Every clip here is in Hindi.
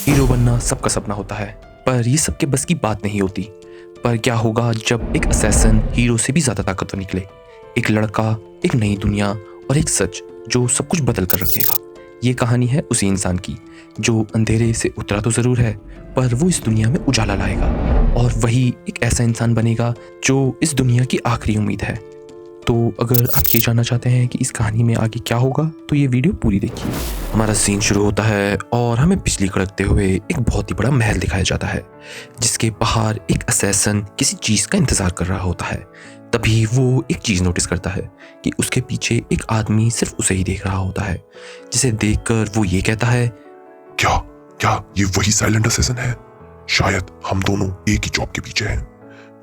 हीरो बनना सबका सपना होता है, पर ये सबके बस की बात नहीं होती। पर क्या होगा जब एक असैसिन हीरो से भी ज़्यादा ताकतवर निकले? एक लड़का, एक नई दुनिया और एक सच जो सब कुछ बदल कर रख देगा। ये कहानी है उसी इंसान की जो अंधेरे से उतरा तो ज़रूर है, पर वो इस दुनिया में उजाला लाएगा और वही एक ऐसा इंसान बनेगा जो इस दुनिया की आखिरी उम्मीद है। तो अगर आप ये जानना चाहते हैं कि इस कहानी में आगे क्या होगा, तो ये वीडियो पूरी देखिए। हमारा सीन शुरू होता है और हमें बिजली कड़कते हुए एक बहुत ही बड़ा महल दिखाया जाता है, जिसके बाहर एक असैसिन किसी चीज़ का इंतज़ार कर रहा होता है। तभी वो एक चीज़ नोटिस करता है कि उसके पीछे एक आदमी सिर्फ उसे ही देख रहा होता है, जिसे देखकर वो ये कहता है, क्या क्या ये वही साइलेंट असैसिन है? शायद हम दोनों एक ही जॉब के पीछे हैं,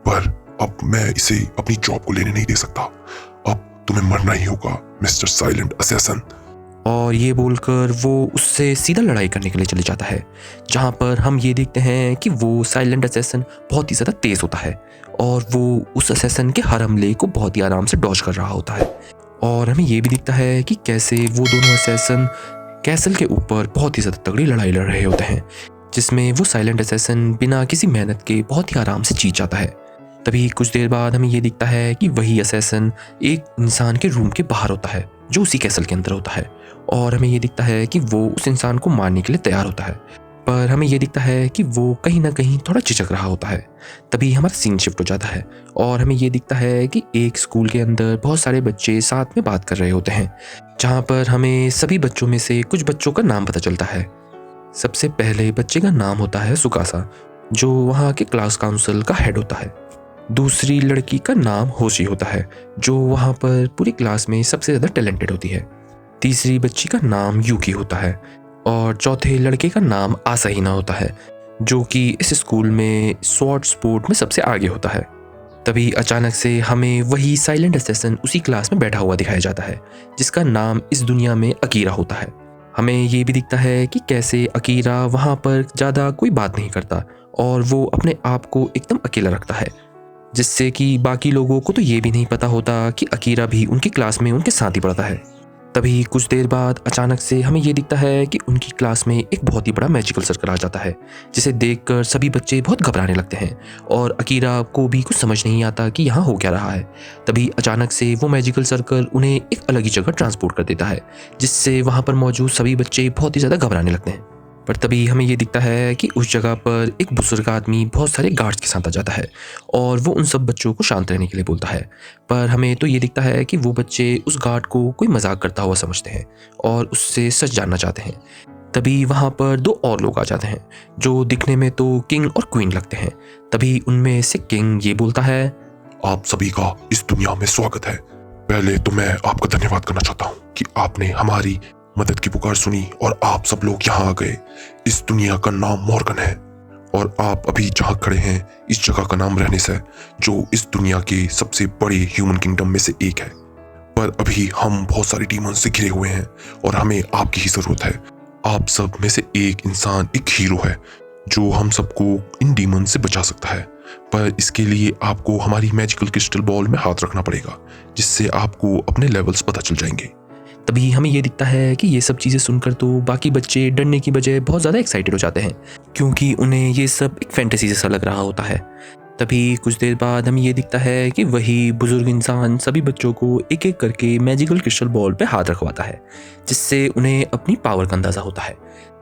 पर अब मैं इसे अपनी जॉब को लेने नहीं दे सकता। अब तुम्हें मरना ही होगा मिस्टर साइलेंट असैसिन। और ये बोलकर वो उससे सीधा लड़ाई करने के लिए चले जाता है, जहाँ पर हम ये देखते हैं कि वो साइलेंट असैसिन बहुत ही ज़्यादा तेज़ होता है और वो उस असैसिन के हर हमले को बहुत ही आराम से डॉज कर रहा होता है। और हमें ये भी दिखता है कि कैसे वो दोनों असैसिन कैसल के ऊपर बहुत ही ज़्यादा तगड़ी लड़ाई लड़ रहे होते हैं, जिसमें वो साइलेंट असैसिन बिना किसी मेहनत के बहुत ही आराम से जीत जाता है। तभी कुछ देर बाद हमें ये दिखता है कि वही असैसिन एक इंसान के रूम के बाहर होता है जो उसी कैसल के अंदर होता है, और हमें ये दिखता है कि वो उस इंसान को मारने के लिए तैयार होता है, पर हमें ये दिखता है कि वो कहीं ना कहीं थोड़ा झिझक रहा होता है। तभी हमारा सीन शिफ्ट हो जाता है और हमें ये दिखता है कि एक स्कूल के अंदर बहुत सारे बच्चे साथ में बात कर रहे होते हैं, जहाँ पर हमें सभी बच्चों में से कुछ बच्चों का नाम पता चलता है। सबसे पहले बच्चे का नाम होता है सुकासा, जो वहाँ के क्लास काउंसिल का हेड होता है। दूसरी लड़की का नाम होशी होता है, जो वहाँ पर पूरी क्लास में सबसे ज़्यादा टैलेंटेड होती है। तीसरी बच्ची का नाम यूकी होता है और चौथे लड़के का नाम आसाहिना होता है, जो कि इस स्कूल में शॉर्ट स्पोर्ट में सबसे आगे होता है। तभी अचानक से हमें वही साइलेंट असैसिन उसी क्लास में बैठा हुआ दिखाया जाता है, जिसका नाम इस दुनिया में अकीरा होता है। हमें ये भी दिखता है कि कैसे अकीरा वहाँ पर ज़्यादा कोई बात नहीं करता और वो अपने आप को एकदम अकेला रखता है, जिससे कि बाकी लोगों को तो ये भी नहीं पता होता कि अकीरा भी उनकी क्लास में उनके साथ ही पढ़ता है। तभी कुछ देर बाद अचानक से हमें ये दिखता है कि उनकी क्लास में एक बहुत ही बड़ा मैजिकल सर्कल आ जाता है, जिसे देखकर सभी बच्चे बहुत घबराने लगते हैं और अकीरा को भी कुछ समझ नहीं आता कि यहाँ हो क्या रहा है। तभी अचानक से वो मैजिकल सर्कल उन्हें एक अलग ही जगह ट्रांसपोर्ट कर देता है, जिससे वहाँ पर मौजूद सभी बच्चे बहुत ही ज़्यादा घबराने लगते हैं। पर तभी हमें ये दिखता है कि उस जगह पर एक बुजुर्ग आदमी बहुत सारे गार्ड्स के साथ आ जाता है और वो उन सब बच्चों को शांत रहने के लिए बोलता है। पर हमें तो ये दिखता है कि वो बच्चे उस गार्ड को कोई मजाक करता हुआ समझते हैं और उससे सच जानना चाहते हैं। तभी वहाँ पर दो और लोग आ जाते हैं जो दिखने में तो किंग और क्वीन लगते हैं। तभी उनमें से किंग ये बोलता है, आप सभी का इस दुनिया में स्वागत है। पहले तो मैं आपका धन्यवाद करना चाहता हूँ कि आपने हमारी मदद की पुकार सुनी और आप सब लोग यहाँ आ गए। इस दुनिया का नाम मॉर्गन है और आप अभी जहाँ खड़े हैं इस जगह का नाम रहने से, जो इस दुनिया के सबसे बड़े ह्यूमन किंगडम में से एक है। पर अभी हम बहुत सारे डीमन से घिरे हुए हैं और हमें आपकी ही जरूरत है। आप सब में से एक इंसान एक हीरो है जो हम सबको इन डीमन से बचा सकता है, पर इसके लिए आपको हमारी मैजिकल क्रिस्टल बॉल में हाथ रखना पड़ेगा, जिससे आपको अपने लेवल्स पता चल जाएंगे। तभी हमें ये दिखता है कि ये सब चीज़ें सुनकर तो बाकी बच्चे डरने की बजाय बहुत ज़्यादा एक्साइटेड हो जाते हैं, क्योंकि उन्हें ये सब एक फैंटेसी जैसा लग रहा होता है। तभी कुछ देर बाद हमें ये दिखता है कि वही बुजुर्ग इंसान सभी बच्चों को एक एक करके मैजिकल क्रिस्टल बॉल पे हाथ रखवाता है, जिससे उन्हें अपनी पावर का अंदाज़ा होता है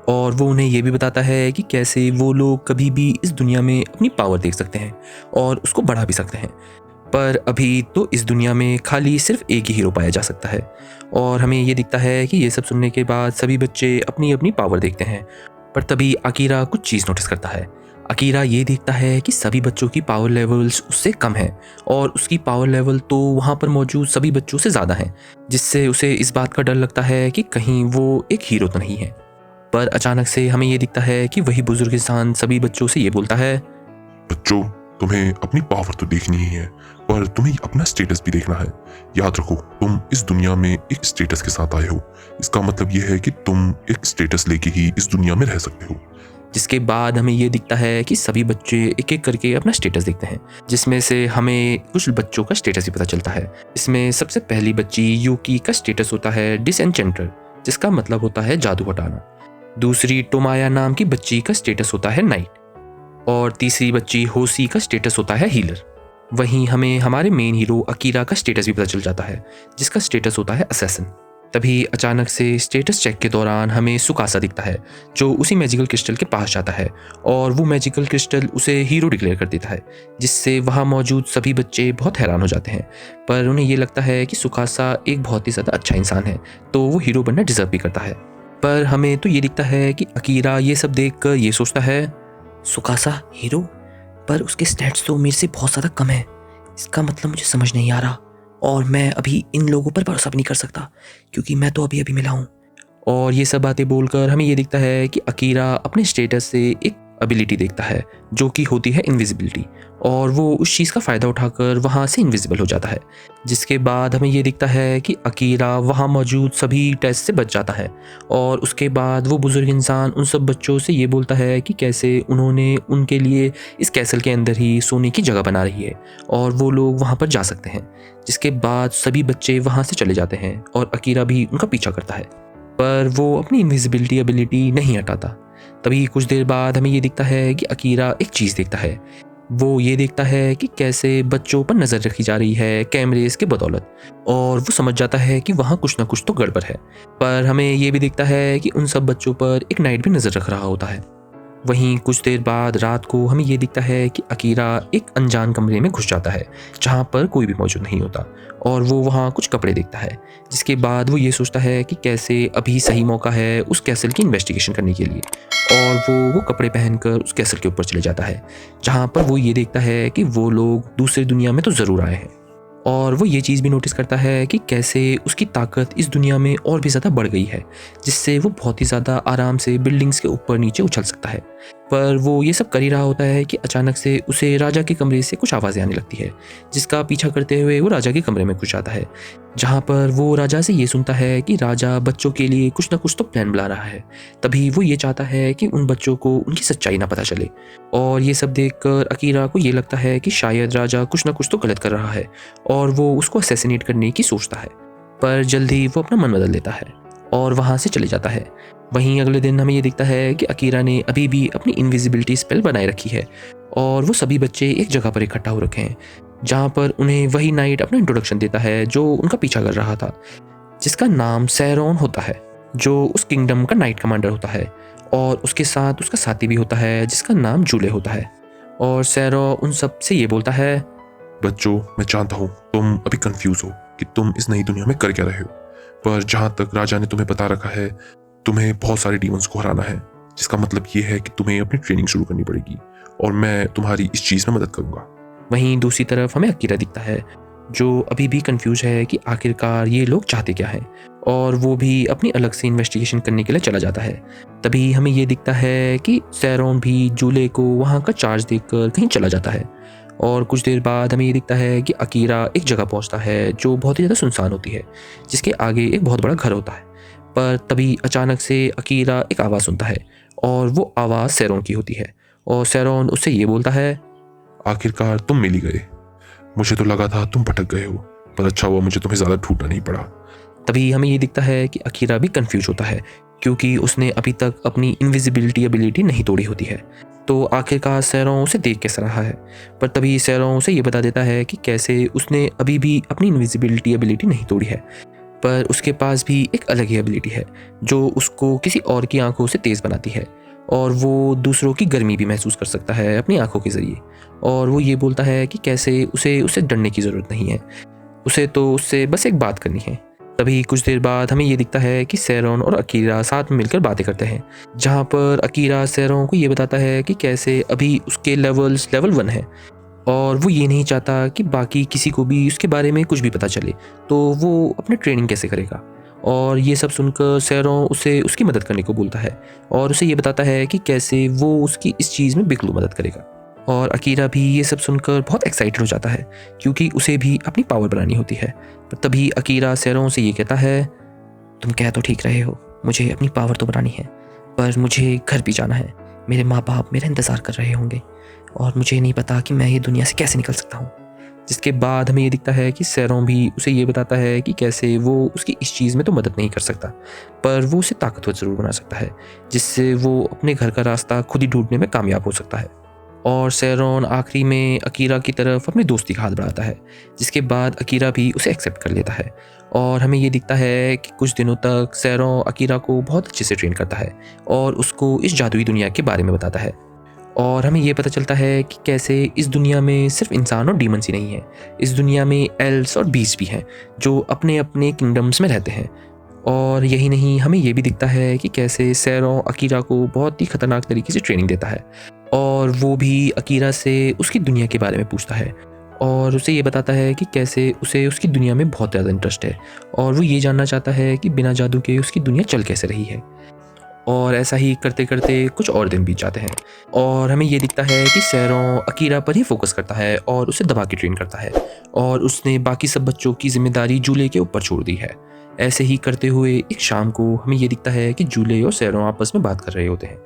और वो उन्हें ये भी बताता है कि कैसे वो लोग कभी भी इस दुनिया में अपनी पावर देख सकते हैं और उसको बढ़ा भी सकते हैं। पर अभी तो इस दुनिया में खाली सिर्फ एक ही हीरो पाया जा सकता है। और हमें ये दिखता है कि ये सब सुनने के बाद सभी बच्चे अपनी अपनी पावर देखते हैं। पर तभी अकीरा कुछ चीज़ नोटिस करता है। अकीरा ये देखता है कि सभी बच्चों की पावर लेवल्स उससे कम है और उसकी पावर लेवल तो वहाँ पर मौजूद सभी बच्चों से ज़्यादा है, जिससे उसे इस बात का डर लगता है कि कहीं वो एक हीरो तो नहीं है। पर अचानक से हमें ये दिखता है कि वही बुजुर्ग इंसान सभी बच्चों से ये बोलता है, बच्चों, तुम्हें अपनी पावर तो देखनी ही है, पर तुम्हें अपना स्टेटस भी देखना है। याद रखो, तुम इस दुनिया में एक स्टेटस के साथ आए हो। इसका मतलब यह है कि तुम एक स्टेटस लेके ही इस दुनिया में रह सकते हो। जिसके बाद हमें ये दिखता है कि सभी बच्चे एक एक करके अपना स्टेटस देखते हैं, जिसमें से हमें कुछ बच्चों का स्टेटस भी पता चलता है। इसमें सबसे पहली बच्ची यूकी का स्टेटस होता है डिसएन्चेंटर, जिसका मतलब होता है जादू हटाना। दूसरी टोमाया नाम की बच्ची का स्टेटस होता है नाइट और तीसरी बच्ची होसी का स्टेटस होता है हीलर। वहीं हमें हमारे मेन हीरो अकीरा का स्टेटस भी पता चल जाता है जिसका स्टेटस होता है असैसिन। तभी अचानक से स्टेटस चेक के दौरान हमें सुकासा दिखता है जो उसी मैजिकल क्रिस्टल के पास जाता है और वो मैजिकल क्रिस्टल उसे हीरो डिक्लेयर कर देता है, जिससे वहाँ मौजूद सभी बच्चे बहुत हैरान हो जाते हैं। पर उन्हें ये लगता है कि सुकासा एक बहुत ही ज़्यादा अच्छा इंसान है तो वो हीरो बनना डिजर्व भी करता है। पर हमें तो ये दिखता है कि अकीरा ये सब देखकर ये सोचता है, सुकासा हीरो, पर उसके स्टैट्स तो मेरे से बहुत ज़्यादा कम है। इसका मतलब मुझे समझ नहीं आ रहा और मैं अभी इन लोगों पर भरोसा भी नहीं कर सकता क्योंकि मैं तो अभी अभी मिला हूँ। और ये सब बातें बोलकर हमें ये दिखता है कि अकीरा अपने स्टेटस से एक एबिलिटी देखता है जो कि होती है इनविजिबिलिटी, और वो उस चीज़ का फ़ायदा उठाकर वहाँ से इनविजिबल हो जाता है। जिसके बाद हमें ये दिखता है कि अकीरा वहाँ मौजूद सभी टेस्ट से बच जाता है और उसके बाद वो बुज़ुर्ग इंसान उन सब बच्चों से ये बोलता है कि कैसे उन्होंने उनके लिए इस कैसल के अंदर ही सोने की जगह बना रही है और वो लोग वहाँ पर जा सकते हैं। जिसके बाद सभी बच्चे वहाँ से चले जाते हैं और अकीरा भी उनका पीछा करता है, पर वो अपनी इनविजिबिलिटी एबिलिटी नहीं हटाता। तभी कुछ देर बाद हमें ये दिखता है कि अकीरा एक चीज़ देखता है। वो ये देखता है कि कैसे बच्चों पर नज़र रखी जा रही है कैमरेज के बदौलत, और वो समझ जाता है कि वहाँ कुछ ना कुछ तो गड़बड़ है। पर हमें ये भी दिखता है कि उन सब बच्चों पर एक नाइट भी नज़र रख रहा होता है। वहीं कुछ देर बाद रात को हमें ये दिखता है कि अकीरा एक अनजान कमरे में घुस जाता है जहाँ पर कोई भी मौजूद नहीं होता, और वो वहाँ कुछ कपड़े देखता है। जिसके बाद वो ये सोचता है कि कैसे अभी सही मौका है उस कैसल की इन्वेस्टिगेशन करने के लिए, और वो कपड़े पहनकर उस कैसल के ऊपर चले जाता है जहाँ पर वो ये देखता है कि वो लोग दूसरी दुनिया में तो ज़रूर आए हैं। और वो ये चीज़ भी नोटिस करता है कि कैसे उसकी ताकत इस दुनिया में और भी ज़्यादा बढ़ गई है, जिससे वो बहुत ही ज़्यादा आराम से बिल्डिंग्स के ऊपर नीचे उछल सकता है। पर वो ये सब कर ही रहा होता है कि अचानक से उसे राजा के कमरे से कुछ आवाज़ें आने लगती है, जिसका पीछा करते हुए वो राजा के कमरे में घुस जाता है, जहाँ पर वो राजा से ये सुनता है कि राजा बच्चों के लिए कुछ ना कुछ तो प्लान बना रहा है। तभी वो ये चाहता है कि उन बच्चों को उनकी सच्चाई ना पता चले, और ये सब देखकर अकीरा को ये लगता है कि शायद राजा कुछ ना कुछ तो गलत कर रहा है और वो उसको असैसिनेट करने की सोचता है। पर जल्दी वो अपना मन बदल लेता है और वहाँ से चले जाता है। वहीं अगले दिन हमें ये दिखता है कि अकीरा ने अभी भी अपनी इनविजिबिलिटी स्पेल बनाए रखी है और वो सभी बच्चे एक जगह पर इकट्ठा हो रखे हैं, जहाँ पर उन्हें वही नाइट अपना इंट्रोडक्शन देता है जो उनका पीछा कर रहा था, जिसका नाम सैरोन होता है, जो उस किंगडम का नाइट कमांडर होता है, और उसके साथ उसका साथी भी होता है जिसका नाम जूले होता है। और सैरो उन सब से ये बोलता है, बच्चों, मैं जानता हूँ तुम अभी कंफ्यूज हो कि तुम इस नई दुनिया में कर क्या रहे हो, पर जहाँ तक राजा ने तुम्हें बता रखा है, तुम्हें बहुत सारे डीमंस को हराना है, जिसका मतलब ये है कि तुम्हें अपनी ट्रेनिंग शुरू करनी पड़ेगी और मैं तुम्हारी इस चीज़ में मदद करूँगा। वहीं दूसरी तरफ हमें अकीरा दिखता है जो अभी भी कंफ्यूज है कि आखिरकार ये लोग चाहते क्या हैं, और वो भी अपनी अलग से इन्वेस्टिगेशन करने के लिए चला जाता है। तभी हमें ये दिखता है कि सैरोन भी जूले को वहाँ का चार्ज देकर कहीं चला जाता है, और कुछ देर बाद हमें ये दिखता है कि अकीरा एक जगह पहुँचता है जो बहुत ही ज़्यादा सुनसान होती है, जिसके आगे एक बहुत बड़ा घर होता है। पर तभी अचानक से अकीरा एक आवाज़ सुनता है और वो आवाज़ सैरोन की होती है, और सैरोन उससे ये बोलता है, आखिरकार तुम मिल ही गए। मुझे तो लगा था तुम भटक गए हो, पर अच्छा हुआ मुझे तुम्हें ज़्यादा ढूंढना नहीं पड़ा। तभी हमें ये दिखता है कि अकीरा भी कंफ्यूज होता है क्योंकि उसने अभी तक अपनी इनविजिबिलिटी एबिलिटी नहीं तोड़ी होती है। तो आखिरकार सैरों उसे देख कैसा रहा है, पर तभी सैरों उसे ये बता देता है कि कैसे उसने अभी भी अपनी इनविजिबिलिटी एबिलिटी नहीं तोड़ी है, पर उसके पास भी एक अलग ही एबिलिटी है जो उसको किसी और की आंखों से तेज़ बनाती है, और वो दूसरों की गर्मी भी महसूस कर सकता है अपनी आंखों के ज़रिए। और वो ये बोलता है कि कैसे उसे डरने की ज़रूरत नहीं है, उसे तो उससे बस एक बात करनी है। तभी कुछ देर बाद हमें ये दिखता है कि सैरोन और अकीरा साथ में मिलकर बातें करते हैं, जहाँ पर अकीरा सैरोन को ये बताता है कि कैसे अभी उसके लेवल 1 है और वो ये नहीं चाहता कि बाकी किसी को भी उसके बारे में कुछ भी पता चले, तो वो अपनी ट्रेनिंग कैसे करेगा। और ये सब सुनकर सैरों उसे उसकी मदद करने को बोलता है और उसे ये बताता है कि कैसे वो उसकी इस चीज़ में बिल्कुल मदद करेगा। और अकीरा भी ये सब सुनकर बहुत एक्साइटेड हो जाता है क्योंकि उसे भी अपनी पावर बनानी होती है। पर तभी अकीरा सैरों से ये कहता है, तुम कह तो ठीक रहे हो, मुझे अपनी पावर तो बनानी है, पर मुझे घर भी जाना है। मेरे माँ बाप मेरा इंतज़ार कर रहे होंगे और मुझे नहीं पता कि मैं ये दुनिया से कैसे निकल सकता हूँ। जिसके बाद हमें ये दिखता है कि सैरों भी उसे ये बताता है कि कैसे वो उसकी इस चीज़ में तो मदद नहीं कर सकता, पर वो उसे ताकतवर ज़रूर बना सकता है, जिससे वो अपने घर का रास्ता खुद ही ढूंढने में कामयाब हो सकता है। और सैरोन आखिरी में अकीरा की तरफ अपनी दोस्ती का हाथ बढ़ाता है, जिसके बाद अकीरा भी उसे एक्सेप्ट कर लेता है। और हमें ये दिखता है कि कुछ दिनों तक सैरों अकीरा को बहुत अच्छे से ट्रेन करता है और उसको इस जादुई दुनिया के बारे में बताता है। और हमें ये पता चलता है कि कैसे इस दुनिया में सिर्फ इंसान और डीमंस ही नहीं है, इस दुनिया में एल्व्स और बीस्ट भी हैं जो अपने अपने किंगडम्स में रहते हैं। और यही नहीं, हमें ये भी दिखता है कि कैसे सैरों अकीरा को बहुत ही खतरनाक तरीके से ट्रेनिंग देता है और वो भी अकीरा से उसकी दुनिया के बारे में पूछता है और उसे ये बताता है कि कैसे उसे उसकी दुनिया में बहुत ज़्यादा इंटरेस्ट है और वो ये जानना चाहता है कि बिना जादू के उसकी दुनिया चल कैसे रही है। और ऐसा ही करते करते कुछ और दिन बीत जाते हैं और हमें ये दिखता है कि सैरों अकीरा पर ही फोकस करता है और उसे दबा के ट्रेन करता है और उसने बाकी सब बच्चों की जिम्मेदारी जूले के ऊपर छोड़ दी है। ऐसे ही करते हुए एक शाम को हमें ये दिखता है कि जूले और सैरों आपस में बात कर रहे होते हैं,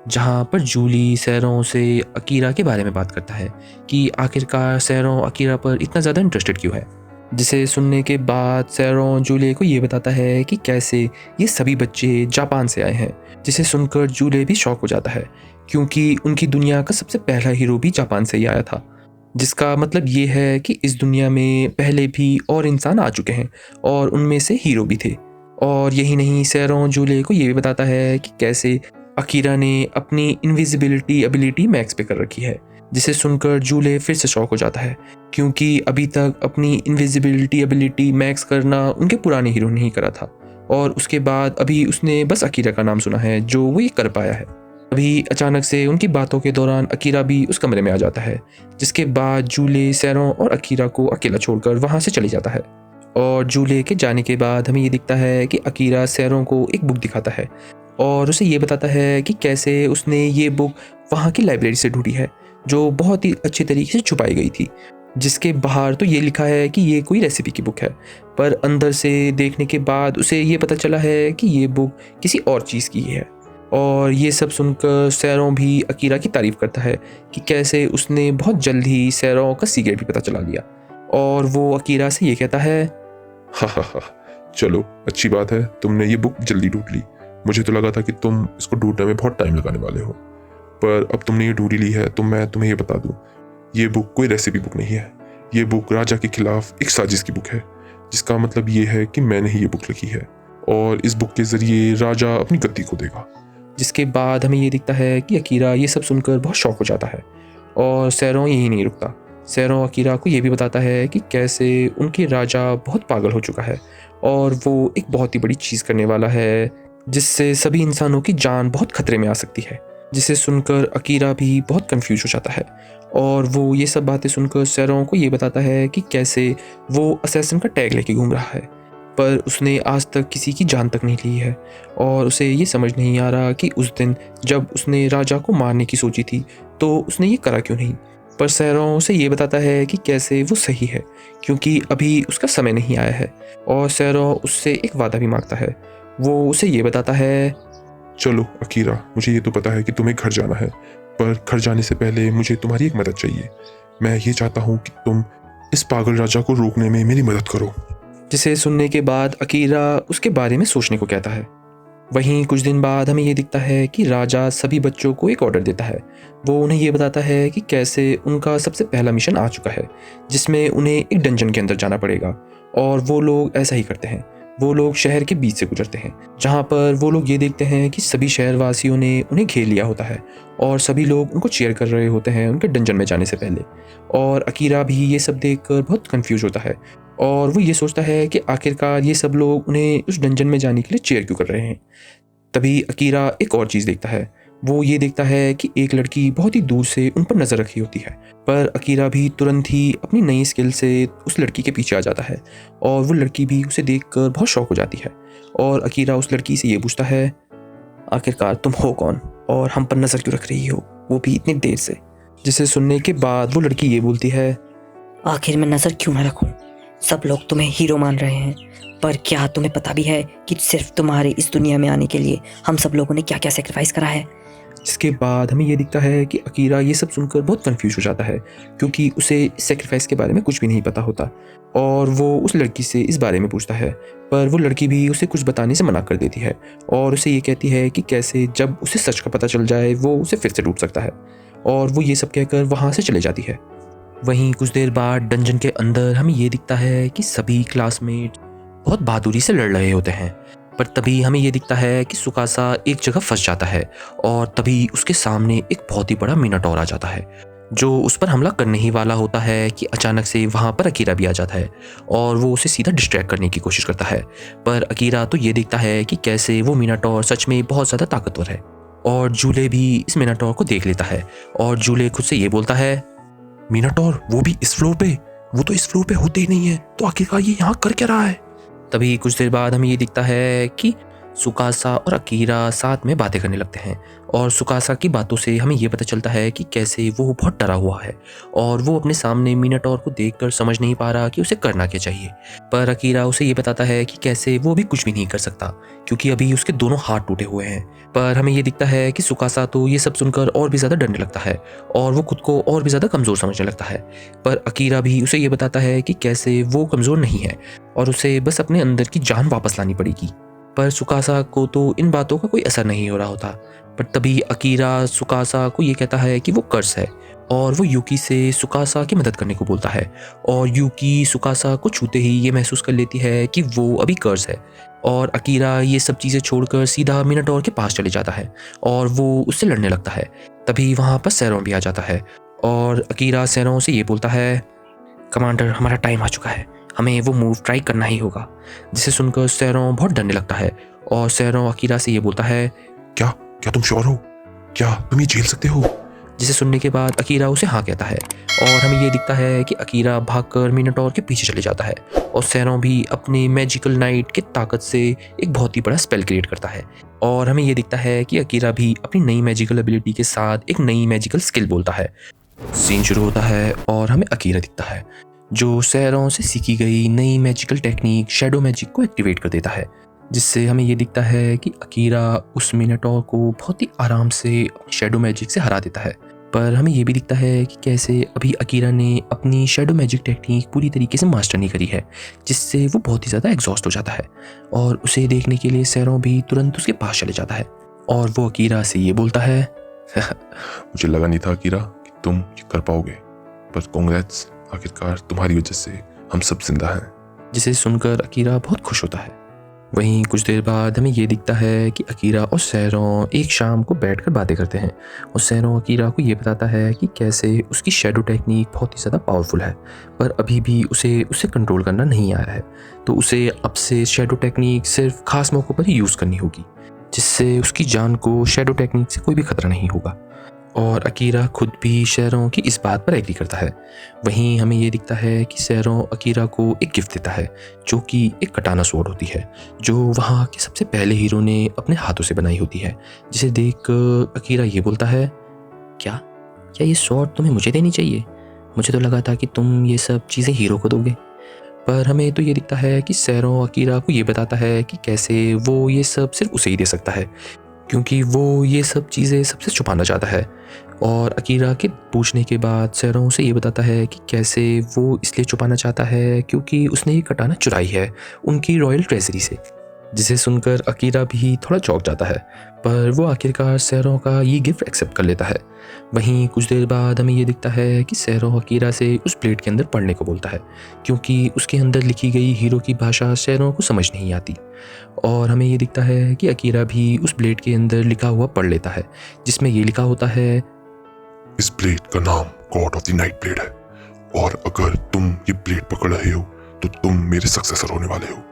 जहाँ पर जूली सैरों से अकीरा के बारे में बात करता है कि आखिरकार सैरों अकीरा पर इतना ज़्यादा इंटरेस्टेड क्यों है। जिसे सुनने के बाद सैरों जूले को ये बताता है कि कैसे ये सभी बच्चे जापान से आए हैं, जिसे सुनकर जूले भी शॉक हो जाता है क्योंकि उनकी दुनिया का सबसे पहला हीरो भी जापान से ही आया था, जिसका मतलब ये है कि इस दुनिया में पहले भी और इंसान आ चुके हैं और उनमें से हीरो भी थे। और यही नहीं, सैरों जूले को ये भी बताता है कि कैसे अकीरा ने अपनी इनविजिबिलिटी एबिलिटी मैक्स पे कर रखी है, जिसे सुनकर जूले फिर से शॉक हो जाता है क्योंकि अभी तक अपनी इनविजिबिलिटी एबिलिटी मैक्स करना उनके पुराने हीरो ने ही करा था और उसके बाद अभी उसने बस अकीरा का नाम सुना है जो वो ये कर पाया है। अभी अचानक से उनकी बातों के दौरान अकीरा भी उस कमरे में आ जाता है, जिसके बाद जूले सैरों और अकीरा को अकेला छोड़कर वहाँ से चले जाता है। और जूले के जाने के बाद हमें ये दिखता है कि अकीरा सैरों को एक बुक दिखाता है और उसे ये बताता है कि कैसे उसने ये बुक वहाँ की लाइब्रेरी से ढूंढी है जो बहुत ही अच्छी तरीके से छुपाई गई थी, जिसके बाहर तो ये लिखा है कि ये कोई रेसिपी की बुक है, पर अंदर से देखने के बाद उसे ये पता चला है कि ये बुक किसी और चीज़ की है। और ये सब सुनकर सैरों भी अकीरा की तारीफ करता है कि कैसे उसने बहुत जल्द ही सैरों का सीक्रेट भी पता चला लिया और वो अकीरा से ये कहता है, हा, चलो अच्छी बात है, तुमने ये बुक जल्दी ढूंढ ली। मुझे तो लगा था कि तुम इसको ढूंढने में बहुत टाइम लगाने वाले हो, पर अब तुमने ये ढूंढ ली है तो मैं तुम्हें ये बता दूं, ये बुक कोई रेसिपी बुक नहीं है। ये बुक राजा के खिलाफ एक साजिश की बुक है, जिसका मतलब ये है कि मैंने ही ये बुक लिखी है और इस बुक के जरिए राजा अपनी गद्दी को देगा। जिसके बाद हमें ये दिखता है कि अकीरा ये सब सुनकर बहुत शॉक हो जाता है और सैरों यही नहीं रुकता। सैरों अकीरा को ये भी बताता है कि कैसे उनके राजा बहुत पागल हो चुका है और वो एक बहुत ही बड़ी चीज़ करने वाला है जिससे सभी इंसानों की जान बहुत खतरे में आ सकती है। जिसे सुनकर अकीरा भी बहुत कंफ्यूज हो जाता है और वो ये सब बातें सुनकर सैरों को ये बताता है कि कैसे वो असैसिन का टैग लेके घूम रहा है, पर उसने आज तक किसी की जान तक नहीं ली है और उसे ये समझ नहीं आ रहा कि उस दिन जब उसने राजा को मारने की सोची थी तो उसने ये करा क्यों नहीं। पर सैरों उसे ये बताता है कि कैसे वो सही है क्योंकि अभी उसका समय नहीं आया है और सैरों उससे एक वादा भी मांगता है। वो उसे ये बताता है, चलो अकीरा, मुझे ये तो पता है कि तुम्हें घर जाना है, पर घर जाने से पहले मुझे तुम्हारी एक मदद चाहिए। मैं ये चाहता हूँ कि तुम इस पागल राजा को रोकने में मेरी मदद करो। जिसे सुनने के बाद अकीरा उसके बारे में सोचने को कहता है। वहीं कुछ दिन बाद हमें ये दिखता है कि राजा सभी बच्चों को एक ऑर्डर देता है। वो उन्हें ये बताता है कि कैसे उनका सबसे पहला मिशन आ चुका है जिसमें उन्हें एक डंजन के अंदर जाना पड़ेगा और वो लोग ऐसा ही करते हैं। वो लोग शहर के बीच से गुजरते हैं जहाँ पर वो लोग ये देखते हैं कि सभी शहरवासियों ने उन्हें घेर लिया होता है और सभी लोग उनको चीयर कर रहे होते हैं उनके डंजन में जाने से पहले। और अकीरा भी ये सब देखकर बहुत कंफ्यूज होता है और वो ये सोचता है कि आखिरकार ये सब लोग उन्हें उस डंजन में जाने के लिए चीयर क्यों कर रहे हैं। तभी अकीरा एक और चीज़ देखता है। वो ये देखता है कि एक लड़की बहुत ही दूर से उन पर नज़र रखी होती है, पर अकीरा भी तुरंत ही अपनी नई स्किल से उस लड़की के पीछे आ जाता है और वो लड़की भी उसे देखकर बहुत शॉक हो जाती है। और अकीरा उस लड़की से ये पूछता है, आखिरकार तुम हो कौन और हम पर नज़र क्यों रख रही हो, वो भी इतनी देर से। जिसे सुनने के बाद वो लड़की ये बोलती है, आखिर मैं नज़र क्यों ना रखूं? सब लोग तुम्हें हीरो मान रहे हैं, पर क्या तुम्हें पता भी है कि सिर्फ तुम्हारे इस दुनिया में आने के लिए हम सब लोगों ने क्या क्या सेक्रीफाइस करा है? जिसके बाद हमें ये दिखता है कि अकीरा ये सब सुनकर बहुत कंफ्यूज हो जाता है क्योंकि उसे इस सेक्रीफाइस के बारे में कुछ भी नहीं पता होता और वो उस लड़की से इस बारे में पूछता है, पर वो लड़की भी उसे कुछ बताने से मना कर देती है और उसे ये कहती है कि कैसे जब उसे सच का पता चल जाए वो उसे फिर से ढूंढ सकता है, और वो ये सब कहकर वहाँ से चले जाती है। वहीं कुछ देर बाद डंजन के अंदर हमें ये दिखता है कि सभी क्लासमेट बहुत बहादुरी से लड़ रहे होते हैं, पर तभी हमें ये दिखता है कि सुकासा एक जगह फंस जाता है और तभी उसके सामने एक बहुत ही बड़ा मिनाटोर आ जाता है जो उस पर हमला करने ही वाला होता है कि अचानक से वहाँ पर अकीरा भी आ जाता है और वो उसे सीधा डिस्ट्रैक्ट करने की कोशिश करता है। पर अकीरा तो ये देखता है कि कैसे वो मिनाटोर सच में बहुत ज़्यादा ताकतवर है, और जूले भी इस मिनाटोर को देख लेता है और जूले खुद से ये बोलता है, मिनाटोर वो भी इस फ्लोर पे? वो तो इस फ्लोर पे होते ही नहीं है, तो आखिरकार ये यहाँ कर क्या रहा है? तभी कुछ देर बाद हमें ये दिखता है कि सुकासा और अकीरा साथ में बातें करने लगते हैं और सुकासा की बातों से हमें ये पता चलता है कि कैसे वो बहुत डरा हुआ है और वो अपने सामने मिनाटोर को देखकर समझ नहीं पा रहा कि उसे करना क्या चाहिए। पर अकीरा उसे ये बताता है कि कैसे वो भी कुछ भी नहीं कर सकता क्योंकि अभी उसके दोनों हाथ टूटे हुए हैं। पर हमें ये दिखता है कि सुकासा तो ये सब सुनकर और भी ज़्यादा डरने लगता है और वो खुद को और भी ज़्यादा कमज़ोर समझने लगता है। पर अकीरा भी उसे ये बताता है कि कैसे वो कमज़ोर नहीं है और उसे बस अपने अंदर की जान वापस लानी पड़ेगी। पर सुकासा को तो इन बातों का कोई असर नहीं हो रहा होता। पर तभी अकीरा सुकासा को ये कहता है कि वो कर्स है और वो यूकी से सुकासा की मदद करने को बोलता है और यूकी सुकासा को छूते ही ये महसूस कर लेती है कि वो अभी कर्स है और अकीरा ये सब चीज़ें छोड़कर सीधा मिनाटोर के पास चले जाता है और वो उससे लड़ने लगता है। तभी वहाँ पर सैरों भी आ जाता है और अकीरा सैरों से ये बोलता है, कमांडर हमारा टाइम आ चुका है, हमें वो मूव ट्राई करना ही होगा। जिसे सुनकर सैरों बहुत डरने लगता है और सैरों अकीरा से ये बोलता है, क्या क्या तुम श्योर हो? क्या तुम ये झेल सकते हो? जिसे सुनने के बाद अकीरा उसे हाँ कहता है और हमें ये दिखता है कि अकीरा भागकर मिनाटोर के पीछे चले जाता है और सैरों भी अपने मैजिकल नाइट की ताकत से एक बहुत ही बड़ा स्पेल क्रिएट करता है और हमें ये दिखता है कि अकीरा भी अपनी नई मैजिकल एबिलिटी के साथ एक नई मैजिकल स्किल बोलता है। सीन शुरू होता है और हमें अकीरा दिखता है जो सैरों से सीखी गई नई मैजिकल टेक्निक शैडो मैजिक को एक्टिवेट कर देता है, जिससे हमें ये दिखता है कि अकीरा उस मिनाटोर को बहुत ही आराम से शैडो मैजिक से हरा देता है। पर हमें ये भी दिखता है कि कैसे अभी अकीरा ने अपनी शैडो मैजिक टेक्निक पूरी तरीके से मास्टर नहीं करी है, जिससे वो बहुत ही ज़्यादा एग्जॉस्ट हो जाता है और उसे देखने के लिए सैरों भी तुरंत उसके पास चले जाता है और वो अकीरा से ये बोलता है, मुझे लगा नहीं था अकीरा कि तुम ये कर पाओगे, पर कांग्रेट्स, आखिरकार तुम्हारी वजह से हम सब जिंदा हैं। जिसे सुनकर अकीरा बहुत खुश होता है। वहीं कुछ देर बाद हमें ये दिखता है कि अकीरा और सैरों एक शाम को बैठकर बातें करते हैं और सैरों अकीरा को ये बताता है कि कैसे उसकी शैडो टेक्निक बहुत ही ज़्यादा पावरफुल है पर अभी भी उसे कंट्रोल करना नहीं आया है, तो उसे अब से शैडो टेक्निक सिर्फ खास मौक़ों पर ही यूज़ करनी होगी जिससे उसकी जान को शैडो टेक्निक से कोई भी खतरा नहीं होगा। और अकीरा खुद भी सैरों की इस बात पर एग्री करता है। वहीं हमें ये दिखता है कि सैरों अकीरा को एक गिफ्ट देता है जो कि एक कटाना स्वॉर्ड होती है जो वहाँ के सबसे पहले हीरो ने अपने हाथों से बनाई होती है। जिसे देख अकीरा ये बोलता है, क्या ये स्वॉर्ड तुम्हें मुझे देनी चाहिए? मुझे तो लगा था कि तुम ये सब चीज़ें हीरो को दोगे। पर हमें तो ये दिखता है कि सैरों अकीरा को ये बताता है कि कैसे वो ये सब सिर्फ उसे ही दे सकता है क्योंकि वो ये सब चीज़ें सबसे छुपाना चाहता है। और अकीरा के पूछने के बाद सैरों उसे ये बताता है कि कैसे वो इसलिए छुपाना चाहता है क्योंकि उसने ये कटाना चुराई है उनकी रॉयल ट्रेजरी से। जिसे सुनकर अकीरा भी थोड़ा चौंक जाता है पर वो आखिरकार सैरों का ये गिफ्ट एक्सेप्ट कर लेता है। वहीं कुछ देर बाद हमें ये दिखता है कि सैरों अकीरा से उस प्लेट के अंदर पढ़ने को बोलता है क्योंकि उसके अंदर लिखी गई हीरो की भाषा सैरों को समझ नहीं आती। और हमें ये दिखता है कि अकीरा भी उस प्लेट के अंदर लिखा हुआ पढ़ लेता है जिसमें ये लिखा होता है, इस प्लेट का नाम God of the night blade है और अगर तुम ये ब्लेड पकड़ रहे हो तो तुम मेरे सक्सेसर होने वाले हो।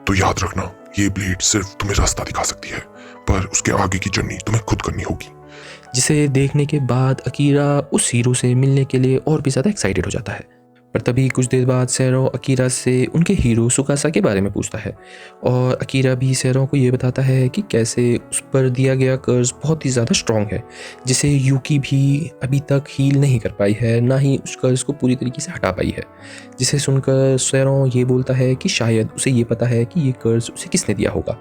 तो याद रखना, ये ब्लेड सिर्फ तुम्हें रास्ता दिखा सकती है पर उसके आगे की जर्नी तुम्हें खुद करनी होगी। जिसे देखने के बाद अकीरा उस हीरो से मिलने के लिए और भी ज़्यादा एक्साइटेड हो जाता है। पर तभी कुछ देर बाद सैरो अकीरा से उनके हीरो सुकासा के बारे में पूछता है और अकीरा भी सैरो को ये बताता है कि कैसे उस पर दिया गया कर्ज बहुत ही ज़्यादा स्ट्रॉन्ग है, जिसे यूकी भी अभी तक हील नहीं कर पाई है, ना ही उस कर्ज को पूरी तरीके से हटा पाई है। जिसे सुनकर सैरो ये बोलता है कि शायद उसे ये पता है कि ये कर्ज उसे किसने दिया होगा।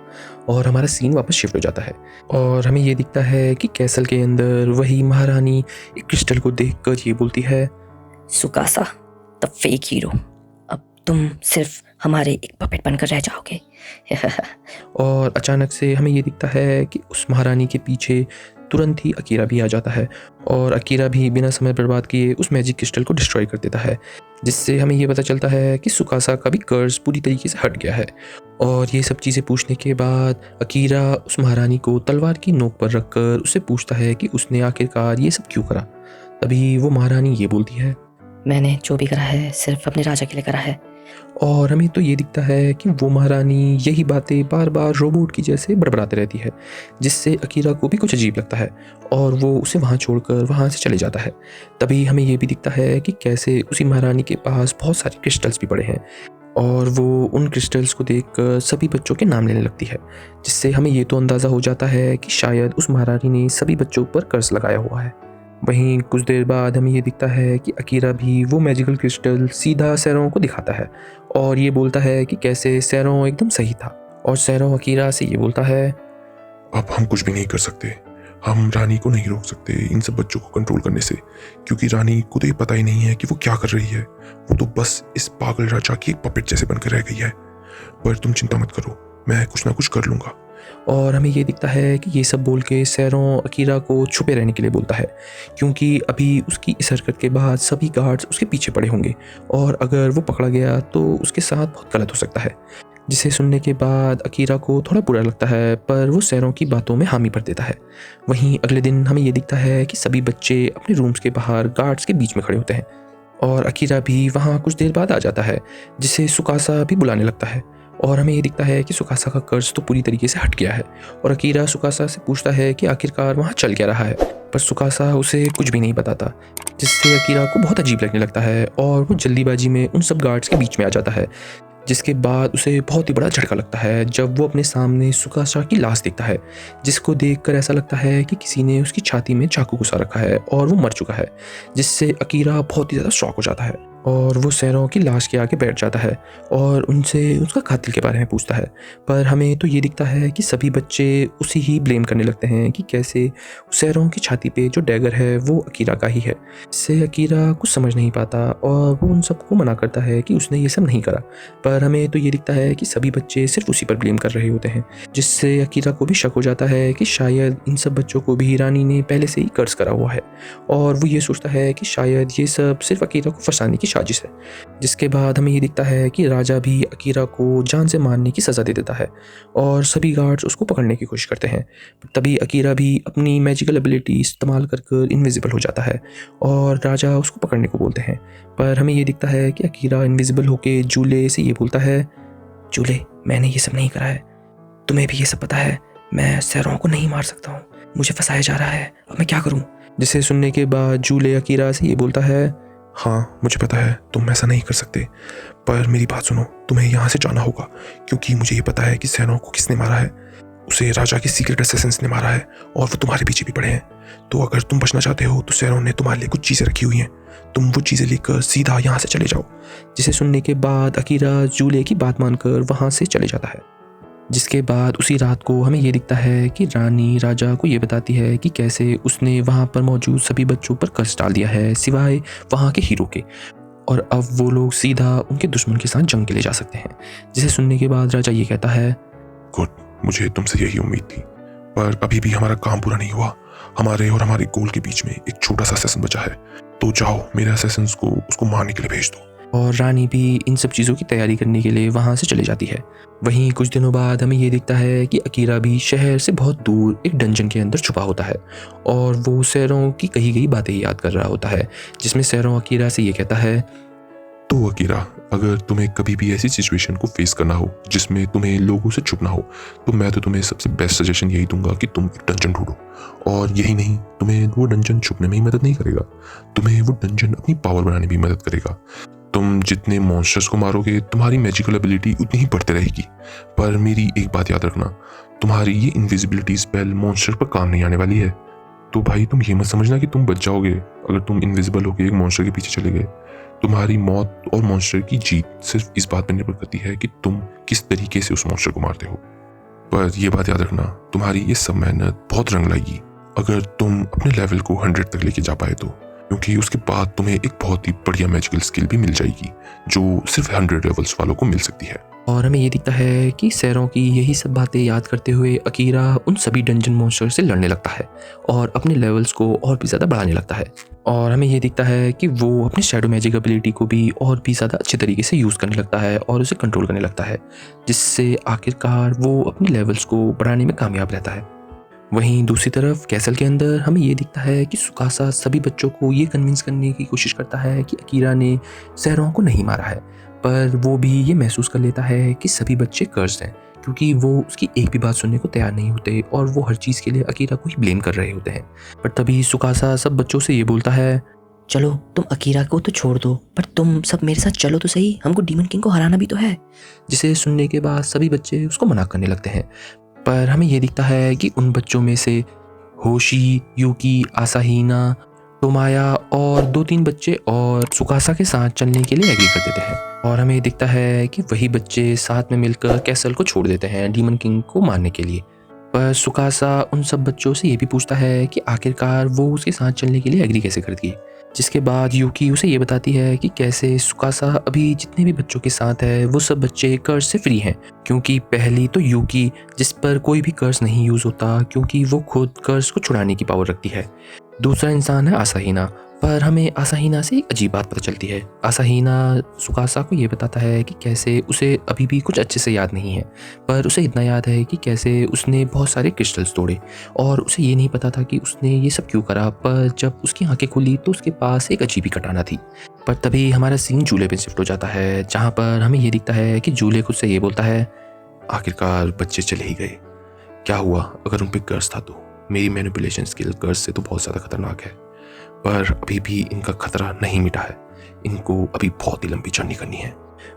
और हमारा सीन वापस शिफ्ट हो जाता है और हमें ये दिखता है कि कैसल के अंदर वही महारानी एक क्रिस्टल को देखकर ये बोलती है, सुकासा द फेक हीरो, अब तुम सिर्फ हमारे एक पपेट बनकर रह जाओगे। और अचानक से हमें ये दिखता है कि उस महारानी के पीछे तुरंत ही अकीरा भी आ जाता है और अकीरा भी बिना समय बर्बाद किए उस मैजिक क्रिस्टल को डिस्ट्रॉय कर देता है, जिससे हमें ये पता चलता है कि सुकासा का भी कर्ज पूरी तरीके से हट गया है। और ये सब चीज़ें पूछने के बाद अकीरा उस महारानी को तलवार की नोक पर रखकर उससे पूछता है कि उसने आखिरकार ये सब क्यों करा। तभी वो महारानी ये बोलती है, मैंने जो भी करा है सिर्फ अपने राजा के लिए करा है। और हमें तो ये दिखता है कि वो महारानी यही बातें बार बार रोबोट की जैसे बड़बड़ाते रहती है, जिससे अकीरा को भी कुछ अजीब लगता है और वो उसे वहाँ छोड़कर वहाँ से चले जाता है। तभी हमें ये भी दिखता है कि कैसे उसी महारानी के पास बहुत सारे क्रिस्टल्स भी पड़े हैं और वो उन क्रिस्टल्स को देखकर सभी बच्चों के नाम लेने लगती है, जिससे हमें ये तो अंदाज़ा हो जाता है कि शायद उस महारानी ने सभी बच्चों पर कर्ज लगाया हुआ है। वहीं कुछ देर बाद हमें ये दिखता है कि अकीरा भी वो मैजिकल क्रिस्टल सीधा सैरो को दिखाता है और ये बोलता है कि कैसे सैरो एकदम सही था। और सैरो अकीरा से ये बोलता है, अब हम कुछ भी नहीं कर सकते। हम रानी को नहीं रोक सकते इन सब बच्चों को कंट्रोल करने से, क्योंकि रानी को तो ये पता ही नहीं है कि वो क्या कर रही है। वो तो बस इस पागल राजा की एक पपेट जैसे बनकर रह गई है। पर तुम चिंता मत करो, मैं कुछ ना कुछ कर लूँगा। और हमें ये दिखता है कि ये सब बोल के सैरो अकीरा को छुपे रहने के लिए बोलता है, क्योंकि अभी उसकी इस हरकत के बाद सभी गार्ड्स उसके पीछे पड़े होंगे और अगर वो पकड़ा गया तो उसके साथ बहुत गलत हो सकता है। जिसे सुनने के बाद अकीरा को थोड़ा बुरा लगता है, पर वो सैरो की बातों में हामी भर देता है। वहीं अगले दिन हमें ये दिखता है कि सभी बच्चे अपने रूम्स के बाहर गार्ड्स के बीच में खड़े होते हैं और अकीरा भी वहाँ कुछ देर बाद आ जाता है, जिसे सुकासा भी बुलाने लगता है। और हमें ये दिखता है कि सुकासा का कर्ज तो पूरी तरीके से हट गया है और अकीरा सुकासा से पूछता है कि आखिरकार वहाँ चल क्या रहा है, पर सुकासा उसे कुछ भी नहीं बताता, जिससे अकीरा को बहुत अजीब लगने लगता है और वो जल्दीबाजी में उन सब गार्ड्स के बीच में आ जाता है। जिसके बाद उसे बहुत ही बड़ा झटका लगता है जब वो अपने सामने सुकासा की लाश देखता है, जिसको देखकर ऐसा लगता है कि किसी ने उसकी छाती में चाकू घुसा रखा है और वो मर चुका है, जिससे अकीरा बहुत ही ज़्यादा शॉक हो जाता है और वो सैरो की लाश के आगे बैठ जाता है और उनसे उसका कातिल के बारे में पूछता है। पर हमें तो ये दिखता है कि सभी बच्चे उसी ही ब्लेम करने लगते हैं कि कैसे सैरो की छाती पे जो डैगर है वो अकीरा का ही है। इससे अकीरा कुछ समझ नहीं पाता और वो उन सबको मना करता है कि उसने ये सब नहीं करा। पर हमें तो ये दिखता है कि सभी बच्चे सिर्फ उसी पर ब्लेम कर रहे होते हैं, जिससे अकीरा को भी शक हो जाता है कि शायद इन सब बच्चों को भी रानी ने पहले से ही कर्ज करा हुआ है और वो ये सोचता है कि शायद ये सब सिर्फ अकीरा को फंसाने की साजिश है। जिसके बाद हमें ये दिखता है कि राजा भी अकीरा को जान से मारने की सज़ा दे देता है और सभी गार्ड्स उसको पकड़ने की कोशिश करते हैं। तभी अकीरा भी अपनी मैजिकल एबिलिटी इस्तेमाल कर इनविजिबल हो जाता है और राजा उसको पकड़ने को बोलते हैं। पर हमें ये दिखता है कि अकीरा इनविजिबल होके जूले से ये बोलता है, जूले मैंने ये सब नहीं करा है, तुम्हें भी ये सब पता है, मैं सैरो को नहीं मार सकता हूँ, मुझे फंसाया जा रहा है, अब मैं क्या करूँ। जिसे सुनने के बाद जूले अकीरा से ये बोलता है, हाँ मुझे पता है तुम ऐसा नहीं कर सकते, पर मेरी बात सुनो, तुम्हें यहाँ से जाना होगा, क्योंकि मुझे ये पता है कि सैनो को किसने मारा है। उसे राजा के सीक्रेट असेसिन्स ने मारा है और वो तुम्हारे पीछे भी पड़े हैं। तो अगर तुम बचना चाहते हो तो सैनो ने तुम्हारे लिए कुछ चीज़ें रखी हुई हैं, तुम वो चीज़ें लेकर सीधा यहाँ से चले जाओ। जिसे सुनने के बाद अकीरा जूले की बात मानकर वहाँ से चले जाता है। जिसके बाद उसी रात को हमें ये दिखता है कि रानी राजा को ये बताती है कि कैसे उसने वहाँ पर मौजूद सभी बच्चों पर कर्ज डाल दिया है सिवाय वहाँ के हीरो के, और अब वो लोग सीधा उनके दुश्मन के साथ जंग के लिए जा सकते हैं। जिसे सुनने के बाद राजा ये कहता है, गुड, मुझे तुमसे यही उम्मीद थी, पर अभी भी हमारा काम पूरा नहीं हुआ। हमारे और हमारे गोल के बीच में एक छोटा सा असेसिन बचा है, तो जाओ मेरे असेसिन्स को उसको मारने के लिए भेज दो। और रानी भी इन सब चीज़ों की तैयारी करने के लिए वहाँ से चली जाती है। वहीं कुछ दिनों बाद हमें ये दिखता है कि अकीरा भी शहर से बहुत दूर एक डंजन के अंदर छुपा होता है और वो सैरो की कही गई बातें याद कर रहा होता है, जिसमें सैरो अकीरा से ये कहता है, तो अकीरा, अगर तुम्हें कभी भी ऐसी सिचुएशन को फेस करना हो जिसमें तुम्हें लोगों से छुपना हो, तो मैं तो तुम्हें सबसे बेस्ट सजेशन यही दूंगा कि तुम एक डंजन ढूंढो। और यही नहीं, तुम्हें वो डंजन छुपने में ही मदद नहीं करेगा, तुम्हें वो डंजन अपनी पावर बनाने में भी मदद करेगा। तुम जितने मॉन्स्टर्स को मारोगे तुम्हारी मैजिकल एबिलिटी उतनी ही बढ़ती रहेगी। पर मेरी एक बात याद रखना, तुम्हारी ये इनविजिबिलिटी स्पेल मॉन्स्टर पर काम नहीं आने वाली है। तो भाई तुम ये मत समझना कि तुम बच जाओगे अगर तुम इनविजिबल होकर एक मॉन्स्टर के पीछे चले गए। तुम्हारी मौत और मॉन्स्टर की जीत सिर्फ इस बात पर निर्भर करती है कि तुम किस तरीके से उस मॉन्स्टर को मारते हो। पर यह बात याद रखना, तुम्हारी ये सब मेहनत बहुत रंग लाएगी अगर तुम अपने लेवल को 100 तक लेके जा पाए तो, क्योंकि उसके बाद तुम्हें एक बहुत ही बढ़िया मैजिकल स्किल भी मिल जाएगी जो सिर्फ 100 लेवल्स वालों को मिल सकती है। और हमें ये दिखता है कि सैरों की यही सब बातें याद करते हुए अकीरा उन सभी डंजन मॉन्स्टर से लड़ने लगता है और अपने लेवल्स को और भी ज़्यादा बढ़ाने लगता है। और हमें ये दिखता है कि वो अपनी शैडो मैजिक एबिलिटी को भी और भी ज़्यादा अच्छे तरीके से यूज़ करने लगता है और उसे कंट्रोल करने लगता है, जिससे आखिरकार वो अपने लेवल्स को बढ़ाने में कामयाब रहता है। वहीं दूसरी तरफ कैसल के अंदर हमें ये दिखता है कि सुकासा सभी बच्चों को ये कन्विंस करने की कोशिश करता है कि अकीरा ने सैरों को नहीं मारा है, पर वो भी ये महसूस कर लेता है कि सभी बच्चे कर्स्ड हैं, क्योंकि वो उसकी एक भी बात सुनने को तैयार नहीं होते और वो हर चीज़ के लिए अकीरा को ही ब्लेम कर रहे होते हैं। पर तभी सुकासा सब बच्चों से ये बोलता है, चलो तुम अकीरा को तो छोड़ दो, पर तुम सब मेरे साथ चलो तो सही, हमको डीमन किंग को हराना भी तो है। जिसे सुनने के बाद सभी बच्चे उसको मना करने लगते हैं। पर हमें ये दिखता है कि उन बच्चों में से होशी, यूकी, आसाहीना, टोमाया और 2-3 बच्चे और सुकासा के साथ चलने के लिए एग्री कर देते हैं। और हमें दिखता है कि वही बच्चे साथ में मिलकर कैसल को छोड़ देते हैं डीमन किंग को मारने के लिए। पर सुकासा उन सब बच्चों से ये भी पूछता है कि आखिरकार वो उसके साथ चलने के लिए एग्री कैसे कर दिए, जिसके बाद यूकी उसे ये बताती है कि कैसे सुकासा अभी जितने भी बच्चों के साथ है वो सब बच्चे कर्स से फ्री हैं, क्योंकि पहली तो यूकी जिस पर कोई भी कर्स नहीं यूज़ होता क्योंकि वो खुद कर्स को छुड़ाने की पावर रखती है। दूसरा इंसान है आसाहीना, पर हमें आसाहीना से एक अजीब बात पता चलती है। आसाहीना सुकासा को ये बताता है कि कैसे उसे अभी भी कुछ अच्छे से याद नहीं है, पर उसे इतना याद है कि कैसे उसने बहुत सारे क्रिस्टल्स तोड़े और उसे ये नहीं पता था कि उसने ये सब क्यों करा। पर जब उसकी आंखें खुली तो उसके पास एक अजीब ही कटाना थी। पर तभी हमारा सीन जूले पे शिफ्ट हो जाता है, जहाँ पर हमें ये दिखता है कि जूले खुद से ये बोलता है, आखिरकार बच्चे चले ही गए। क्या हुआ अगर उन पे कर्ज था तो? मेरी मैनिपुलेशन स्किल कर्ज से तो बहुत ज़्यादा खतरनाक है, पर अभी भी इनका खतरा नहीं मिटा है। इनको अभी बहुत ही लंबी जर्नी करनी है।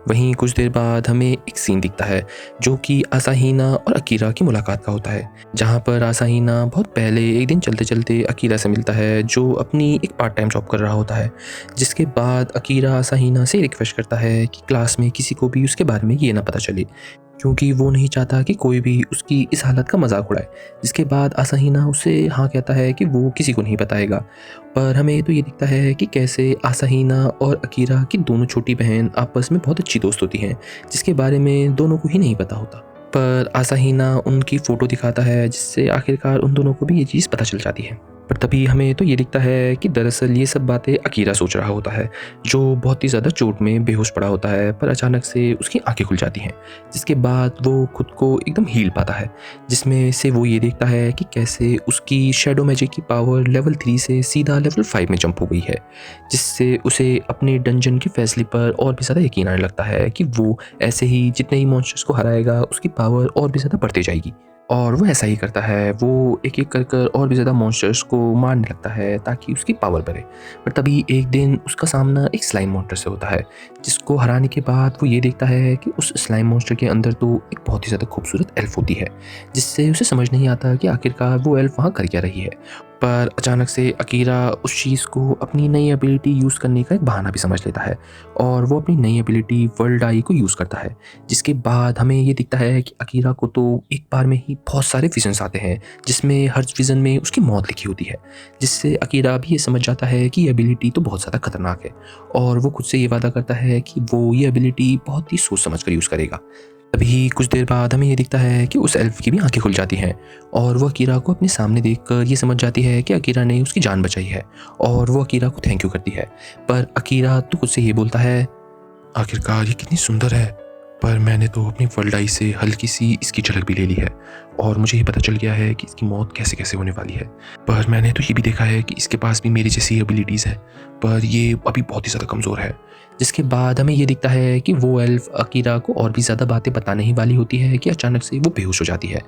वहीं कुछ देर बाद हमें एक सीन दिखता है जो कि आसाहीना और अकीरा की मुलाकात का होता है, जहाँ पर आसाहीना बहुत पहले एक दिन चलते चलते अकीरा से मिलता है जो अपनी एक पार्ट टाइम जॉब कर रहा होता है। जिसके बाद अकीरा आसाहीना से रिक्वेस्ट करता है कि क्लास में किसी को भी उसके बारे में ये ना पता चले, क्योंकि वो नहीं चाहता कि कोई भी उसकी इस हालत का मजाक उड़ाए। जिसके बाद आसाहीना उसे हाँ कहता है कि वो किसी को नहीं बताएगा। पर हमें तो ये दिखता है कि कैसे आसाहीना और अकीरा की दोनों छोटी बहन आपस में बहुत अच्छी दोस्त होती हैं, जिसके बारे में दोनों को ही नहीं पता होता। पर आसाहीना उनकी फ़ोटो दिखाता है, जिससे आखिरकार उन दोनों को भी ये चीज़ पता चल जाती है। पर तभी हमें तो ये दिखता है कि दरअसल ये सब बातें अकीरा सोच रहा होता है, जो बहुत ही ज़्यादा चोट में बेहोश पड़ा होता है। पर अचानक से उसकी आंखें खुल जाती हैं, जिसके बाद वो खुद को एकदम हील पाता है, जिसमें से वो ये देखता है कि कैसे उसकी शैडो मैजिक की पावर लेवल 3 से सीधा लेवल 5 में जंप हो गई है, जिससे उसे अपने डंजन के फैसले पर और भी ज़्यादा यकीन आने लगता है कि वो ऐसे ही जितने ही मॉन्स्टर्स को हराएगा उसकी पावर और भी ज़्यादा बढ़ती जाएगी। और वो ऐसा ही करता है, वो एक एक कर और भी ज़्यादा मॉन्स्टर्स को मारने लगता है ताकि उसकी पावर बढ़े। पर तभी एक दिन उसका सामना एक स्लाइम मॉन्स्टर से होता है, जिसको हराने के बाद वो ये देखता है कि उस स्लाइम मॉन्स्टर के अंदर तो एक बहुत ही ज़्यादा खूबसूरत एल्फ होती है, जिससे उसे समझ नहीं आता कि आखिरकार वो एल्फ वहाँ कर क्या रही है। पर अचानक से अकीरा उस चीज़ को अपनी नई एबिलिटी यूज़ करने का एक बहाना भी समझ लेता है और वो अपनी नई एबिलिटी वर्ल्ड आई को यूज़ करता है। जिसके बाद हमें ये दिखता है कि अकीरा को तो एक बार में ही बहुत सारे विजन्स आते हैं, जिसमें हर विज़न में उसकी मौत लिखी होती है, जिससे अकीरा भी ये समझ जाता है कि ये एबिलिटी तो बहुत ज़्यादा खतरनाक है और वो खुद से ये वादा करता है कि वो ये एबिलिटी बहुत ही सोच समझ कर यूज़ करेगा। अभी कुछ देर बाद हमें ये दिखता है कि उस एल्फ की भी आंखें खुल जाती हैं और वो अकीरा को अपने सामने देखकर ये समझ जाती है कि अकीरा ने उसकी जान बचाई है और वो अकीरा को थैंक यू करती है। पर अकीरा तो खुद से ये बोलता है, आखिरकार ये कितनी सुंदर है, पर मैंने तो अपनी वर्ल्ड आई से हल्की सी इसकी झलक भी ले ली है और मुझे ये पता चल गया है कि इसकी मौत कैसे कैसे होने वाली है। पर मैंने तो ये भी देखा है कि इसके पास भी मेरी जैसी एबिलिटीज़ है, पर ये अभी बहुत ही ज़्यादा कमज़ोर है। जिसके बाद हमें ये दिखता है कि वो एल्फ अकीरा को और भी ज़्यादा बातें बताने ही वाली होती है कि अचानक से वो बेहोश हो जाती है।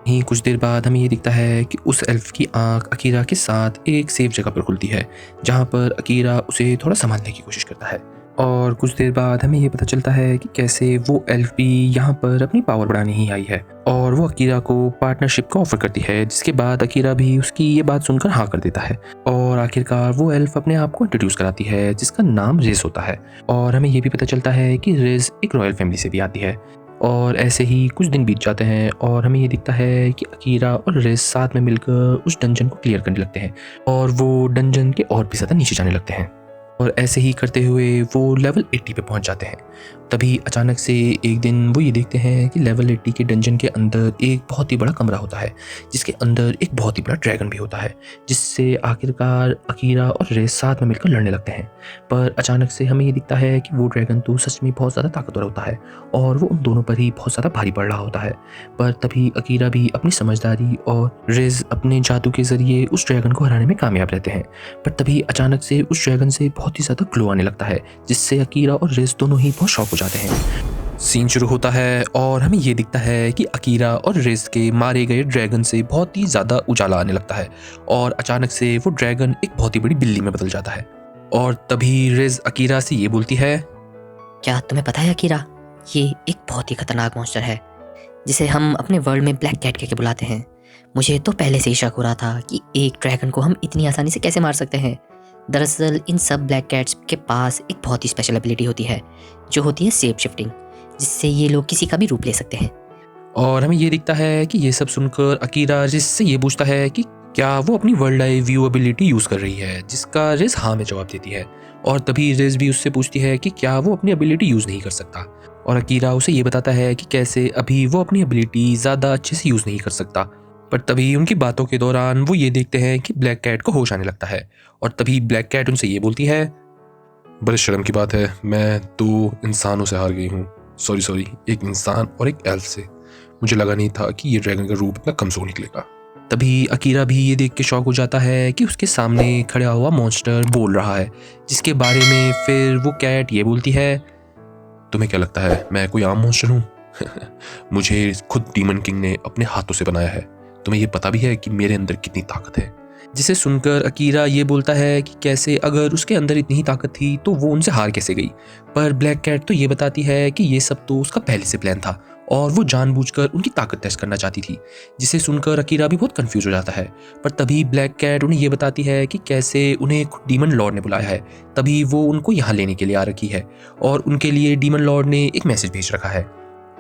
यहीं कुछ देर बाद हमें ये दिखता है कि उस एल्फ की आंख अकीरा के साथ एक सेफ जगह पर खुलती है, जहाँ पर अकीरा उसे थोड़ा संभालने की कोशिश करता है। और कुछ देर बाद हमें ये पता चलता है कि कैसे वो एल्फ भी यहाँ पर अपनी पावर बढ़ाने ही आई है और वो अकीरा को पार्टनरशिप का ऑफर करती है, जिसके बाद अकीरा भी उसकी ये बात सुनकर हाँ कर देता है। और आखिरकार वो एल्फ अपने आप को इंट्रोड्यूस कराती है जिसका नाम रेस होता है। और हमें ये भी पता चलता है कि रेस एक रॉयल फैमिली से भी आती है। और ऐसे ही कुछ दिन बीत जाते हैं और हमें ये दिखता है कि अकीरा और रेस साथ में मिलकर उस डंजन को क्लियर करने लगते हैं और वो डंजन के और भी ज़्यादा नीचे जाने लगते हैं। और ऐसे ही करते हुए वो लेवल 80 पे पहुंच जाते हैं। तभी अचानक से एक दिन वो ये देखते हैं कि लेवल 80 के डंजन के अंदर एक बहुत ही बड़ा कमरा होता है जिसके अंदर एक बहुत ही बड़ा ड्रैगन भी होता है, जिससे आखिरकार अकीरा और रेस साथ में मिलकर लड़ने लगते हैं। पर अचानक से हमें ये दिखता है कि वो ड्रैगन तो सच में बहुत ज़्यादा ताकतवर होता है और वो उन दोनों पर ही बहुत ज़्यादा भारी पड़ रहा होता है। पर तभी अकीरा भी अपनी समझदारी और रेस अपने जादू के ज़रिए उस ड्रैगन को हराने में कामयाब रहते हैं। पर तभी अचानक से उस ड्रैगन से बहुत ही ज़्यादा ग्लो आने लगता है, जिससे अकीरा और रेस दोनों ही बहुत शॉक हो जाते हैं। सीन शुरू होता है और हमें ये दिखता है कि अकीरा और रेस के मारे गए ड्रैगन से बहुत ही ज़्यादा उजाला आने लगता है और अचानक से वो ड्रैगन एक बहुत ही बड़ी बिल्ली में बदल जाता है। और तभी रेस अकीरा से ये बोलती है, क्या तुम्हें पता है अकीरा, ये एक बहुत ही खतरनाक मॉन्स्टर है जिसे हम अपने वर्ल्ड में ब्लैक कैट कहकर बुलाते हैं। मुझे तो पहले से ही शक हो रहा था कि एक ड्रैगन को हम इतनी आसानी से कैसे मार सकते हैं। दरअसल इन सब ब्लैक कैट्स के पास एक बहुत ही स्पेशल एबिलिटी होती है जो होती है शेप शिफ्टिंग, जिससे ये लोग किसी का भी रूप ले सकते हैं। और हमें ये दिखता है कि ये सब सुनकर अकीरा रेस से ये पूछता है कि क्या वो अपनी world eye view ability use कर रही है, जिसका रेस हाँ में जवाब देती है। और तभी रेस भी उससे पूछती है कि क्या वो अपनी एबिलिटी यूज़ नहीं कर सकता, और अकीरा उसे ये बताता है कि कैसे अभी वो अपनी एबिलिटी ज़्यादा अच्छे से यूज़ नहीं कर सकता। पर तभी उनकी बातों के दौरान वो ये देखते हैं कि ब्लैक कैट को होश आने लगता है और तभी ब्लैक कैट उनसे ये बोलती है, बड़े शर्म की बात है, मैं 2 इंसानों से हार गई हूँ। सॉरी, एक इंसान और एक एल्फ से। मुझे लगा नहीं था कि ये ड्रैगन का रूप इतना कमजोर निकलेगा। तभी अकीरा भी ये देख के शॉक हो जाता है कि उसके सामने खड़ा हुआ मॉन्स्टर बोल रहा है, जिसके बारे में फिर वो कैट ये बोलती है, तुम्हें क्या लगता है मैं कोई आम मॉन्स्टर हूँ? मुझे खुद डीमन किंग ने अपने हाथों से बनाया है। तुम्हें ये पता भी है कि मेरे अंदर कितनी ताकत है। जिसे सुनकर अकीरा ये बोलता है कि कैसे अगर उसके अंदर इतनी ही ताकत थी तो वो उनसे हार कैसे गई। पर ब्लैक कैट तो ये बताती है कि ये सब तो उसका पहले से प्लान था और वो जानबूझकर उनकी ताकत टेस्ट करना चाहती थी। जिसे सुनकर अकीरा भी बहुत कंफ्यूज हो जाता है। पर तभी ब्लैक कैट उन्हें ये बताती है कि कैसे उन्हें खुद डीमन लॉर्ड ने बुलाया है, तभी वो उनको यहाँ लेने के लिए आ रखी है और उनके लिए डीमन लॉर्ड ने एक मैसेज भेज रखा है।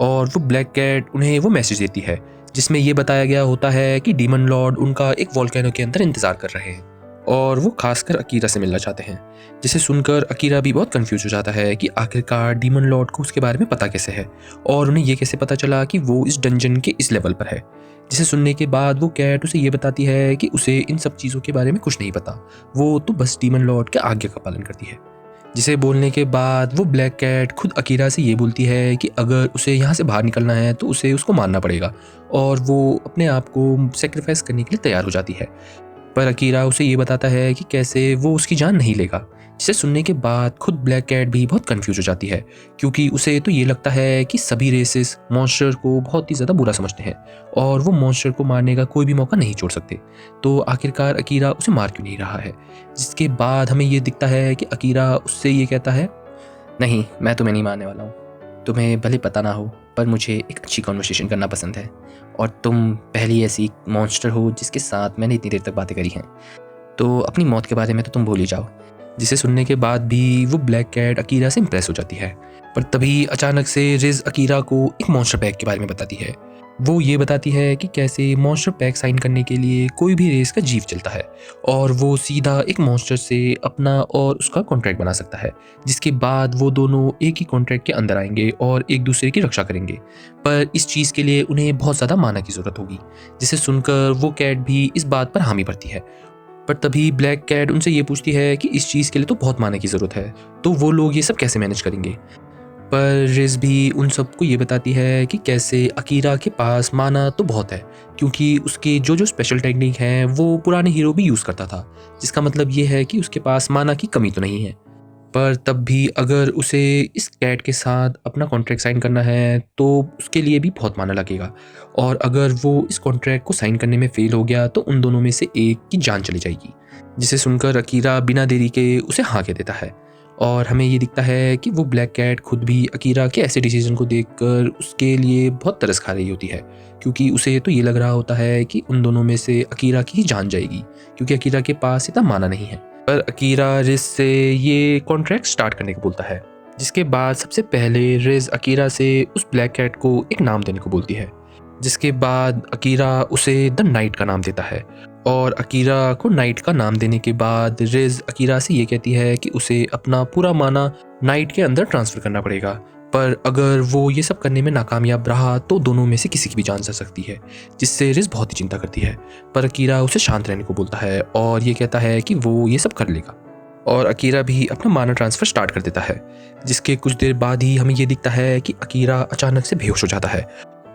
और वो ब्लैक कैट उन्हें वो मैसेज देती है जिसमें ये बताया गया होता है कि डीमन लॉर्ड उनका एक वोल्केनो के अंदर इंतजार कर रहे हैं और वो खासकर अकीरा से मिलना चाहते हैं। जिसे सुनकर अकीरा भी बहुत कंफ्यूज हो जाता है कि आखिरकार डीमन लॉर्ड को उसके बारे में पता कैसे है और उन्हें ये कैसे पता चला कि वो इस डंजन के इस लेवल पर है। जिसे सुनने के बाद वो कैट उसे ये बताती है कि उसे इन सब चीज़ों के बारे में कुछ नहीं पता, वो तो बस डीमन लॉर्ड के आज्ञा का पालन करती है। जिसे बोलने के बाद वो ब्लैक कैट खुद अकीरा से ये बोलती है कि अगर उसे यहाँ से बाहर निकलना है तो उसे उसको मारना पड़ेगा और वो अपने आप को सेक्रीफाइस करने के लिए तैयार हो जाती है। पर अकीरा उसे ये बताता है कि कैसे वो उसकी जान नहीं लेगा। जिसे सुनने के बाद खुद ब्लैक कैट भी बहुत कंफ्यूज हो जाती है क्योंकि उसे तो ये लगता है कि सभी रेसेस मॉन्स्टर को बहुत ही ज़्यादा बुरा समझते हैं और वो मॉन्स्टर को मारने का कोई भी मौका नहीं छोड़ सकते। तो आखिरकार अकीरा उसे मार क्यों नहीं रहा है। जिसके बाद हमें ये दिखता है कि अकीरा उससे ये कहता है, नहीं मैं तुम्हें नहीं मारने वाला हूँ। तुम्हें भले पता ना हो पर मुझे एक अच्छी कॉन्वर्सेशन करना पसंद है और तुम पहली ऐसी मॉन्स्टर हो जिसके साथ मैंने इतनी देर तक बातें करी हैं, तो अपनी मौत के बारे में तो तुम भूल ही जाओ। जिसे सुनने के बाद भी वो ब्लैक कैट अकीरा से इंप्रेस हो जाती है। पर तभी अचानक से रिज अकीरा को एक मॉन्स्टर पैक के बारे में बताती है। वो ये बताती है कि कैसे मॉन्स्टर पैक साइन करने के लिए कोई भी रेस का जीव चलता है और वो सीधा एक मॉन्स्टर से अपना और उसका कॉन्ट्रैक्ट बना सकता है, जिसके बाद वो दोनों एक ही कॉन्ट्रैक्ट के अंदर आएंगे और एक दूसरे की रक्षा करेंगे। पर इस चीज़ के लिए उन्हें बहुत ज़्यादा माना की ज़रूरत होगी। जिसे सुनकर वो कैट भी इस बात पर हामी भरती है। पर तभी ब्लैक कैट उनसे ये पूछती है कि इस चीज़ के लिए तो बहुत माना की ज़रूरत है, तो वो लोग ये सब कैसे मैनेज करेंगे। पर रिज भी उन सबको ये बताती है कि कैसे अकीरा के पास माना तो बहुत है, क्योंकि उसके जो स्पेशल टेक्निक हैं वो पुराने हीरो भी यूज़ करता था, जिसका मतलब ये है कि उसके पास माना की कमी तो नहीं है। पर तब भी अगर उसे इस कैट के साथ अपना कॉन्ट्रैक्ट साइन करना है तो उसके लिए भी बहुत माना लगेगा, और अगर वो इस कॉन्ट्रैक्ट को साइन करने में फेल हो गया तो उन दोनों में से एक की जान चली जाएगी। जिसे सुनकर अकीरा बिना देरी के उसे हाँ कह देता है और हमें ये दिखता है कि वो ब्लैक कैट खुद भी अकीरा के ऐसे डिसीजन को देखकर उसके लिए बहुत तरस खा रही होती है, क्योंकि उसे तो ये लग रहा होता है कि उन दोनों में से अकीरा की ही जान जाएगी, क्योंकि अकीरा के पास इतना माना नहीं है। पर अकीरा रिज से ये कॉन्ट्रैक्ट स्टार्ट करने को बोलता है, जिसके बाद सबसे पहले रिज अकीरा से उस ब्लैक कैट को एक नाम देने को बोलती है, जिसके बाद अकीरा उसे द नाइट का नाम देता है। और अकीरा को नाइट का नाम देने के बाद रिज अकीरा से ये कहती है कि उसे अपना पूरा माना नाइट के अंदर ट्रांसफ़र करना पड़ेगा, पर अगर वो ये सब करने में नाकामयाब रहा तो दोनों में से किसी की भी जान जा सकती है, जिससे रिज बहुत ही चिंता करती है। पर अकीरा उसे शांत रहने को बोलता है और ये कहता है कि वो ये सब कर लेगा। और अकीरा भी अपना माना ट्रांसफ़र स्टार्ट कर देता है, जिसके कुछ देर बाद ही हमें ये दिखता है कि अकीरा अचानक से बेहोश हो जाता है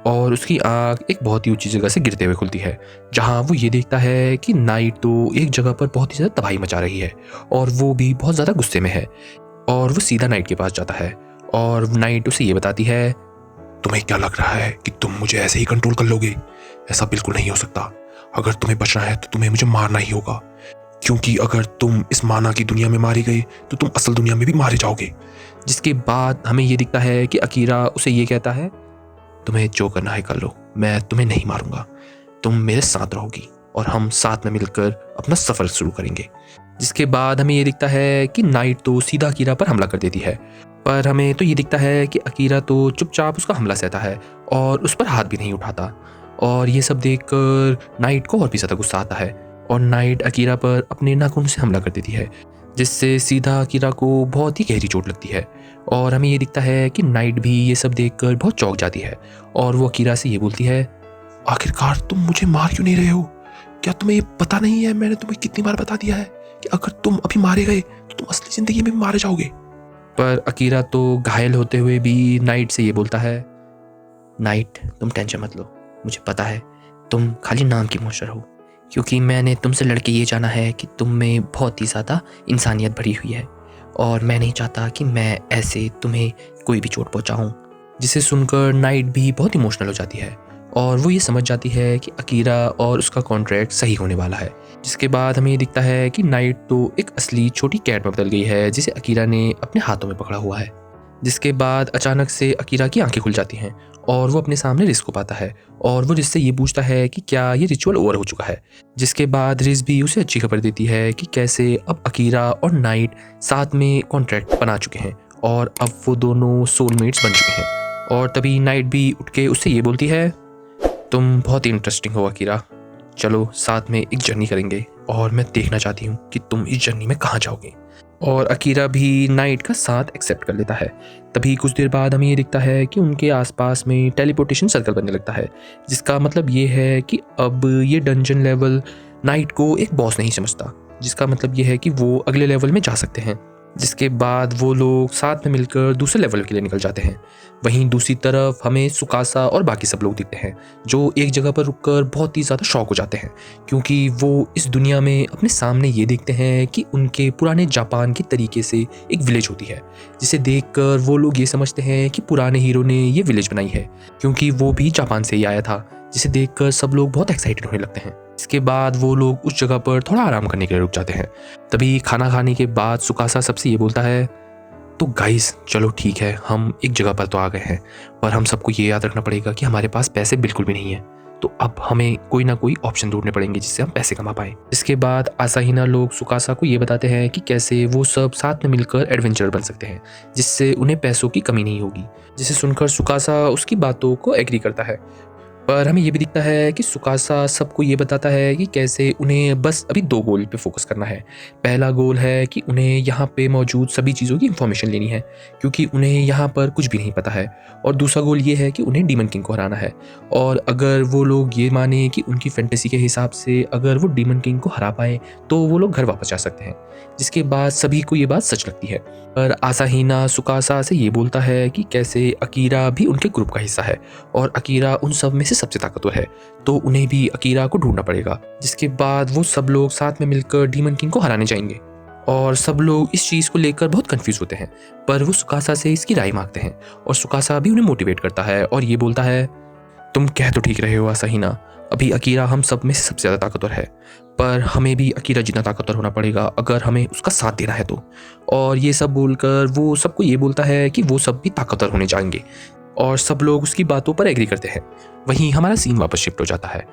और उसकी आँख एक बहुत ही ऊंची जगह से गिरते हुए खुलती है, जहाँ वो ये देखता है कि नाइट तो एक जगह पर बहुत ही ज़्यादा तबाही मचा रही है और वो भी बहुत ज़्यादा गुस्से में है। और वो सीधा नाइट के पास जाता है और नाइट उसे ये बताती है, तुम्हें क्या लग रहा है कि तुम मुझे ऐसे ही कंट्रोल कर लोगे? ऐसा बिल्कुल नहीं हो सकता। अगर तुम्हें बचना है तो तुम्हें मुझे मारना ही होगा, क्योंकि अगर तुम इस माना की दुनिया में मारे गए तो तुम असल दुनिया में भी मारे जाओगे। जिसके बाद हमें ये दिखता है कि अकीरा उसे ये कहता है, तुम्हें जो करना है कर लो, मैं तुम्हें नहीं मारूंगा। तुम मेरे साथ रहोगी और हम साथ में मिलकर अपना सफर शुरू करेंगे। जिसके बाद हमें ये दिखता है कि नाइट तो सीधा अकीरा पर हमला कर देती है, पर हमें तो ये दिखता है कि अकीरा तो चुपचाप उसका हमला सहता है और उस पर हाथ भी नहीं उठाता। और ये सब देखकर नाइट को और भी ज़्यादा गुस्सा आता है और नाइट अकीरा पर अपने नाखून से हमला कर देती है, जिससे सीधा अकीरा को बहुत ही गहरी चोट लगती है। और हमें ये दिखता है कि नाइट भी ये सब देखकर बहुत चौंक जाती है और वो अकीरा से ये बोलती है, आखिरकार तुम मुझे मार क्यों नहीं रहे हो? क्या तुम्हें ये पता नहीं है मैंने तुम्हें कितनी बार बता दिया है कि अगर तुम अभी मारे गए तो तुम असली जिंदगी में भी मारे जाओगे? पर अकीरा तो घायल होते हुए भी नाइट से ये बोलता है, नाइट तुम टेंशन मत लो, मुझे पता है तुम खाली नाम की मॉन्स्टर हो, क्योंकि मैंने तुमसे लड़के ये जाना है कि तुम में बहुत ही ज़्यादा इंसानियत भरी हुई है और मैं नहीं चाहता कि मैं ऐसे तुम्हें कोई भी चोट पहुंचाऊं। जिसे सुनकर नाइट भी बहुत इमोशनल हो जाती है और वो ये समझ जाती है कि अकीरा और उसका कॉन्ट्रैक्ट सही होने वाला है। जिसके बाद हमें ये दिखता है कि नाइट तो एक असली छोटी कैट में बदल गई है, जिसे अकीरा ने अपने हाथों में पकड़ा हुआ है। जिसके बाद अचानक से अकीरा की आंखें खुल जाती हैं और वो अपने सामने रिज को पाता है और वो रिज से ये पूछता है कि क्या ये रिचुअल ओवर हो चुका है। जिसके बाद रिज भी उसे अच्छी खबर देती है कि कैसे अब अकीरा और नाइट साथ में कॉन्ट्रैक्ट बना चुके हैं और अब वो दोनों सोलमेट्स बन चुके हैं। और तभी नाइट भी उठ के उससे ये बोलती है, तुम बहुत ही इंटरेस्टिंग हो अकीरा, चलो साथ में एक जर्नी करेंगे और मैं देखना चाहती हूँ कि तुम इस जर्नी में कहाँ जाओगे। और अकीरा भी नाइट का साथ एक्सेप्ट कर लेता है। तभी कुछ देर बाद हमें ये दिखता है कि उनके आसपास में टेलीपोर्टेशन सर्कल बनने लगता है, जिसका मतलब ये है कि अब ये डंजन लेवल नाइट को एक बॉस नहीं समझता, जिसका मतलब ये है कि वो अगले लेवल में जा सकते हैं। जिसके बाद वो लोग साथ में मिलकर दूसरे लेवल के लिए निकल जाते हैं। वहीं दूसरी तरफ हमें सुकासा और बाकी सब लोग दिखते हैं, जो एक जगह पर रुककर बहुत ही ज़्यादा शॉक हो जाते हैं, क्योंकि वो इस दुनिया में अपने सामने ये देखते हैं कि उनके पुराने जापान के तरीके से एक विलेज होती है, जिसे देखकर वो लोग ये समझते हैं कि पुराने हीरो ने ये विलेज बनाई है, क्योंकि वो भी जापान से ही आया था। जिसे देखकर सब लोग बहुत एक्साइटेड होने लगते हैं। इसके बाद वो लोग उस जगह पर थोड़ा आराम करने के लिए रुक जाते हैं। तभी खाना खाने के बाद सुकासा सबसे ये बोलता है, तो गाइस चलो ठीक है, हम एक जगह पर तो आ गए हैं, पर हम सबको ये याद रखना पड़ेगा कि हमारे पास पैसे बिल्कुल भी नहीं है, तो अब हमें कोई ना कोई ऑप्शन ढूंढने पड़ेंगे जिससे हम पैसे कमा पाएं। इसके बाद आसाहिना लोग सुकासा को ये बताते हैं कि कैसे वो सब साथ में मिलकर एडवेंचर बन सकते हैं, जिससे उन्हें पैसों की कमी नहीं होगी। जिसे सुनकर सुकासा उसकी बातों को एग्री करता है। पर हमें ये भी दिखता है कि सुकासा सबको ये बताता है कि कैसे उन्हें बस अभी 2 गोल पे फोकस करना है। पहला गोल है कि उन्हें यहाँ पे मौजूद सभी चीज़ों की इन्फॉर्मेशन लेनी है, क्योंकि उन्हें यहाँ पर कुछ भी नहीं पता है। और दूसरा गोल ये है कि उन्हें डीमन किंग को हराना है। और अगर वो लोग ये माने कि उनकी फैंटेसी के हिसाब से अगर वो डीमन किंग को हरा पाए तो वो लोग घर वापस जा सकते हैं। जिसके बाद सभी को ये बात सच लगती है। पर आसाहिना सुकासा से ये बोलता है कि कैसे अकीरा भी उनके ग्रुप का हिस्सा है और अकीरा उन सब में से सबसे ताकतवर है, तो उन्हें भी अकीरा को ढूंढना पड़ेगा। जिसके बाद वो सब लोग साथ में मिलकर डीमन किंग को हराने जाएंगे और सब लोग इस चीज़ को लेकर बहुत कंफ्यूज होते हैं। पर वो सुकासा से इसकी राय मांगते हैं और सुकासा भी उन्हें मोटिवेट करता है और ये बोलता है, तुम कह तो ठीक रहे हो आसाहिना, अभी अकीरा हम सब में से सबसे ज़्यादा ताकतवर है, पर हमें भी अकीरा जितना ताकतवर होना पड़ेगा अगर हमें उसका साथ देना है तो। और ये सब बोलकर वो सबको ये बोलता है कि वो सब भी ताकतवर होने जाएंगे और सब लोग उसकी बातों पर एग्री करते हैं। वहीं हमारा सीन वापस शिफ्ट हो जाता है,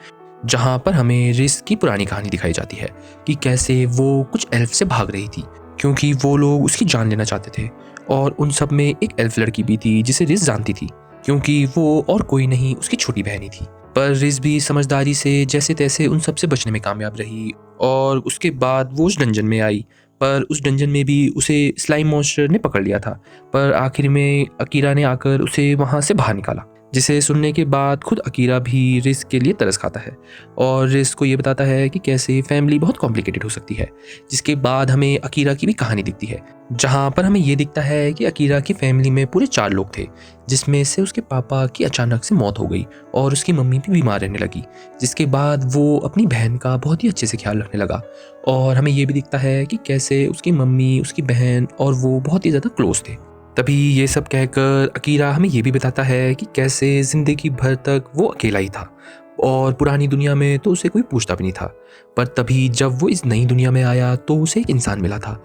जहाँ पर हमें रिस की पुरानी कहानी दिखाई जाती है कि कैसे वो कुछ एल्फ से भाग रही थी क्योंकि वो लोग उसकी जान लेना चाहते थे। और उन सब में एक एल्फ लड़की भी थी जिसे रिस जानती थी, क्योंकि वो और कोई नहीं उसकी छोटी बहनी थी। पर रिस भी समझदारी से जैसे तैसे उन सब से बचने में कामयाब रही और उसके बाद वो उस डंजन में आई। पर उस डंजन में भी उसे स्लाइम मॉन्स्टर ने पकड़ लिया था, पर आखिर में अकीरा ने आकर उसे वहाँ से बाहर निकाला, जिसे सुनने के बाद खुद अकीरा भी रिस के लिए तरस खाता है और रिस को ये बताता है कि कैसे फैमिली बहुत कॉम्प्लिकेटेड हो सकती है। जिसके बाद हमें अकीरा की भी कहानी दिखती है, जहाँ पर हमें ये दिखता है कि अकीरा की फैमिली में पूरे 4 लोग थे, जिसमें से उसके पापा की अचानक से मौत हो गई और उसकी मम्मी भी बीमार रहने लगी। जिसके बाद वो अपनी बहन का बहुत ही अच्छे से ख्याल रखने लगा और हमें ये भी दिखता है कि कैसे उसकी मम्मी, उसकी बहन और वो बहुत ही ज़्यादा क्लोज थे। तभी ये सब कहकर अकीरा हमें ये भी बताता है कि कैसे ज़िंदगी भर तक वो अकेला ही था और पुरानी दुनिया में तो उसे कोई पूछता भी नहीं था। पर तभी जब वो इस नई दुनिया में आया तो उसे एक इंसान मिला था,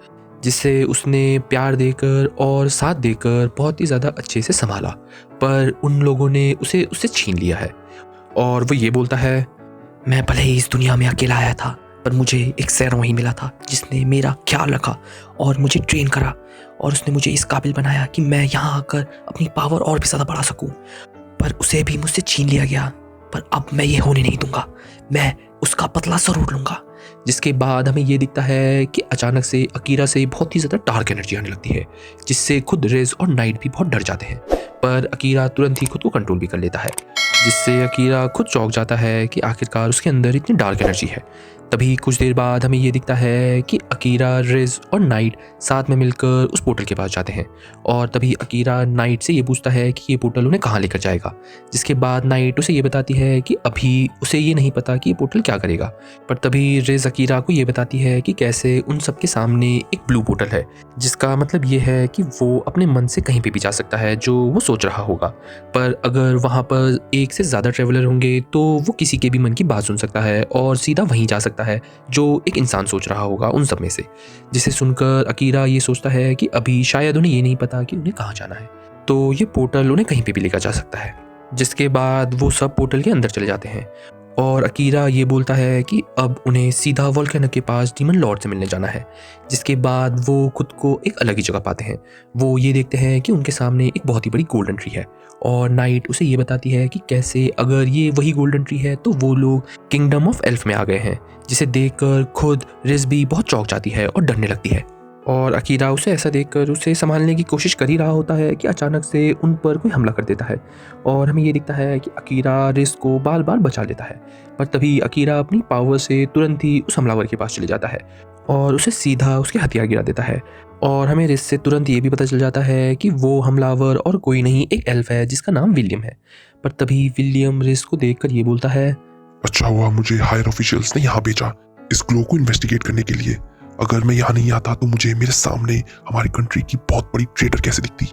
जिसे उसने प्यार देकर और साथ देकर बहुत ही ज़्यादा अच्छे से संभाला। पर उन लोगों ने उसे उससे छीन लिया है और वो ये बोलता है, मैं भले ही इस दुनिया में अकेला आया था, पर मुझे एक सैरो वहीं मिला था जिसने मेरा ख्याल रखा और मुझे ट्रेन करा और उसने मुझे इस काबिल बनाया कि मैं यहाँ आकर अपनी पावर और भी ज़्यादा बढ़ा सकूँ। पर उसे भी मुझसे छीन लिया गया, पर अब मैं ये होने नहीं दूंगा, मैं उसका बदला ज़रूर लूँगा। जिसके बाद हमें ये दिखता है कि अचानक से अकीरा से बहुत ही ज़्यादा डार्क एनर्जी आने लगती है, जिससे खुद रेज और नाइट भी बहुत डर जाते हैं। पर अकीरा तुरंत ही खुद को कंट्रोल भी कर लेता है, जिससे अकीरा खुद चौंक जाता है कि आखिरकार उसके अंदर इतनी डार्क एनर्जी है। तभी कुछ देर बाद हमें ये दिखता है कि अकीरा, रिज और नाइट साथ में मिलकर उस पोर्टल के पास जाते हैं और तभी अकीरा नाइट से ये पूछता है कि ये पोर्टल उन्हें कहाँ लेकर जाएगा। जिसके बाद नाइट उसे ये बताती है कि अभी उसे ये नहीं पता कि ये पोर्टल क्या करेगा। पर तभी रिज अकीरा को ये बताती है कि कैसे उन सबके सामने एक ब्लू पोर्टल है, जिसका मतलब ये है कि वो अपने मन से कहीं पे भी जा सकता है जो वो सोच रहा होगा। पर अगर वहाँ पर एक से ज़्यादा ट्रेवलर होंगे तो वो किसी के भी मन की बात सुन सकता है और सीधा वहीं जा सकता है जो एक इंसान सोच रहा होगा उन सब में से। जिसे सुनकर अकीरा ये सोचता है कि अभी शायद उन्हें ये नहीं पता कि उन्हें कहाँ जाना है, तो ये पोर्टल उन्हें कहीं पे भी लेकर जा सकता है। जिसके बाद वो सब पोर्टल के अंदर चले जाते हैं और अकीरा ये बोलता है कि अब उन्हें सीधा वोल्केनो के पास डीमन लॉर्ड से मिलने जाना है। जिसके बाद वो खुद को एक अलग ही जगह पाते हैं। वो ये देखते हैं कि उनके सामने एक बहुत ही बड़ी गोल्डन ट्री है और नाइट उसे ये बताती है कि कैसे अगर ये वही गोल्डन ट्री है तो वो लोग किंगडम ऑफ एल्फ में आ गए हैं। जिसे देखकर खुद रिज भी बहुत चौंक जाती है और डरने लगती है और अकीरा उसे ऐसा देखकर उसे संभालने की कोशिश कर ही रहा होता है कि अचानक से उन पर कोई हमला कर देता है और हमें ये दिखता है कि अकीरा रिज को बार बार बचा लेता है। पर तभी अकीरा अपनी पावर से तुरंत ही उस हमलावर के पास चले जाता है और उसे सीधा उसके हथियार गिरा देता है और हमें रिज से तुरंत ये भी पता चल जाता है कि वो हमलावर और कोई नहीं एक एल्फ है जिसका नाम विलियम है। पर तभी विलियम रिज को देखकर ये बोलता है, अच्छा हुआ मुझे हायर ऑफिशियल्स ने यहाँ भेजा इस ग्लो को इन्वेस्टिगेट करने के लिए। अगर मैं यहाँ नहीं आता तो मुझे मेरे सामने हमारी कंट्री की बहुत बड़ी ट्रेडर कैसे दिखती।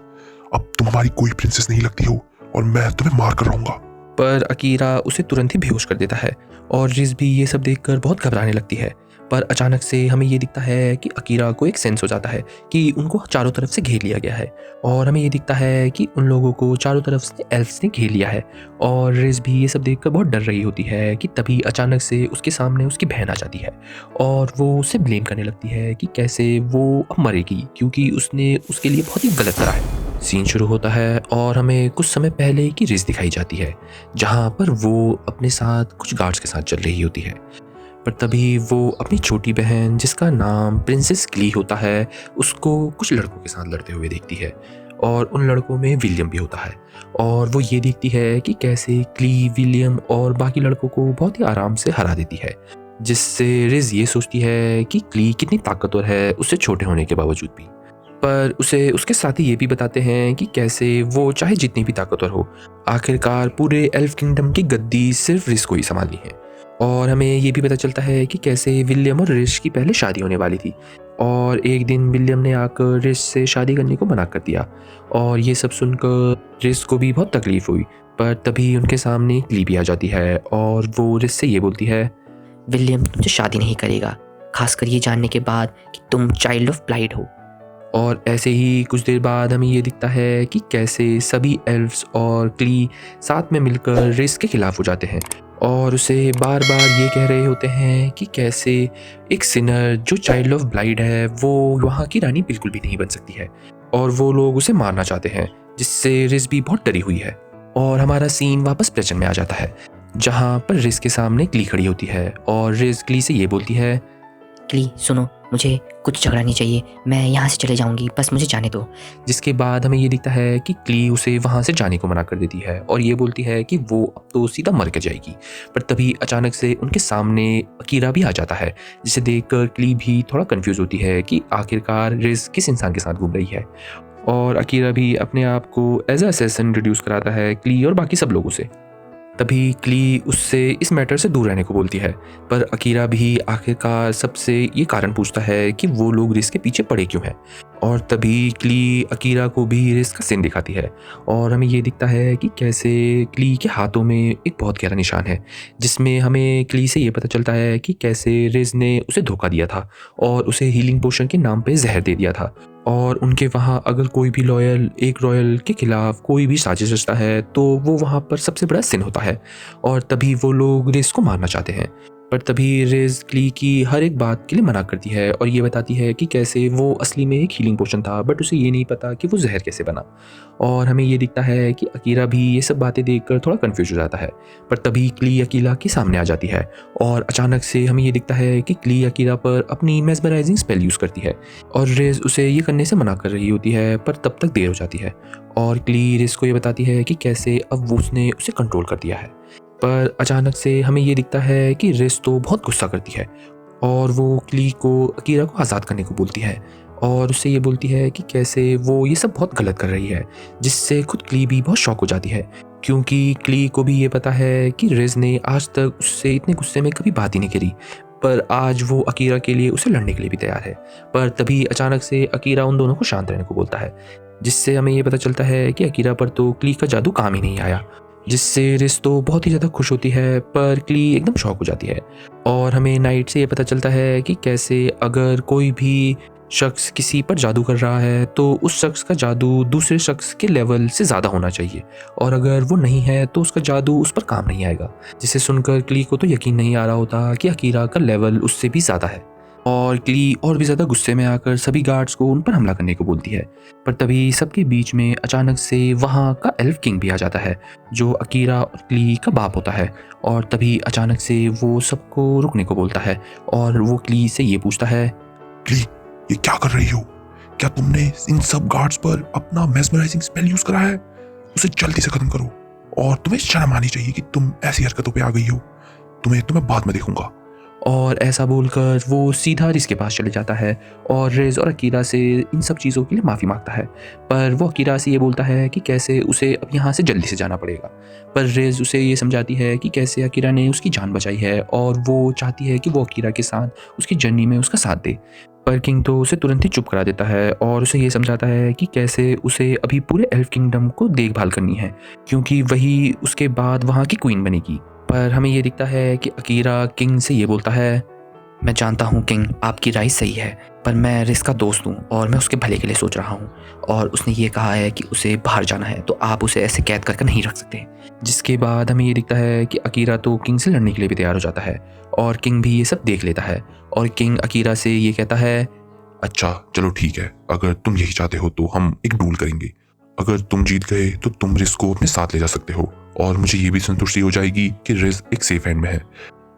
अब तुम हमारी कोई प्रिंसेस नहीं लगती हो और मैं तुम्हें मार कर रहूंगा। पर अकीरा उसे तुरंत ही बेहोश कर देता है और रिज भी ये सब देखकर बहुत घबराने लगती है। पर अचानक से हमें ये दिखता है कि अकीरा को एक सेंस हो जाता है कि उनको चारों तरफ से घेर लिया गया है और हमें ये दिखता है कि उन लोगों को चारों तरफ से एल्फ्स ने घेर लिया है और रिज भी ये सब देखकर बहुत डर रही होती है कि तभी अचानक से उसके सामने उसकी बहन आ जाती है और वो उसे ब्लेम करने लगती है कि कैसे वो अब मरेगी क्योंकि उसने उसके लिए बहुत ही गलत करा है। सीन शुरू होता है और हमें कुछ समय पहले की रिज दिखाई जाती है, जहाँ पर वो अपने साथ कुछ गार्ड्स के साथ चल रही होती है। पर तभी वो अपनी छोटी बहन जिसका नाम प्रिंसेस क्ली होता है उसको कुछ लड़कों के साथ लड़ते हुए देखती है और उन लड़कों में विलियम भी होता है और वो ये देखती है कि कैसे क्ली विलियम और बाकी लड़कों को बहुत ही आराम से हरा देती है। जिससे रिज ये सोचती है कि क्ली कितनी ताकतवर है उससे छोटे होने के बावजूद भी। पर उसे उसके साथी ये भी बताते हैं कि कैसे वो चाहे जितनी भी ताकतवर हो, आखिरकार पूरे एल्फ किंगडम की गद्दी सिर्फ रिज को ही संभालनी है और हमें ये भी पता चलता है कि कैसे विलियम और रिश की पहले शादी होने वाली थी और एक दिन विलियम ने आकर रिश से शादी करने को मना कर दिया और ये सब सुनकर रिश को भी बहुत तकलीफ हुई। पर तभी उनके सामने क्ली भी आ जाती है और वो रिश से ये बोलती है, विलियम तुमसे शादी नहीं करेगा, खासकर ये जानने के बाद कि तुम चाइल्ड ऑफ ब्लाइड हो। और ऐसे ही कुछ देर बाद हमें ये दिखता है कि कैसे सभी एल्फ्स और क्ली साथ में मिलकर रिस के खिलाफ हो जाते हैं और उसे बार बार ये कह रहे होते हैं कि कैसे एक सिनर जो चाइल्ड ऑफ ब्लाइड है वो वहाँ की रानी बिल्कुल भी नहीं बन सकती है और वो लोग उसे मारना चाहते हैं, जिससे रिस भी बहुत डरी हुई है। और हमारा सीन वापस प्रेजेंट में आ जाता है जहाँ पर रिस के सामने क्ली खड़ी होती है और रिस क्ली से ये बोलती है, क्ली सुनो, मुझे कुछ झगड़ा नहीं चाहिए, मैं यहाँ से चले जाऊँगी, बस मुझे जाने दो। जिसके बाद हमें ये दिखता है कि क्ली उसे वहाँ से जाने को मना कर देती है और ये बोलती है कि वो अब तो सीधा मर के जाएगी। पर तभी अचानक से उनके सामने अकीरा भी आ जाता है, जिसे देखकर क्ली भी थोड़ा कंफ्यूज होती है कि आखिरकार रिज किस इंसान के साथ घूम रही है। और अकीरा भी अपने आप को एज अ असैसिन इंट्रोड्यूस कराता है क्ली और बाकी सब लोगों से। तभी क्ली उससे इस मैटर से दूर रहने को बोलती है, पर अकीरा भी आखिरकार सबसे ये कारण पूछता है कि वो लोग रिस के पीछे पड़े क्यों हैं। और तभी क्ली अकीरा को भी रिस का सीन दिखाती है और हमें ये दिखता है कि कैसे क्ली के हाथों में एक बहुत गहरा निशान है, जिसमें हमें क्ली से ये पता चलता है कि कैसे रिस ने उसे धोखा दिया था और उसे हीलिंग पोशन के नाम पे जहर दे दिया था। और उनके वहाँ अगर कोई भी लॉयल एक रॉयल के खिलाफ कोई भी साजिश रचता है तो वो वहाँ पर सबसे बड़ा सिन होता है और तभी वो लोग रिस को मारना चाहते हैं। पर तभी रिज क्ली की हर एक बात के लिए मना करती है और ये बताती है कि कैसे वो असली में एक हीलिंग पोशन था, बट उसे ये नहीं पता कि वो जहर कैसे बना। और हमें ये दिखता है कि अकीरा भी ये सब बातें देखकर थोड़ा कंफ्यूज हो जाता है। पर तभी क्ली अकीला के सामने आ जाती है और अचानक से हमें ये दिखता है कि क्ली अकीरा पर अपनी मेस्मराइजिंग स्पेल यूज़ करती है और रिज उसे ये करने से मना कर रही होती है, पर तब तक देर हो जाती है और क्ली रिज को ये बताती है कि कैसे अब वो उसने उसे कंट्रोल कर दिया है। पर अचानक से हमें ये दिखता है कि रिज तो बहुत गुस्सा करती है और वो क्ली को अकीरा को आज़ाद करने को बोलती है और उससे ये बोलती है कि कैसे वो ये सब बहुत गलत कर रही है, जिससे खुद क्ली भी बहुत शॉक हो जाती है क्योंकि क्ली को भी ये पता है कि रिज ने आज तक उससे इतने गुस्से में कभी बात ही नहीं करी, पर आज वो अकीरा के लिए उसे लड़ने के लिए भी तैयार है। पर तभी अचानक से अकीरा उन दोनों को शांत रहने को बोलता है, जिससे हमें ये पता चलता है कि अकीरा पर तो क्ली का जादू काम ही नहीं आया, जिससे रिस तो बहुत ही ज़्यादा खुश होती है, पर क्ली एकदम शॉक हो जाती है। और हमें नाइट से ये पता चलता है कि कैसे अगर कोई भी शख्स किसी पर जादू कर रहा है तो उस शख्स का जादू दूसरे शख्स के लेवल से ज़्यादा होना चाहिए और अगर वो नहीं है तो उसका जादू उस पर काम नहीं आएगा, जिसे सुनकर क्ली को तो यकीन नहीं आ रहा होता कि अकीरा का लेवल उससे भी ज़्यादा है। और क्ली और भी ज़्यादा गुस्से में आकर सभी गार्ड्स को उन पर हमला करने को बोलती है। पर तभी सबके बीच में अचानक से वहाँ का एल्फ किंग भी आ जाता है, जो अकीरा और क्ली का बाप होता है। और तभी अचानक से वो सबको रुकने को बोलता है और वो क्ली से ये पूछता है, क्ली, ये क्या कर रही हो? क्या तुमने इन सब गार्ड्स पर अपना मेस्मराइजिंग स्पेल यूज करा है? उसे जल्दी से खत्म करो और तुम्हें शर्म आनी चाहिए कि तुम ऐसी हरकतों पे आ गई हो। तुम्हें बाद में देखूंगा। और ऐसा बोलकर वो सीधा रिज के पास चले जाता है और रिज और अकीरा से इन सब चीज़ों के लिए माफ़ी मांगता है। पर वो अकीरा से ये बोलता है कि कैसे उसे अब यहाँ से जल्दी से जाना पड़ेगा। पर रिज उसे ये समझाती है कि कैसे अकीरा ने उसकी जान बचाई है और वो चाहती है कि वो अकीरा के साथ उसकी जर्नी में उसका साथ दे। पर किंग तो उसे तुरंत ही चुप करा देता है और उसे ये समझाता है कि कैसे उसे अभी पूरे एल्फ किंगडम को देखभाल करनी है, क्योंकि वही उसके बाद वहाँ की क्वीन बनेगी। पर हमें ये दिखता है कि अकीरा किंग से ये बोलता है, मैं जानता हूँ किंग, आपकी राय सही है, पर मैं रिस का दोस्त हूँ और मैं उसके भले के लिए सोच रहा हूँ और उसने ये कहा है कि उसे बाहर जाना है, तो आप उसे ऐसे कैद करके नहीं रख सकते। जिसके बाद हमें ये दिखता है कि अकीरा तो किंग से लड़ने के लिए भी तैयार हो जाता है और किंग भी ये सब देख लेता है और किंग अकीरा से ये कहता है, अच्छा चलो ठीक है, अगर तुम यही चाहते हो तो हम एक डूल करेंगे। अगर तुम जीत गए तो तुम रिज को अपने साथ ले जा सकते हो और मुझे ये भी संतुष्टि हो जाएगी कि रिज एक सेफ हैंड में है।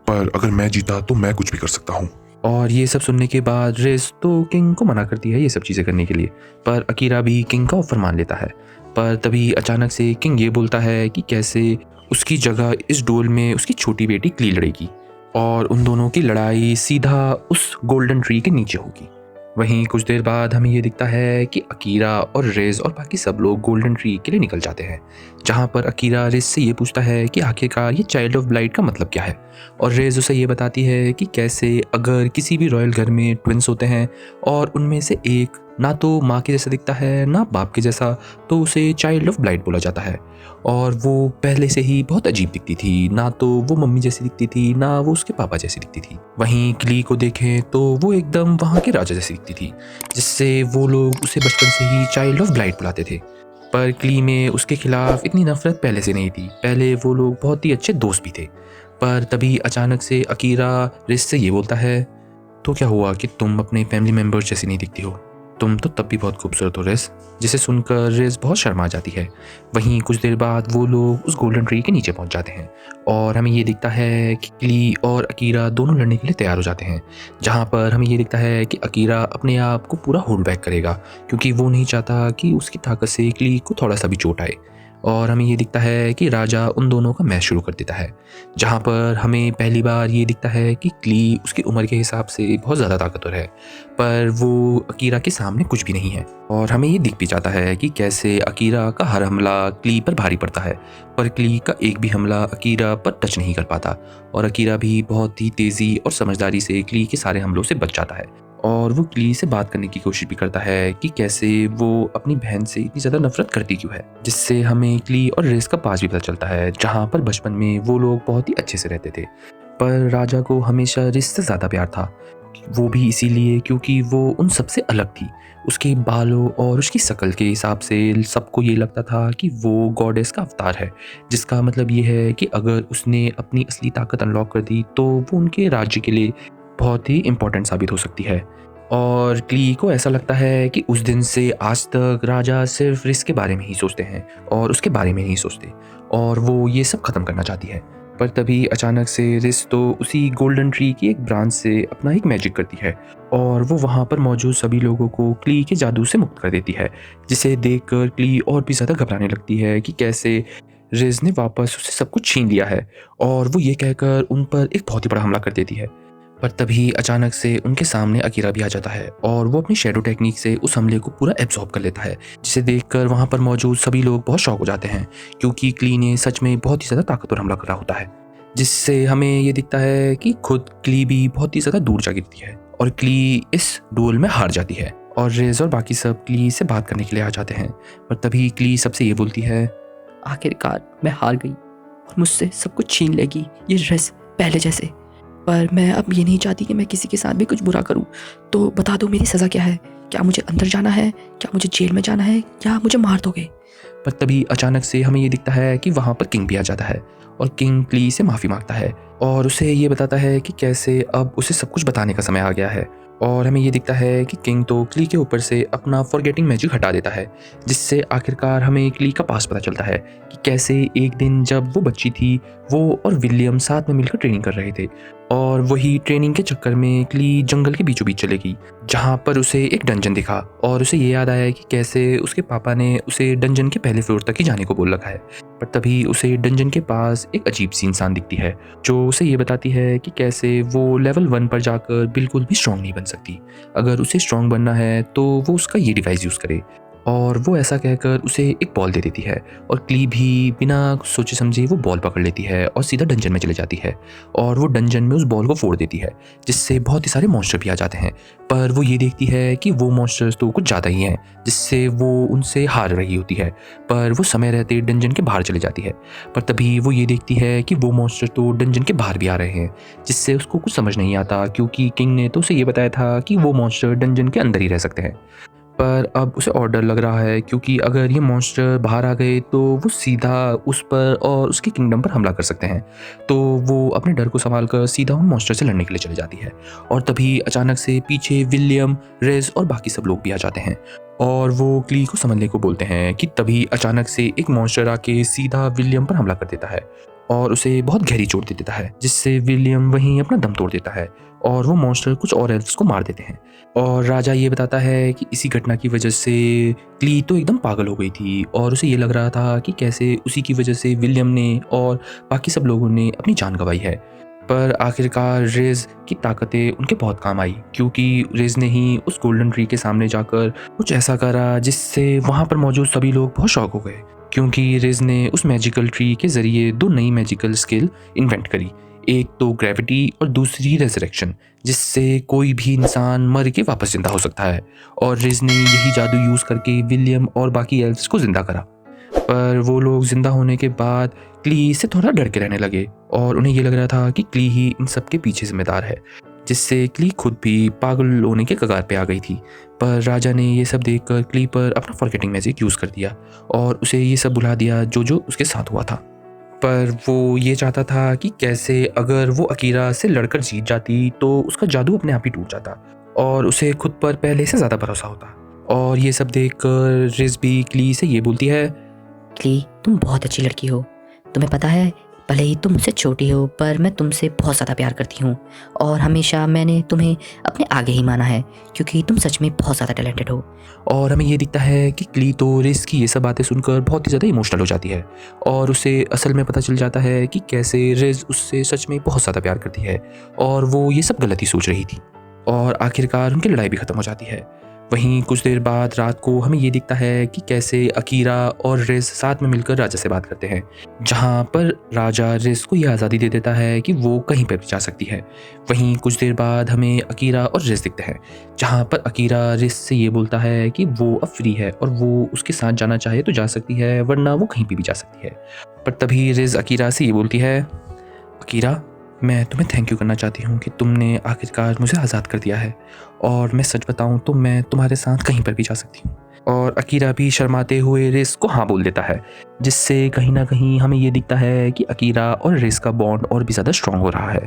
पर अगर मैं जीता तो मैं कुछ भी कर सकता हूँ। और ये सब सुनने के बाद रिज तो किंग को मना करती है ये सब चीज़ें करने के लिए, पर अकीरा भी किंग का ऑफर मान लेता है। पर तभी अचानक से किंग ये बोलता है कि कैसे उसकी जगह इस डोल में उसकी छोटी बेटी क्ली लड़ेगी और उन दोनों की लड़ाई सीधा उस गोल्डन ट्री के नीचे होगी। वहीं कुछ देर बाद हमें ये दिखता है कि अकीरा और रेज और बाकी सब लोग गोल्डन ट्री के लिए निकल जाते हैं, जहाँ पर अकीरा रेज से ये पूछता है कि आखिरकार ये चाइल्ड ऑफ ब्लाइट का मतलब क्या है। और रेज उसे ये बताती है कि कैसे अगर किसी भी रॉयल घर में ट्विंस होते हैं और उनमें से एक ना तो माँ के जैसा दिखता है ना बाप के जैसा, तो उसे चाइल्ड ऑफ ब्लाइट बोला जाता है। और वो पहले से ही बहुत अजीब दिखती थी, ना तो वो मम्मी जैसी दिखती थी ना वो उसके पापा जैसी दिखती थी। वहीं क्ली को देखें तो वो एकदम वहाँ के राजा जैसी दिखती थी, जिससे वो लोग उसे बचपन से ही चाइल्ड ऑफ ब्लाइट बुलाते थे। पर क्ली में उसके खिलाफ इतनी नफरत पहले से नहीं थी, पहले वो लोग बहुत ही अच्छे दोस्त भी थे। पर तभी अचानक से अकीरा रिस से ये बोलता है, तो क्या हुआ कि तुम अपने फैमिली मेम्बर्स जैसी नहीं दिखती हो, तुम तो तब भी बहुत खूबसूरत हो रेस। जिसे सुनकर रेस बहुत शर्मा जाती है। वहीं कुछ देर बाद वो लोग उस गोल्डन ट्री के नीचे पहुंच जाते हैं और हमें ये दिखता है कि क्ली और अकीरा दोनों लड़ने के लिए तैयार हो जाते हैं, जहां पर हमें ये दिखता है कि अकीरा अपने आप को पूरा होल्ड बैक करेगा, क्योंकि वो नहीं चाहता कि उसकी ताकत से क्ली को थोड़ा सा भी चोट आए। और हमें ये दिखता है कि राजा उन दोनों का मैच शुरू कर देता है, जहाँ पर हमें पहली बार ये दिखता है कि क्ली उसकी उम्र के हिसाब से बहुत ज़्यादा ताकतवर है, पर वो अकीरा के सामने कुछ भी नहीं है। और हमें ये दिख भी जाता है कि कैसे अकीरा का हर हमला क्ली पर भारी पड़ता है, पर क्ली का एक भी हमला अकीरा पर टच नहीं कर पाता, और अकीरा भी बहुत ही तेज़ी और समझदारी से क्ली के सारे हमलों से बच जाता है। और वो क्ली से बात करने की कोशिश भी करता है कि कैसे वो अपनी बहन से इतनी ज़्यादा नफरत करती क्यों है, जिससे हमें क्ली और रेस का पास भी पता चलता है, जहाँ पर बचपन में वो लोग बहुत ही अच्छे से रहते थे। पर राजा को हमेशा रेस से ज़्यादा प्यार था, वो भी इसीलिए क्योंकि वो उन सबसे अलग थी। उसके बालों और उसकी शक्ल के हिसाब से सबको ये लगता था कि वो गॉडेस का अवतार है, जिसका मतलब ये है कि अगर उसने अपनी असली ताकत अनलॉक कर दी तो वो उनके राज्य के लिए बहुत ही इम्पोर्टेंट साबित हो सकती है। और क्ली को ऐसा लगता है कि उस दिन से आज तक राजा सिर्फ रिस के बारे में ही सोचते हैं और उसके बारे में नहीं सोचते, और वो ये सब ख़त्म करना चाहती है। पर तभी अचानक से रिस तो उसी गोल्डन ट्री की एक ब्रांच से अपना एक मैजिक करती है और वो वहाँ पर मौजूद सभी लोगों को क्ली के जादू से मुक्त कर देती है, जिसे देखकर क्ली और भी ज़्यादा घबराने लगती है कि कैसे रिस ने वापस उसे सब कुछ छीन लिया है, और वो ये कहकर उन पर एक बहुत ही बड़ा हमला कर देती है। पर तभी अचानक से उनके सामने अकीरा भी आ जाता है और वो अपनी शैडो टेक्निक से उस हमले को पूरा एब्जॉर्ब कर लेता है, जिसे देखकर वहाँ पर मौजूद सभी लोग बहुत शॉक हो जाते हैं, क्योंकि क्ली ने सच में बहुत ही ज़्यादा ताकतवर हमला करा होता है। जिससे हमें ये दिखता है कि खुद क्ली भी बहुत ही ज़्यादा दूर जा गिरती है और क्ली इस डुएल में हार जाती है, और रेज और बाकी सब क्ली से बात करने के लिए आ जाते हैं। पर तभी क्ली सबसे ये बोलती है, आखिरकार मैं हार गई और मुझसे सब कुछ छीन लेगी ये ड्रेस पहले जैसे, पर मैं अब ये नहीं चाहती कि मैं किसी के साथ भी कुछ बुरा करूं। तो बता दो मेरी सज़ा क्या है? क्या मुझे अंदर जाना है? क्या मुझे जेल में जाना है? या मुझे मार दोगे? पर तभी अचानक से हमें ये दिखता है कि वहाँ पर किंग भी आ जाता है और किंग क्ली से माफ़ी मांगता है और उसे ये बताता है कि कैसे अब उसे सब कुछ बताने का समय आ गया है। और हमें ये दिखता है कि किंग तो क्ली के ऊपर से अपना फॉरगेटिंग मैजिक हटा देता है, जिससे आखिरकार हमें क्ली का पास पता चलता है कि कैसे एक दिन जब वो बच्ची थी वो और विलियम साथ में मिलकर ट्रेनिंग कर रहे थे, और वही ट्रेनिंग के चक्कर में क्ली जंगल के बीचों बीच चले गई, जहाँ पर उसे एक डंजन दिखा और उसे ये याद आया कि कैसे उसके पापा ने उसे डंजन के पहले फ्लोर तक ही जाने को बोल रखा है। पर तभी उसे डंजन के पास एक अजीब सी इंसान दिखती है जो उसे ये बताती है कि कैसे वो लेवल 1 पर जाकर बिल्कुल भी स्ट्रांग नहीं बन सकती। अगर उसे स्ट्रांग बनना है तो वो उसका ये डिवाइस यूज़ करे, और वो ऐसा कहकर उसे एक बॉल दे देती है और क्ली भी बिना सोचे समझे वो बॉल पकड़ लेती है और सीधा डंजन में चले जाती है, और वो डंजन में उस बॉल को फोड़ देती है, जिससे बहुत ही सारे मॉन्स्टर भी आ जाते हैं। पर वो ये देखती है कि वो मॉन्स्टर्स तो कुछ ज़्यादा ही हैं, जिससे वो उनसे हार रही होती है, पर वो समय रहते डंजन के बाहर चले जाती है। पर तभी वो ये देखती है कि वो मॉन्स्टर तो डंजन के बाहर भी आ रहे हैं, जिससे उसको कुछ समझ नहीं आता, क्योंकि किंग ने तो उसे ये बताया था कि वो मॉन्स्टर डंजन के अंदर ही रह सकते हैं। पर अब उसे और डर लग रहा है, क्योंकि अगर ये मॉन्स्टर बाहर आ गए तो वो सीधा उस पर और उसके किंगडम पर हमला कर सकते हैं। तो वो अपने डर को संभाल कर सीधा उन मॉन्स्टर से लड़ने के लिए चली जाती है, और तभी अचानक से पीछे विलियम, रेज और बाकी सब लोग भी आ जाते हैं और वो क्ली को समझने को बोलते हैं कि तभी अचानक से एक मॉन्स्टर आके सीधा विलियम पर हमला कर देता है और उसे बहुत गहरी चोट दे देता है, जिससे विलियम वहीं अपना दम तोड़ देता है और वो मॉन्स्टर कुछ और एल्फ्स को मार देते हैं। और राजा ये बताता है कि इसी घटना की वजह से क्ली तो एकदम पागल हो गई थी और उसे ये लग रहा था कि कैसे उसी की वजह से विलियम ने और बाकी सब लोगों ने अपनी जान गंवाई है। पर आखिरकार रिज की ताकतें उनके बहुत काम आई, क्योंकि रिज ने ही उस गोल्डन ट्री के सामने जाकर कुछ ऐसा करा जिससे वहाँ पर मौजूद सभी लोग बहुत शॉक हो गए, क्योंकि रिज ने उस मैजिकल ट्री के ज़रिए 2 नई मैजिकल स्किल इन्वेंट करी। एक तो ग्रेविटी और दूसरी रेजरेक्शन, जिससे कोई भी इंसान मर के वापस जिंदा हो सकता है। और रिज ने यही जादू यूज़ करके विलियम और बाकी एल्व्स को जिंदा करा। पर वो लोग जिंदा होने के बाद क्ली से थोड़ा डर के रहने लगे और उन्हें ये लग रहा था कि क्ली ही इन सब के पीछे जिम्मेदार है, जिससे क्ली खुद भी पागल होने के कगार पे आ गई थी। पर राजा ने ये सब देखकर क्ली पर अपना फॉरगेटिंग मैजिक यूज़ कर दिया और उसे ये सब भुला दिया जो जो उसके साथ हुआ था। पर वो ये चाहता था कि कैसे अगर वो अकीरा से लड़कर जीत जाती तो उसका जादू अपने आप ही टूट जाता और उसे खुद पर पहले से ज़्यादा भरोसा होता। और ये सब देखकर रिज भी क्ली से ये बोलती है, क्ली, तुम बहुत अच्छी लड़की हो। तुम्हें पता है, भले ही तुम मुझसे छोटी हो पर मैं तुमसे बहुत ज़्यादा प्यार करती हूँ और हमेशा मैंने तुम्हें अपने आगे ही माना है क्योंकि तुम सच में बहुत ज़्यादा टैलेंटेड हो। और हमें ये दिखता है कि क्ली तो रिज की ये सब बातें सुनकर बहुत ही ज़्यादा इमोशनल हो जाती है और उसे असल में पता चल जाता है कि कैसे रिज उससे सच में बहुत ज़्यादा प्यार करती है और वो ये सब गलत ही सोच रही थी। और आखिरकार उनकी लड़ाई भी ख़त्म हो जाती है। वहीं कुछ देर बाद रात को हमें ये दिखता है कि कैसे अकीरा और रिज साथ में मिलकर राजा से बात करते हैं, जहाँ पर राजा रिज को ये आज़ादी दे देता है कि वो कहीं पर भी जा सकती है। वहीं कुछ देर बाद हमें अकीरा और रिज दिखते हैं, जहाँ पर अकीरा रिज से ये बोलता है कि वो अब फ्री है और वो उसके साथ जाना चाहे तो जा सकती है, वरना वो कहीं पर भी जा सकती है। पर तभी रिज अकीरा से ये बोलती है, अकीरा, मैं तुम्हें थैंक यू करना चाहती हूँ कि तुमने आखिरकार मुझे आज़ाद कर दिया है और मैं सच बताऊँ तो मैं तुम्हारे साथ कहीं पर भी जा सकती हूँ। और अकीरा भी शर्माते हुए रिज को हाँ बोल देता है, जिससे कहीं ना कहीं हमें ये दिखता है कि अकीरा और रिज का बॉन्ड और भी ज़्यादा स्ट्रांग हो रहा है।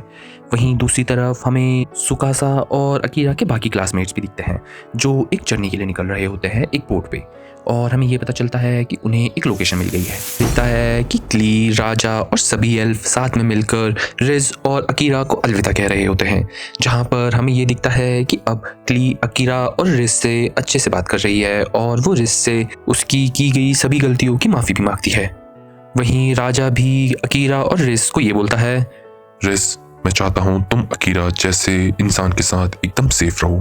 वहीं दूसरी तरफ हमें सुकासा और अकीरा के बाकी क्लासमेट्स भी दिखते हैं जो एक जर्नी के लिए निकल रहे होते हैं एक बोट पे, और हमें ये पता चलता है कि उन्हें एक लोकेशन मिल गई है। दिखता है कि क्ली, राजा और सभी एल्फ साथ में मिलकर रिज और अकीरा को अलविदा कह रहे होते हैं, जहाँ पर हमें ये दिखता है कि अब क्ली अकीरा और रिज से अच्छे से बात कर रही है और वो रिज से उसकी की गई सभी गलतियों की माफ़ी भी मांगती है। वहीं राजा भी अकीरा और रिज को ये बोलता है, रिज, मैं चाहता हूँ तुम अकीरा जैसे इंसान के साथ एकदम सेफ रहो,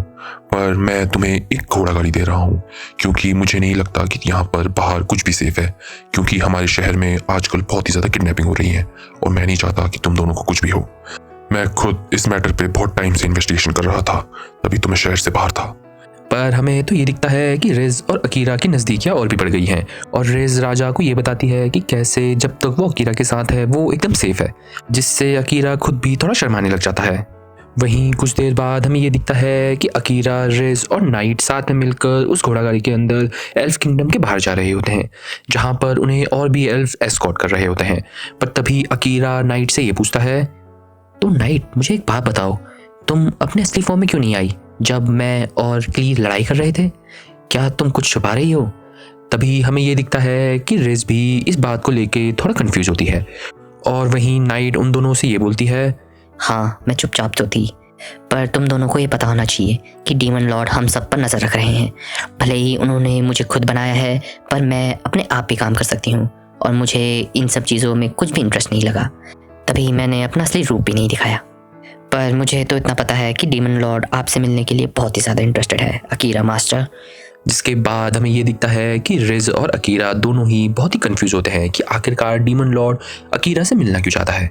पर मैं तुम्हें एक घोड़ा गाड़ी दे रहा हूँ क्योंकि मुझे नहीं लगता कि यहाँ पर बाहर कुछ भी सेफ है, क्योंकि हमारे शहर में आजकल बहुत ही ज़्यादा किडनैपिंग हो रही है और मैं नहीं चाहता कि तुम दोनों को कुछ भी हो। मैं खुद इस मैटर पे बहुत टाइम से इन्वेस्टिगेशन कर रहा था, तभी तो मैं शहर से बाहर था। पर हमें तो ये दिखता है कि रिज और अकीरा की नज़दीकियाँ और भी बढ़ गई हैं और रिज राजा को ये बताती है कि कैसे जब तक वो अकीरा के साथ है वो एकदम सेफ है, जिससे अकीरा खुद भी थोड़ा शर्माने लग जाता है। वहीं कुछ देर बाद हमें ये दिखता है कि अकीरा, रिज और नाइट साथ में मिलकर उस घोड़ा गाड़ी के अंदर एल्फ किंगडम के बाहर जा रहे होते हैं, जहाँ पर उन्हें और भी एल्फ एस्कॉर्ट कर रहे होते हैं। पर तभी अकीरा नाइट से ये पूछता है, तो नाइट, मुझे एक बात बताओ, तुम अपने असली फॉर्म में क्यों नहीं आई जब मैं और क्ली लड़ाई कर रहे थे? क्या तुम कुछ छुपा रही हो? तभी हमें ये दिखता है कि रिज भी इस बात को लेके थोड़ा कंफ्यूज होती है और वहीं नाइट उन दोनों से ये बोलती है, हाँ, मैं चुपचाप तो थी, पर तुम दोनों को ये पता होना चाहिए कि डीमन लॉर्ड हम सब पर नज़र रख रहे हैं। भले ही उन्होंने मुझे खुद बनाया है, पर मैं अपने आप भी काम कर सकती हूँ और मुझे इन सब चीज़ों में कुछ भी इंटरेस्ट नहीं लगा, तभी मैंने अपना असली रूप भी नहीं दिखाया। पर मुझे तो इतना पता है कि डीमन लॉर्ड आपसे मिलने के लिए बहुत ही ज़्यादा इंटरेस्टेड है, अकीरा मास्टर। जिसके बाद हमें ये दिखता है कि रिज और अकीरा दोनों ही बहुत ही कंफ्यूज होते हैं कि आखिरकार डीमन लॉर्ड अकीरा से मिलना क्यों चाहता है।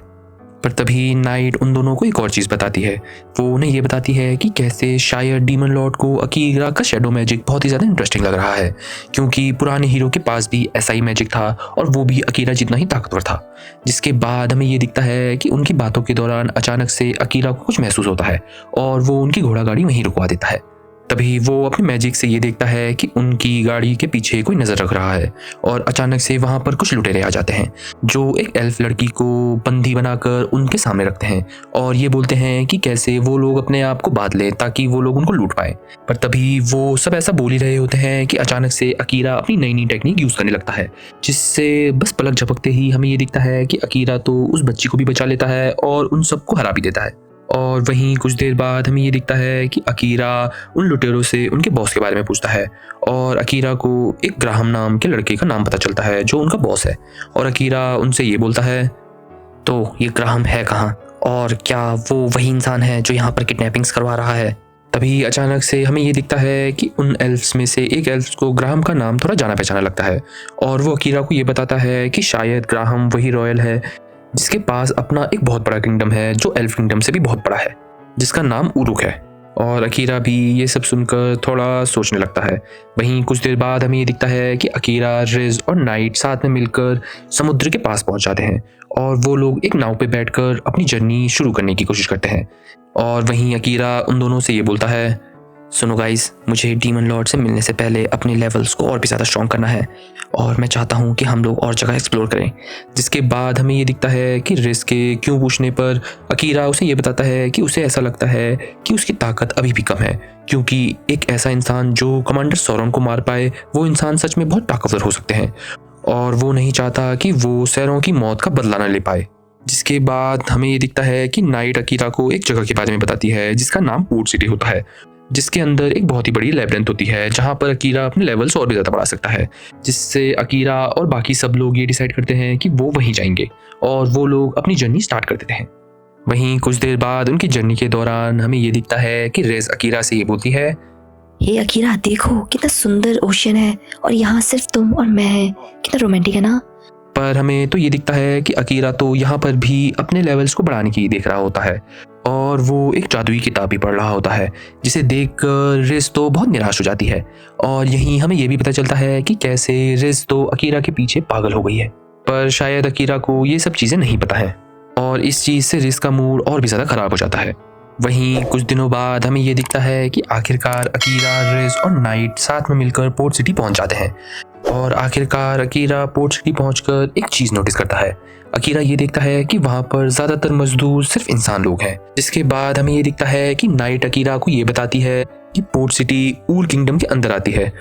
पर तभी नाइट उन दोनों को एक और चीज़ बताती है। वो उन्हें ये बताती है कि कैसे शायद डीमन लॉर्ड को अकीरा का शैडो मैजिक बहुत ही ज़्यादा इंटरेस्टिंग लग रहा है, क्योंकि पुराने हीरो के पास भी ऐसा ही मैजिक था और वो भी अकीरा जितना ही ताकतवर था। जिसके बाद हमें ये दिखता है कि उनकी बातों के दौरान अचानक से अकीरा को कुछ महसूस होता है और वो उनकी घोड़ा गाड़ी वहीं रुकवा देता है। तभी वो अपने मैजिक से ये देखता है कि उनकी गाड़ी के पीछे कोई नज़र रख रहा है और अचानक से वहाँ पर कुछ लुटेरे आ जाते हैं जो एक एल्फ लड़की को बंदी बनाकर उनके सामने रखते हैं और ये बोलते हैं कि कैसे वो लोग अपने आप को बांध लें ताकि वो लोग उनको लूट पाए। पर तभी वो सब ऐसा बोल ही रहे होते हैं कि अचानक से अकीरा अपनी नई नई टेक्निक यूज़ करने लगता है, जिससे बस पलक झपकते ही हमें ये दिखता है कि अकीरा तो उस बच्ची को भी बचा लेता है और उन सबको हरा भी देता है। और वहीं कुछ देर बाद हमें ये दिखता है कि अकीरा उन लुटेरों से उनके बॉस के बारे में पूछता है और अकीरा को एक ग्राहम नाम के लड़के का नाम पता चलता है जो उनका बॉस है। और अकीरा उनसे ये बोलता है, तो ये ग्राहम है कहाँ और क्या वो वही इंसान है जो यहाँ पर किडनैपिंग्स करवा रहा है? तभी अचानक से हमें ये दिखता है कि उन एल्फ्स में से एक एल्फ को ग्राहम का नाम थोड़ा जाना पहचाना लगता है और वो अकीरा को ये बताता है कि शायद ग्राहम वही रॉयल है जिसके पास अपना एक बहुत बड़ा किंगडम है जो एल्फ किंगडम से भी बहुत बड़ा है, जिसका नाम उरुक है। और अकीरा भी ये सब सुनकर थोड़ा सोचने लगता है। वहीं कुछ देर बाद हमें ये दिखता है कि अकीरा, रिज और नाइट साथ में मिलकर समुद्र के पास पहुंच जाते हैं और वो लोग एक नाव पे बैठकर अपनी जर्नी शुरू करने की कोशिश करते हैं। और वहीं अकीरा उन दोनों से ये बोलता है, सुनो गाइस, मुझे डीमन लॉर्ड से मिलने से पहले अपने लेवल्स को और भी ज़्यादा स्ट्रॉन्ग करना है और मैं चाहता हूँ कि हम लोग और जगह एक्सप्लोर करें। जिसके बाद हमें ये दिखता है कि रिज के क्यों पूछने पर अकीरा उसे ये बताता है कि उसे ऐसा लगता है कि उसकी ताकत अभी भी कम है, क्योंकि एक ऐसा इंसान जो कमांडर सौरन को मार पाए वो इंसान सच में बहुत ताकतवर हो सकते हैं और वो नहीं चाहता कि वो सैरों की मौत का बदला न ले पाए। जिसके बाद हमें ये दिखता है कि नाइट अकीरा को एक जगह के बारे में बताती है जिसका नाम पोर्ट सिटी होता है, जिसके अंदर एक बहुत ही बड़ी लैबिरिंथ होती है जहां पर अकीरा अपने लेवल्स और भी ज़्यादा बढ़ा सकता है। जिससे अकीरा और बाकी सब लोग ये डिसाइड करते हैं कि वो वहीं जाएंगे और वो लोग अपनी जर्नी स्टार्ट कर देते हैं। वहीं कुछ देर बाद उनकी जर्नी के दौरान हमें ये दिखता है कि रेस अकीरा से ये बोलती है, हे अकीरा, देखो कितना सुंदर ओशन है और यहाँ सिर्फ तुम और मैं है, कितना रोमांटिक है ना। पर हमें तो ये दिखता है कि अकीरा तो यहाँ पर भी अपने लेवल्स को बढ़ाने की देख रहा होता है और वो एक जादुई किताब भी पढ़ रहा होता है, जिसे देखकर रिज तो बहुत निराश हो जाती है। और यहीं हमें ये भी पता चलता है कि कैसे रिज तो अकीरा के पीछे पागल हो गई है, पर शायद अकीरा को ये सब चीज़ें नहीं पता है और इस चीज़ से रिज का मूड और भी ज़्यादा ख़राब हो जाता है। वहीं कुछ दिनों बाद हमें ये दिखता है कि आखिरकार अकीरा, रिज और नाइट साथ में मिलकर पोर्ट सिटी पहुंच जाते हैं और आखिरकार अकीरा पोर्ट सिटी पहुंचकर एक चीज़ नोटिस करता है। अकीरा ये देखता है कि वहाँ पर ज़्यादातर मजदूर सिर्फ इंसान लोग हैं। जिसके बाद हमें ये दिखता है कि नाइट अकीरा को ये बताती है कि पोर्ट सिटी ऊर किंगडम के अंदर आती है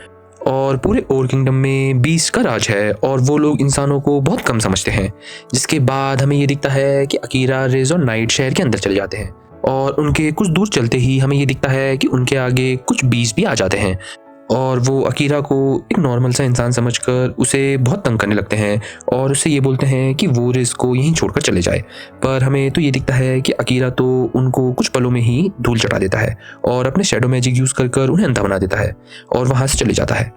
और पूरे ओर किंगडम में बीस्ट का राज है और वो लोग इंसानों को बहुत कम समझते हैं। जिसके बाद हमें ये दिखता है कि अकीरा, रिज और नाइट शहर के अंदर चले जाते हैं और उनके कुछ दूर चलते ही हमें ये दिखता है कि उनके आगे कुछ बीस्ट भी आ जाते हैं और वो अकीरा को एक नॉर्मल सा इंसान समझकर उसे बहुत तंग करने लगते हैं और उससे ये बोलते हैं कि वो रिज को यहीं छोड़कर चले जाए। पर हमें तो ये दिखता है कि अकीरा तो उनको कुछ पलों में ही धूल चटा देता है और अपने शैडो मैजिक यूज़ कर उन्हें अंधा बना देता है और वहाँ से चले जाता है।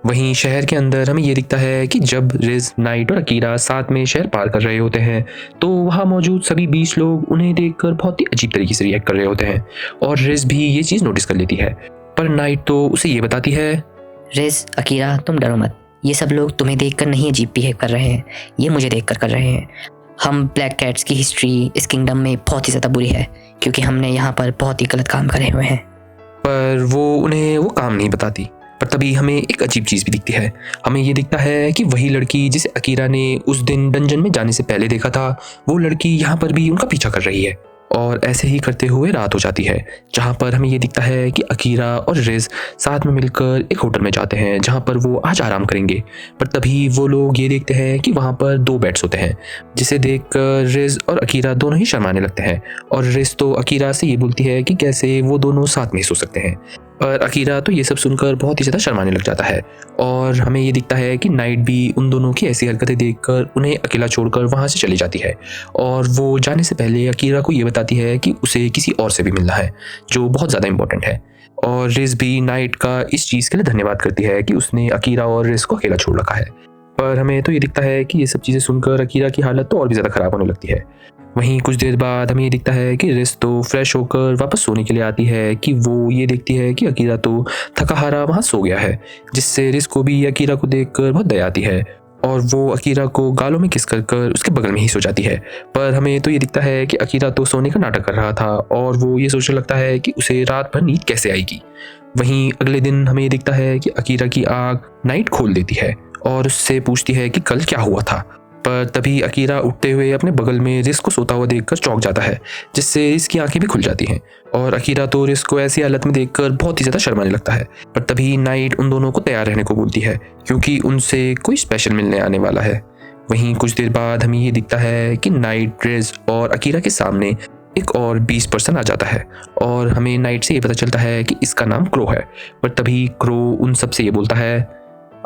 वहीं शहर के अंदर हमें ये दिखता है कि जब रिज, नाइट और अकीरा साथ में शहर पार कर रहे होते हैं तो वहाँ मौजूद सभी 20 लोग उन्हें देखकर बहुत ही अजीब तरीके से रिएक्ट कर रहे होते हैं और रिज भी ये चीज़ नोटिस कर लेती है। पर नाइट तो उसे ये बताती है, रिज, अकीरा, तुम डरो मत, ये सब लोग तुम्हें देखकर नहीं अजीब बिहेव कर रहे हैं, ये मुझे देखकर कर रहे हैं। हम ब्लैक कैट्स की हिस्ट्री इस किंगडम में बहुत ही ज़्यादा बुरी है क्योंकि हमने यहाँ पर बहुत ही गलत काम करे हुए हैं। पर वो उन्हें वो काम नहीं बताती। पर तभी हमें एक अजीब चीज़ भी दिखती है। हमें ये दिखता है कि वही लड़की जिसे अकीरा ने उस दिन डंजन में जाने से पहले देखा था, वो लड़की यहाँ पर भी उनका पीछा कर रही है और ऐसे ही करते हुए रात हो जाती है, जहाँ पर हमें ये दिखता है कि अकीरा और रिज साथ में मिलकर एक होटल में जाते हैं जहाँ पर वो आज आराम करेंगे। पर तभी वो लोग ये देखते हैं कि वहाँ पर 2 बेड्स होते हैं, जिसे देखकर रिज और अकीरा दोनों ही शर्माने लगते हैं और रिज तो अकीरा से ये बोलती है कि कैसे वो दोनों साथ में सो सकते हैं। पर अकीरा तो ये सब सुनकर बहुत ही ज़्यादा शर्माने लग जाता है और हमें ये दिखता है कि नाइट भी उन दोनों की ऐसी हरकतें देखकर उन्हें अकेला छोड़कर वहाँ से चली जाती है और वो जाने से पहले अकीरा को ये बताती है कि उसे किसी और से भी मिलना है जो बहुत ज़्यादा इंपॉर्टेंट है। और रिज भी नाइट का इस चीज़ के लिए धन्यवाद करती है कि उसने अकीरा और रिज को अकेला छोड़ रखा है। पर हमें तो ये दिखता है कि ये सब चीज़ें सुनकर अकीरा की हालत तो और भी ज़्यादा ख़राब होने लगती है। वहीं कुछ देर बाद हमें ये दिखता है कि रिज तो फ्रेश होकर वापस सोने के लिए आती है कि वो ये देखती है कि अकीरा तो थका हारा वहाँ सो गया है, जिससे रिज को भी अकीरा को देखकर बहुत दया आती है और वो अकीरा को गालों में किस कर उसके बगल में ही सो जाती है। पर हमें तो ये दिखता है कि अकीरा तो सोने का नाटक कर रहा था और वो ये सोचने लगता है कि उसे रात भर नींद कैसे आएगी। वहीं अगले दिन हमें ये दिखता है कि अकीरा की आँख नाइट खोल देती है और उससे पूछती है कि कल क्या हुआ था। पर तभी अकीरा उठते हुए अपने बगल में रिज को सोता हुआ देखकर चौंक जाता है, जिससे रिज की आंखें भी खुल जाती हैं और अकीरा तो रिज को ऐसी हालत में देखकर बहुत ही ज़्यादा शर्माने लगता है। पर तभी नाइट उन दोनों को तैयार रहने को बोलती है क्योंकि उनसे कोई स्पेशल मिलने आने वाला है। वहीं कुछ देर बाद हमें ये दिखता है कि नाइट, रिज और अकीरा के सामने एक और 20 पर्सन आ जाता है और हमें नाइट से ये पता चलता है कि इसका नाम क्रो है। पर तभी क्रो उन सब से ये बोलता है,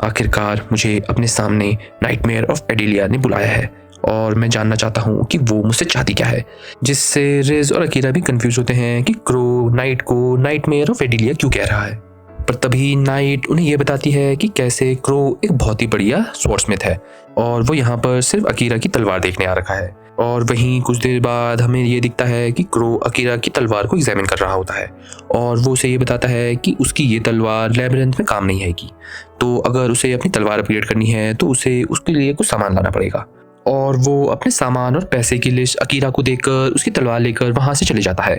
आखिरकार मुझे अपने सामने नाइटमेयर ऑफ एडिलिया ने बुलाया है और मैं जानना चाहता हूँ कि वो मुझसे चाहती क्या है। जिससे रिज और अकीरा भी कंफ्यूज होते हैं कि क्रो नाइट को नाइटमेयर ऑफ एडिलिया क्यों कह रहा है। पर तभी नाइट उन्हें यह बताती है कि कैसे क्रो एक बहुत ही बढ़िया स्वॉर्डस्मिथ है और वो यहाँ पर सिर्फ अकीरा की तलवार देखने आ रखा है। और वहीं कुछ देर बाद हमें ये दिखता है कि क्रो अकीरा की तलवार को एग्जामिन कर रहा होता है और वो उसे ये बताता है कि उसकी ये तलवार लैबिरिंथ में काम नहीं आएगी, तो अगर उसे अपनी तलवार अपग्रेड करनी है तो उसे उसके लिए कुछ सामान लाना पड़ेगा। और वो अपने सामान और पैसे की लिस्ट अकीरा को देकर उसकी तलवार लेकर वहाँ से चले जाता है।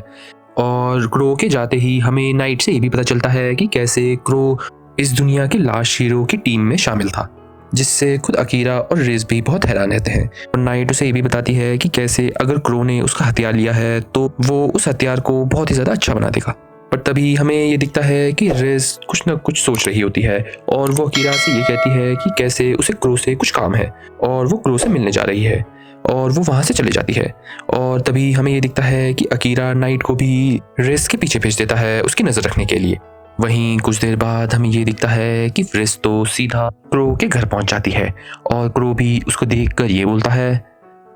और क्रो के जाते ही हमें नाइट से ये भी पता चलता है कि कैसे क्रो इस दुनिया के लास्ट हीरो की टीम में शामिल था, जिससे खुद अकीरा और रिज भी बहुत हैरान रहते हैं। और नाइट उसे ये भी बताती है कि कैसे अगर क्रो ने उसका हथियार लिया है तो वो उस हथियार को बहुत ही ज़्यादा अच्छा बना देगा। पर तभी हमें ये दिखता है कि रिज कुछ ना कुछ सोच रही होती है और वो अकीरा से ये कहती है कि कैसे उसे क्रो से कुछ काम है और वो क्रो से मिलने जा रही है और वो वहाँ से चले जाती है। और तभी हमें ये दिखता है कि अकीरा नाइट को भी रिज के पीछे भेज देता है उसकी नज़र रखने के लिए। वहीं कुछ देर बाद हमें ये दिखता है कि रिज तो सीधा क्रो के घर पहुंच जाती है और क्रो भी उसको देखकर ये बोलता है,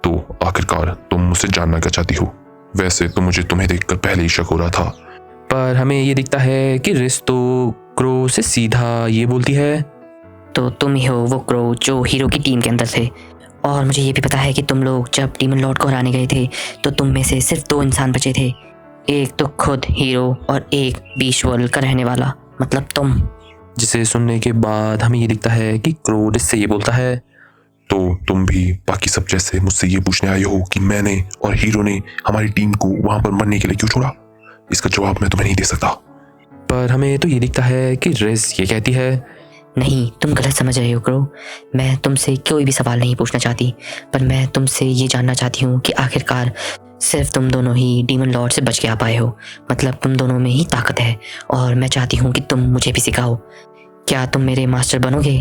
तो आखिरकार तुम मुझसे जानना क्या चाहती हो? वैसे तो मुझे तुम्हें देखकर पहले ही शक हो रहा था। पर हमें ये दिखता है कि रिज तो क्रो से सीधा ये बोलती है, तो तुम ही हो वो क्रो जो हीरो की टीम के अंदर थे, और मुझे ये भी पता है कि तुम लोग जब डीमन लॉर्ड को हराने गए थे तो तुम में से सिर्फ 2 इंसान बचे थे, एक तो खुद हीरो और एक बीच वर्ल्ड का रहने वाला, मतलब तुम। जिसे सुनने के बाद हमें ये दिखता है कि क्रो रिज से ये बोलता है, तो तुम भी बाकी सब जैसे मुझसे ये पूछने आए हो कि मैंने और हीरो ने हमारी टीम को वहां पर मरने के लिए क्यों छोड़ा? इसका जवाब मैं तुम्हें नहीं दे सकता। पर हमें तो ये दिखता है कि रिज ये कहती है, नहीं, तुम गलत समझ रहे हो क्रो। मैं तुमसे कोई भी सवाल नहीं पूछना चाहती, पर मैं तुमसे ये जानना चाहती हूँ कि आखिरकार सिर्फ तुम दोनों ही डीमन लॉर्ड से बच के आ पाए हो, मतलब तुम दोनों में ही ताकत है और मैं चाहती हूँ कि तुम मुझे भी सिखाओ। क्या तुम मेरे मास्टर बनोगे?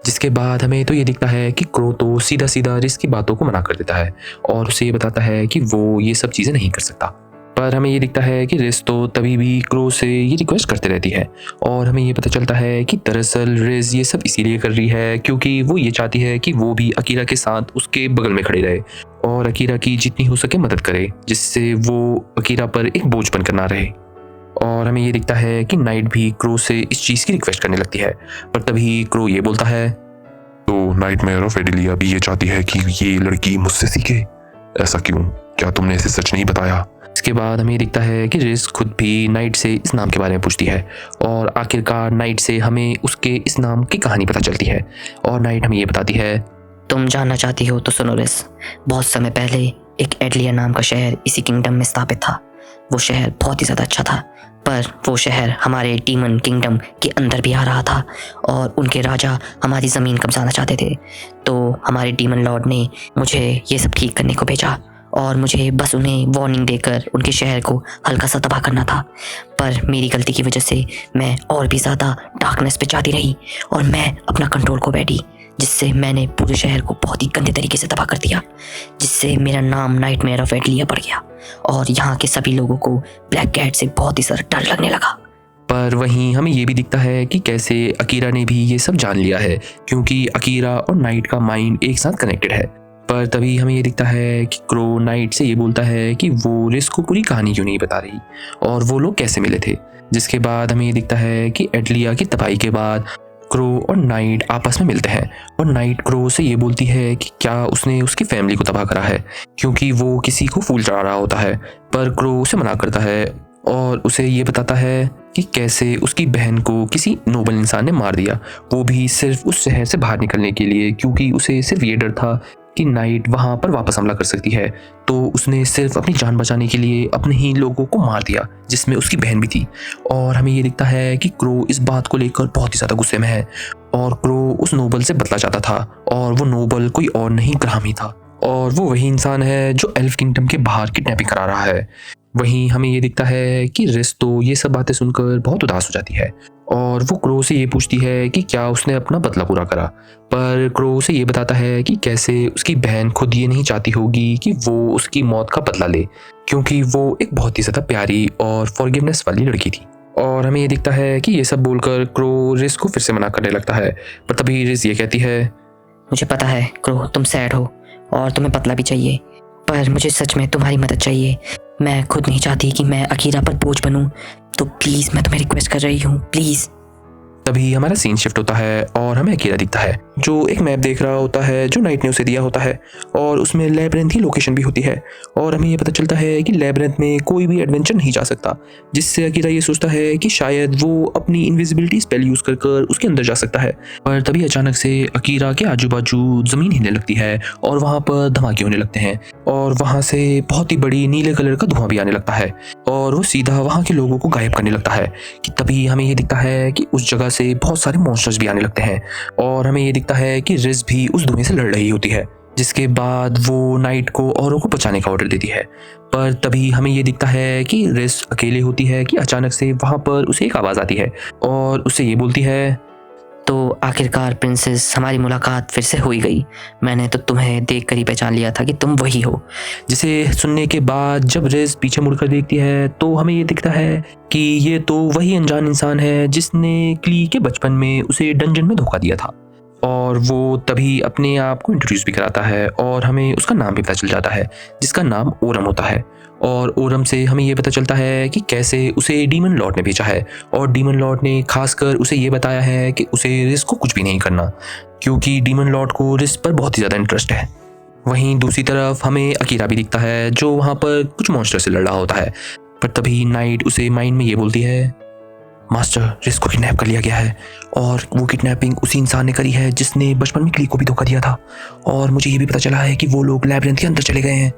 जिसके बाद हमें तो ये दिखता है कि क्रो तो सीधा सीधा रिज की बातों को मना कर देता है और उसे ये बताता है कि वो ये सब चीज़ें नहीं कर सकता। पर हमें ये दिखता है कि रिज तो तभी भी क्रो से ये रिक्वेस्ट करते रहती है और हमें ये पता चलता है कि दरअसल रिज ये सब इसीलिए कर रही है क्योंकि वो ये चाहती है कि वो भी अकीरा के साथ उसके बगल में खड़े रहे और अकीरा की जितनी हो सके मदद करे, जिससे वो अकीरा पर एक बोझ बनकर ना रहे। और हमें ये दिखता है कि नाइट भी क्रो से इस चीज़ की रिक्वेस्ट करने लगती है, पर तभी क्रो ये बोलता है, तो नाइटमेयर ऑफ एडिलिया भी ये चाहती है कि ये लड़की मुझसे सीखे। ऐसा क्यों? क्या तुमने इसे सच नहीं बताया? इसके बाद हमें दिखता है कि रिज खुद भी नाइट से इस नाम के बारे में पूछती है और आखिरकार नाइट से हमें उसके इस नाम की कहानी पता चलती है और नाइट हमें ये बताती है, तुम जानना चाहती हो तो सुनो रिज। बहुत समय पहले एक एडलिया नाम का शहर इसी किंगडम में स्थापित था। वो शहर बहुत ही ज़्यादा अच्छा था, पर वो शहर हमारे डीमन किंगडम के अंदर भी आ रहा था और उनके राजा हमारी ज़मीन कब्जाना चाहते थे। तो हमारे डीमन लॉर्ड ने मुझे ये सब ठीक करने को भेजा और मुझे बस उन्हें वार्निंग देकर उनके शहर को हल्का सा तबाह करना था। पर मेरी गलती की वजह से मैं और भी ज़्यादा डार्कनेस पे जाती रही और मैं अपना कंट्रोल को बैठी, जिससे मैंने पूरे शहर को बहुत ही गंदे तरीके से तबाह कर दिया, जिससे मेरा नाम नाइटमेयर ऑफ एडिलिया पड़ गया और यहाँ के सभी लोगों को ब्लैक कैट से बहुत ही ज़्यादा डर लगने लगा। पर वहीं हमें ये भी दिखता है कि कैसे अकीरा ने भी ये सब जान लिया है क्योंकि अकीरा और नाइट का माइंड एक साथ कनेक्टेड है। पर तभी हमें ये दिखता है कि क्रो नाइट से ये बोलता है कि वो रिज को पूरी कहानी क्यों नहीं बता रही और वो लोग कैसे मिले थे। जिसके बाद हमें ये दिखता है कि एडलिया की तबाही के बाद क्रो और नाइट आपस में मिलते हैं और नाइट क्रो से ये बोलती है कि क्या उसने उसकी फैमिली को तबाह करा है क्योंकि वो किसी को फूल चढ़ा रहा होता है। पर क्रो उसे मना करता है और उसे ये बताता है कि कैसे उसकी बहन को किसी नोबल इंसान ने मार दिया, वो भी सिर्फ उस शहर से बाहर निकलने के लिए, क्योंकि उसे सिर्फ ये डर था कि नाइट वहाँ पर वापस हमला कर सकती है। तो उसने सिर्फ अपनी जान बचाने के लिए अपने ही लोगों को मार दिया, जिसमें उसकी बहन भी थी। और हमें ये दिखता है कि क्रो इस बात को लेकर बहुत ही ज़्यादा गुस्से में है और क्रो उस नोबल से बदला चाहता था और वो नोबल कोई और नहीं ग्राहम ही था और वो वही इंसान है जो एल्फ किंगडम के बाहर किडनैपिंग करा रहा है। वहीं हमें ये दिखता है कि रिज तो ये सब बातें सुनकर बहुत उदास हो जाती है और वो क्रो से ये पूछती है कि क्या उसने अपना बदला पूरा करा। पर क्रो से ये बताता है कि कैसे उसकी बहन खुद ये नहीं चाहती होगी कि वो उसकी मौत का बदला ले, क्योंकि वो एक बहुत ही ज़्यादा प्यारी और फॉरगिवनेस वाली लड़की थी। और हमें ये दिखता है कि ये सब बोलकर क्रो रिज को फिर से मना करने लगता है, पर तभी रिज ये कहती है, मुझे पता है क्रो, तुम सैड हो और तुम्हें पतला भी चाहिए, पर मुझे सच में तुम्हारी मदद चाहिए। मैं खुद नहीं चाहती कि मैं अकीरा पर बोझ बनूं, तो प्लीज़ मैं तुम्हें रिक्वेस्ट कर रही हूँ, प्लीज़। तभी हमारा सीन शिफ्ट होता है और हमें अकीरा दिखता है जो एक मैप देख रहा होता है जो नाइट ने उसे दिया होता है, और उसमें लैब्रिंथ की लोकेशन भी होती है। और हमें ये पता चलता है कि लैब्रिंथ में कोई भी एडवेंचर नहीं जा सकता, जिससे अकीरा ये सोचता है कि शायद वो अपनी इनविजिबिलिटी स्पेल यूज कर कर उसके अंदर जा सकता है। पर तभी अचानक से अकीरा के आजू बाजू जमीन हिलने लगती है और वहाँ पर धमाके होने लगते हैं, और वहाँ से बहुत ही बड़ी नीले कलर का धुआं भी आने लगता है, और वो सीधा वहाँ के लोगों को गायब करने लगता है। कि तभी हमें ये दिखता है कि उस जगह से बहुत सारे मॉन्स्टर्स भी आने लगते हैं, और हमें ये दिखता है कि रिज भी उस धुएं से लड़ रही होती है, जिसके बाद वो नाइट को औरों को बचाने का ऑर्डर देती है। पर तभी हमें ये दिखता है कि रिज अकेले होती है कि अचानक से वहाँ पर उसे एक आवाज़ आती है और उसे ये बोलती है, तो आखिरकार प्रिंसेस, हमारी मुलाकात फिर से हो ही गई। मैंने तो तुम्हें देख कर ही पहचान लिया था कि तुम वही हो। जिसे सुनने के बाद जब रिज पीछे मुड़कर देखती है तो हमें ये दिखता है कि ये तो वही अनजान इंसान है जिसने क्ली के बचपन में उसे डंजन में धोखा दिया था। और वो तभी अपने आप को इंट्रोड्यूस भी कराता है और हमें उसका नाम भी पता चल जाता है, जिसका नाम ओरम होता है। और ओरम से हमें ये पता चलता है कि कैसे उसे डीमन लॉर्ड ने भेजा है, और डीमन लॉर्ड ने खासकर उसे ये बताया है कि उसे रिस को कुछ भी नहीं करना, क्योंकि डीमन लॉर्ड को रिस पर बहुत ही ज़्यादा इंटरेस्ट है। वहीं दूसरी तरफ हमें अकीरा भी दिखता है जो वहाँ पर कुछ मॉन्स्टर से लड़ रहा होता है। पर तभी नाइट उसे माइंड में ये बोलती है, मास्टर, रिस को किडनैप कर लिया गया है, और वो किडनैपिंग उसी इंसान ने करी है जिसने बचपन में क्ली को भी धोखा दिया था। और मुझे ये भी पता चला है कि वो लोग लैब्रिंथ के अंदर चले गए हैं।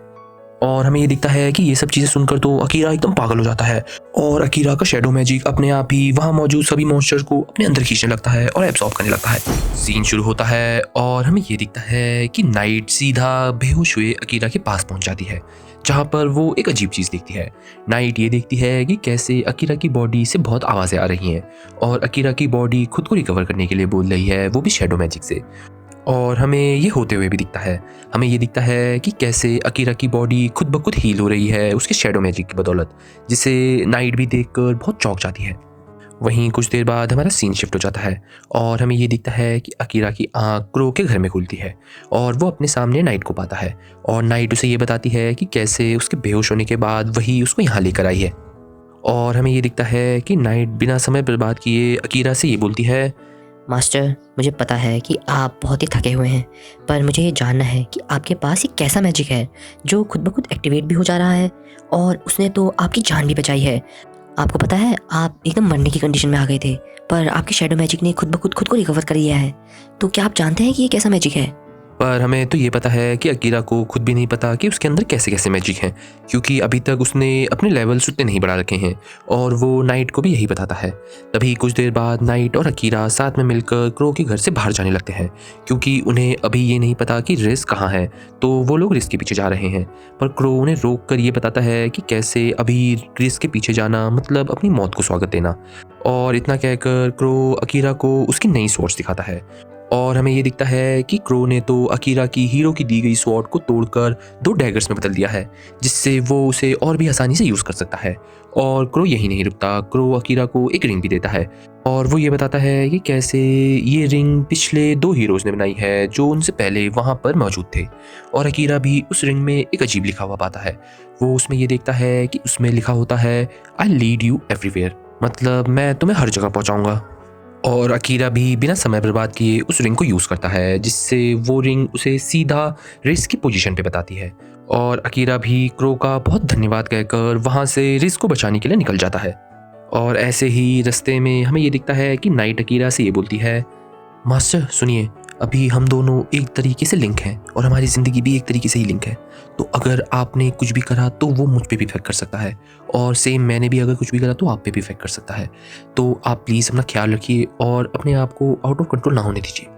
और हमें ये दिखता है कि ये सब चीज़ें सुनकर तो अकीरा एकदम पागल हो जाता है, और अकीरा का शैडो मैजिक अपने आप ही वहाँ मौजूद सभी मॉन्स्टर्स को अपने अंदर खींचने लगता है और एब्सॉर्ब करने लगता है। सीन शुरू होता है और हमें ये दिखता है कि नाइट सीधा बेहोश हुए अकीरा के पास पहुंच जाती है, जहाँ पर वो एक अजीब चीज़ देखती है। नाइट ये देखती है कि कैसे अकीरा की बॉडी से बहुत आवाज़ें आ रही हैं, और अकीरा की बॉडी खुद को रिकवर करने के लिए बोल रही है, वो भी शैडो मैजिक से। और हमें ये होते हुए भी दिखता है। हमें ये दिखता है कि कैसे अकीरा की बॉडी खुद ब खुद हील हो रही है उसके शैडो मैजिक की बदौलत, जिसे नाइट भी देखकर बहुत चौंक जाती है। वहीं कुछ देर बाद हमारा सीन शिफ्ट हो जाता है और हमें ये दिखता है कि अकीरा की आंख क्रो के घर में खुलती है और वो अपने सामने नाइट को पाता है, और नाइट उसे ये बताती है कि कैसे उसके बेहोश होने के बाद वही उसको यहाँ लेकर आई है। और हमें ये दिखता है कि नाइट बिना समय बर्बाद किए अकीरा से ये बोलती है, मास्टर, मुझे पता है कि आप बहुत ही थके हुए हैं, पर मुझे ये जानना है कि आपके पास एक कैसा मैजिक है जो खुद ब खुद एक्टिवेट भी हो जा रहा है, और उसने तो आपकी जान भी बचाई है। आपको पता है आप एकदम मरने की कंडीशन में आ गए थे, पर आपके शैडो मैजिक ने खुद को रिकवर कर लिया है। तो क्या आप जानते हैं कि ये कैसा मैजिक है? पर हमें तो ये पता है कि अकीरा को खुद भी नहीं पता कि उसके अंदर कैसे कैसे मैजिक हैं, क्योंकि अभी तक उसने अपने लेवल्स उतने नहीं बढ़ा रखे हैं, और वो नाइट को भी यही बताता है। तभी कुछ देर बाद नाइट और अकीरा साथ में मिलकर क्रो के घर से बाहर जाने लगते हैं, क्योंकि उन्हें अभी ये नहीं पता कि रिस कहाँ है, तो वो लोग रिस के पीछे जा रहे हैं। पर क्रो उन्हें रोक कर ये बताता है कि कैसे अभी रिस के पीछे जाना मतलब अपनी मौत को स्वागत देना। और इतना कहकर क्रो अकीरा को उसकी नई सोच दिखाता है, और हमें ये दिखता है कि क्रो ने तो अकीरा की हीरो की दी गई स्वॉर्ड को तोड़कर 2 डैगर्स में बदल दिया है, जिससे वो उसे और भी आसानी से यूज़ कर सकता है। और क्रो यही नहीं रुकता, क्रो अकीरा को एक रिंग भी देता है, और वो ये बताता है कि कैसे ये रिंग पिछले 2 हीरोज़ ने बनाई है जो उनसे पहले वहाँ पर मौजूद थे। और अकीरा भी उस रिंग में एक अजीब लिखा हुआ पाता है। वो उसमें ये देखता है कि उसमें लिखा होता है, आई लीड यू एवरीवेयर, मतलब मैं तुम्हें हर जगह पहुँचाऊँगा। और अकीरा भी बिना समय बर्बाद किए उस रिंग को यूज़ करता है, जिससे वो रिंग उसे सीधा रिस की पोजीशन पे बताती है। और अकीरा भी क्रो का बहुत धन्यवाद कहकर वहाँ से रिस को बचाने के लिए निकल जाता है। और ऐसे ही रास्ते में हमें ये दिखता है कि नाइट अकीरा से ये बोलती है, मास्टर सुनिए, अभी हम दोनों एक तरीके से लिंक हैं और हमारी ज़िंदगी भी एक तरीके से ही लिंक है, तो अगर आपने कुछ भी करा तो वो मुझ पे भी इफेक्ट कर सकता है, और सेम मैंने भी अगर कुछ भी करा तो आप पे भी इफेक्ट कर सकता है। तो आप प्लीज़ अपना ख्याल रखिए और अपने आप को आउट ऑफ कंट्रोल ना होने दीजिए।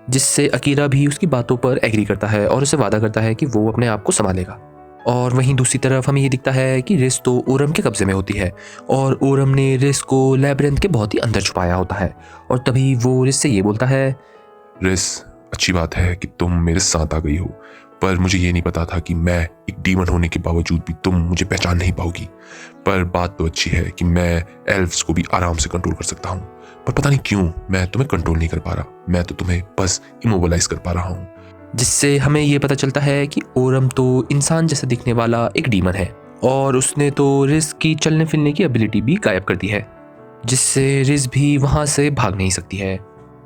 जिससे अकीरा भी उसकी बातों पर एग्री करता है और उसे वादा करता है कि वो अपने आप को संभालेगा। और वहीं दूसरी तरफ हमें ये दिखता है कि रिस तो ओरम के कब्जे में होती है, और ओरम ने रिस को लैब्रिंथ के बहुत ही अंदर छुपाया होता है। और तभी वो रिस से ये बोलता है, रिस, अच्छी बात है कि तुम मेरे साथ आ गई हो, पर मुझे ये नहीं पता था कि मैं एक डीमन होने के बावजूद भी तुम मुझे पहचान नहीं पाओगी। पर बात तो अच्छी है कि मैं एल्व्स को भी आराम से कंट्रोल कर सकता हूँ, पर पता नहीं क्यों मैं तुम्हें कंट्रोल नहीं कर पा रहा। मैं तो तुम्हें बस इमोबलाइज कर पा रहा हूँ। जिससे हमें ये पता चलता है कि ओरम तो इंसान जैसा दिखने वाला एक डीमन है और उसने तो रिज की चलने फिरने की एबिलिटी भी गायब कर दी है, जिससे रिज भी वहाँ से भाग नहीं सकती है।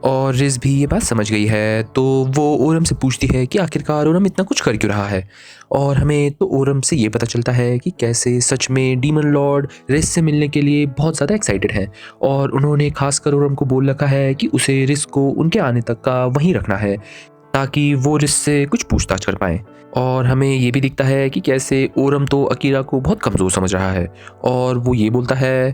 और रिज भी ये बात समझ गई है तो वो ओरम से पूछती है कि आखिरकार ओरम इतना कुछ कर क्यों रहा है। और हमें तो ओरम से ये पता चलता है कि कैसे सच में डीमन लॉर्ड रिज से मिलने के लिए बहुत ज़्यादा एक्साइटेड हैं और उन्होंने खासकर ओरम को बोल रखा है कि उसे रिज को उनके आने तक का वहीं रखना है ताकि वो रिज से कुछ पूछताछ कर पाएँ। और हमें ये भी दिखता है कि कैसे ओरम तो अकीरा को बहुत कमज़ोर समझ रहा है और वो ये बोलता है,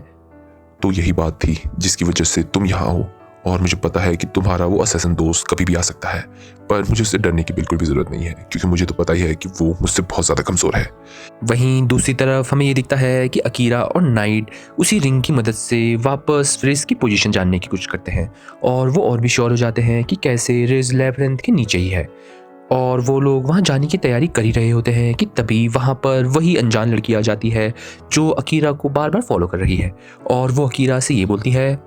तो यही बात थी जिसकी वजह से तुम यहाँ हो, और मुझे पता है कि तुम्हारा वो असैसिन दोस्त कभी भी आ सकता है, पर मुझे उससे डरने की बिल्कुल भी जरूरत नहीं है क्योंकि मुझे तो पता ही है कि वो मुझसे बहुत ज़्यादा कमज़ोर है। वहीं दूसरी तरफ हमें ये दिखता है कि अकीरा और नाइट उसी रिंग की मदद से वापस रिज की पोजीशन जानने की कोशिश करते हैं और वो और भी श्योर हो जाते हैं कि कैसे रिज लैबिरिंथ के नीचे ही है। और वो लोग वहाँ जाने की तैयारी कर ही रहे होते हैं कि तभी वहाँ पर वही अनजान लड़की आ जाती है जो अकीरा को बार बार फॉलो कर रही है और वो अकीरा से ये बोलती है,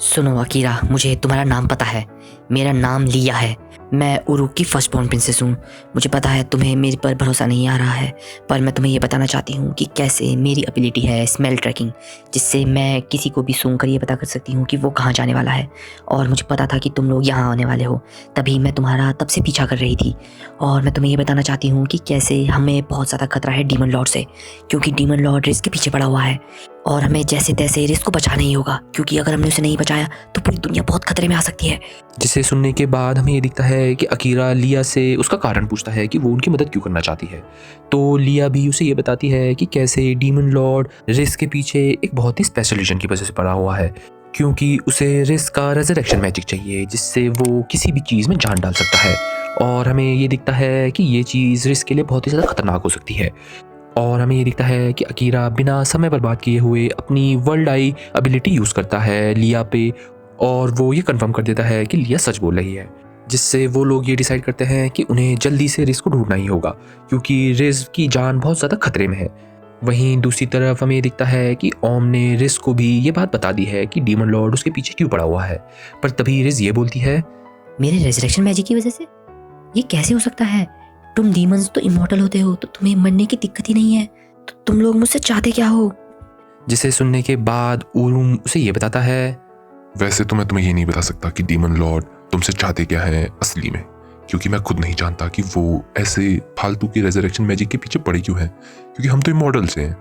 सुनो अकीरा, मुझे तुम्हारा नाम पता है। मेरा नाम लिया है। मैं उरुक की फर्स्ट बॉर्न प्रिंसेस हूँ। मुझे पता है तुम्हें मेरे पर भरोसा नहीं आ रहा है, पर मैं तुम्हें ये बताना चाहती हूँ कि कैसे मेरी एबिलिटी है स्मेल ट्रैकिंग, जिससे मैं किसी को भी सूंघ कर ये पता कर सकती हूँ कि वो कहाँ जाने वाला है। और मुझे पता था कि तुम लोग यहाँ आने वाले हो, तभी मैं तुम्हारा तब से पीछा कर रही थी। और मैं तुम्हें ये बताना चाहती हूँ कि कैसे हमें बहुत ज़्यादा खतरा है डीमन लॉर्ड से, क्योंकि डीमन लॉर्ड रिस्क के पीछे पड़ा हुआ है और हमें जैसे तैसे रिस्क को बचाना ही होगा, क्योंकि अगर हमने उसे नहीं बचाया तो पूरी दुनिया बहुत खतरे में आ सकती है। जिसे सुनने के बाद हमें ये दिखता है कि अकीरा लिया से उसका कारण पूछता है कि वो उनकी मदद क्यों करना चाहती है। तो लिया भी उसे ये बताती है कि कैसे डीमन लॉर्ड रिस्क के पीछे एक बहुत ही स्पेशल रीजन की वजह से पड़ा हुआ है, क्योंकि उसे रिस्क का रेजरेक्शन मैजिक चाहिए जिससे वो किसी भी चीज़ में जान डाल सकता है। और हमें ये दिखता है कि ये चीज़ रिस्क के लिए बहुत ही ज़्यादा खतरनाक हो सकती है। और हमें ये दिखता है कि अकीरा बिना समय बर्बाद किए हुए अपनी वर्ल्ड आई एबिलिटी यूज़ करता है लिया पे और वो ये कंफर्म कर देता है कि लिया सच बोल रही है, जिससे वो लोग ये डिसाइड करते हैं कि उन्हें जल्दी से रिस्क को ढूंढना ही होगा क्योंकि रिस्क की जान बहुत ज़्यादा खतरे में है। वहीं दूसरी तरफ हमें ये दिखता है कि ओम ने रिस्क को भी ये बात बता दी है कि डीमन लॉर्ड उसके पीछे क्यों पड़ा हुआ है, पर तभी रिस्क ये बोलती है, मेरे रेजरेक्शन मैजिक की वजह से ये कैसे हो सकता है? तुम डीमंस तो इमॉर्टल होते हो, तो तुम्हें मरने की दिक्कत ही नहीं है, तो तुम लोग मुझसे चाहते क्या हो? जिसे सुनने के बाद उरुम उसे ये बताता है, वैसे तो मैं तुम्हें ये नहीं बता सकता कि डीमन लॉर्ड तुमसे चाहते क्या है असली में, क्योंकि मैं खुद नहीं जानता कि वो ऐसे फालतू की रेजरेक्शन मैजिक के पीछे पड़े क्यों हैं, क्योंकि हम तो इमॉर्टल्स हैं।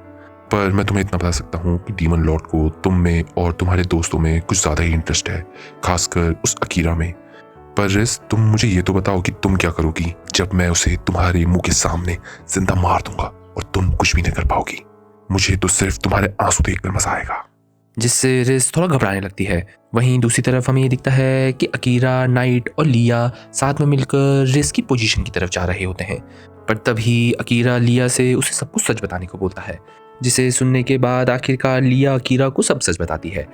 पर मैं तुम्हें इतना बता सकता हूँ कि डीमन लॉर्ड को तुम में और तुम्हारे दोस्तों में कुछ ज़्यादा ही इंटरेस्ट है, खासकर उस अकीरा में। पर रिस, तुम मुझे ये तो बताओ कि तुम क्या करोगी जब मैं उसे तुम्हारे मुंह के सामने जिंदा मार दूंगा और तुम कुछ भी नहीं कर पाओगी। मुझे तो सिर्फ तुम्हारे आंसू देखकर मजा आएगा। जिससे रिस थोड़ा घबराने लगती है। वहीं दूसरी तरफ हमें ये दिखता है कि अकीरा, नाइट और लिया साथ में मिलकर रिस की पोजीशन की तरफ जा रहे होते हैं, पर तभी अकीरा लिया से उसे सब कुछ सच बताने को बोलता है, जिसे सुनने के बाद आखिरकार लिया अकीरा को सब सच बताती है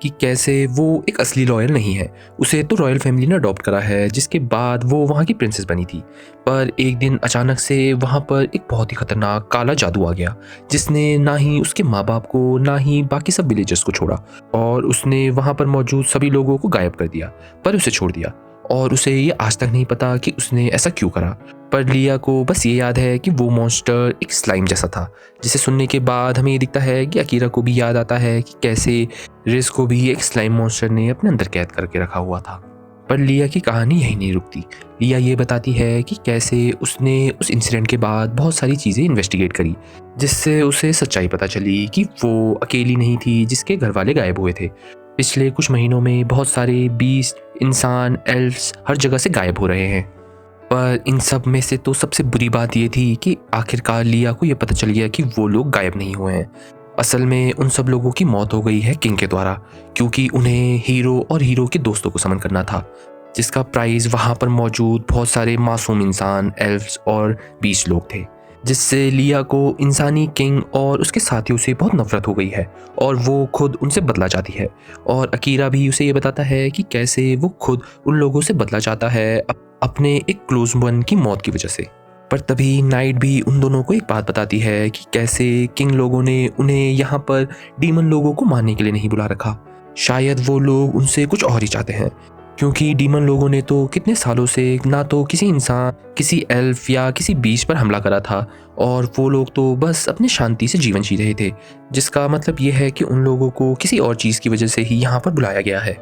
कि कैसे वो एक असली रॉयल नहीं है, उसे तो रॉयल फैमिली ने अडॉप्ट करा है जिसके बाद वो वहाँ की प्रिंसेस बनी थी। पर एक दिन अचानक से वहाँ पर एक बहुत ही खतरनाक काला जादू आ गया जिसने ना ही उसके माँ बाप को ना ही बाकी सब विलेजर्स को छोड़ा और उसने वहाँ पर मौजूद सभी लोगों को गायब कर दिया, पर उसे छोड़ दिया और उसे ये आज तक नहीं पता कि उसने ऐसा क्यों करा। पर लिया को बस ये याद है कि वो मॉन्स्टर एक स्लाइम जैसा था, जिसे सुनने के बाद हमें ये दिखता है कि अकीरा को भी याद आता है कि कैसे रिस को भी एक स्लाइम मॉन्स्टर ने अपने अंदर कैद करके रखा हुआ था। पर लिया की कहानी यहीं नहीं रुकती। लिया ये बताती है कि कैसे उसने उस इंसिडेंट के बाद बहुत सारी चीज़ें इन्वेस्टिगेट करी, जिससे उसे सच्चाई पता चली कि वो अकेली नहीं थी जिसके घर वाले गायब हुए थे। पिछले कुछ महीनों में बहुत सारे बीस्ट, इंसान, एल्फ्स हर जगह से गायब हो रहे हैं। पर इन सब में से तो सबसे बुरी बात ये थी कि आखिरकार लिया को ये पता चल गया कि वो लोग गायब नहीं हुए हैं। असल में उन सब लोगों की मौत हो गई है किंग के द्वारा, क्योंकि उन्हें हीरो और हीरो के दोस्तों को समन करना था, जिसका प्राइज़ वहाँ पर मौजूद बहुत सारे मासूम इंसान, एल्फ्स और बीस्ट लोग थे, जिससे लिया को इंसानी किंग और उसके साथियों से बहुत नफरत हो गई है और वो खुद उनसे बदला चाहती है। और अकीरा भी उसे ये बताता है कि कैसे वो खुद उन लोगों से बदला चाहता है अपने एक क्लोज वन की मौत की वजह से। पर तभी नाइट भी उन दोनों को एक बात बताती है कि कैसे किंग लोगों ने उन्हें यहाँ पर डीमन लोगों को मारने के लिए नहीं बुला रखा, शायद वो लोग उनसे कुछ और ही चाहते हैं। क्योंकि डीमन लोगों ने तो कितने सालों से ना तो किसी इंसान, किसी एल्फ या किसी बीस्ट पर हमला करा था, और वो लोग तो बस अपने शांति से जीवन जी रहे थे, जिसका मतलब ये है कि उन लोगों को किसी और चीज़ की वजह से ही यहाँ पर बुलाया गया है।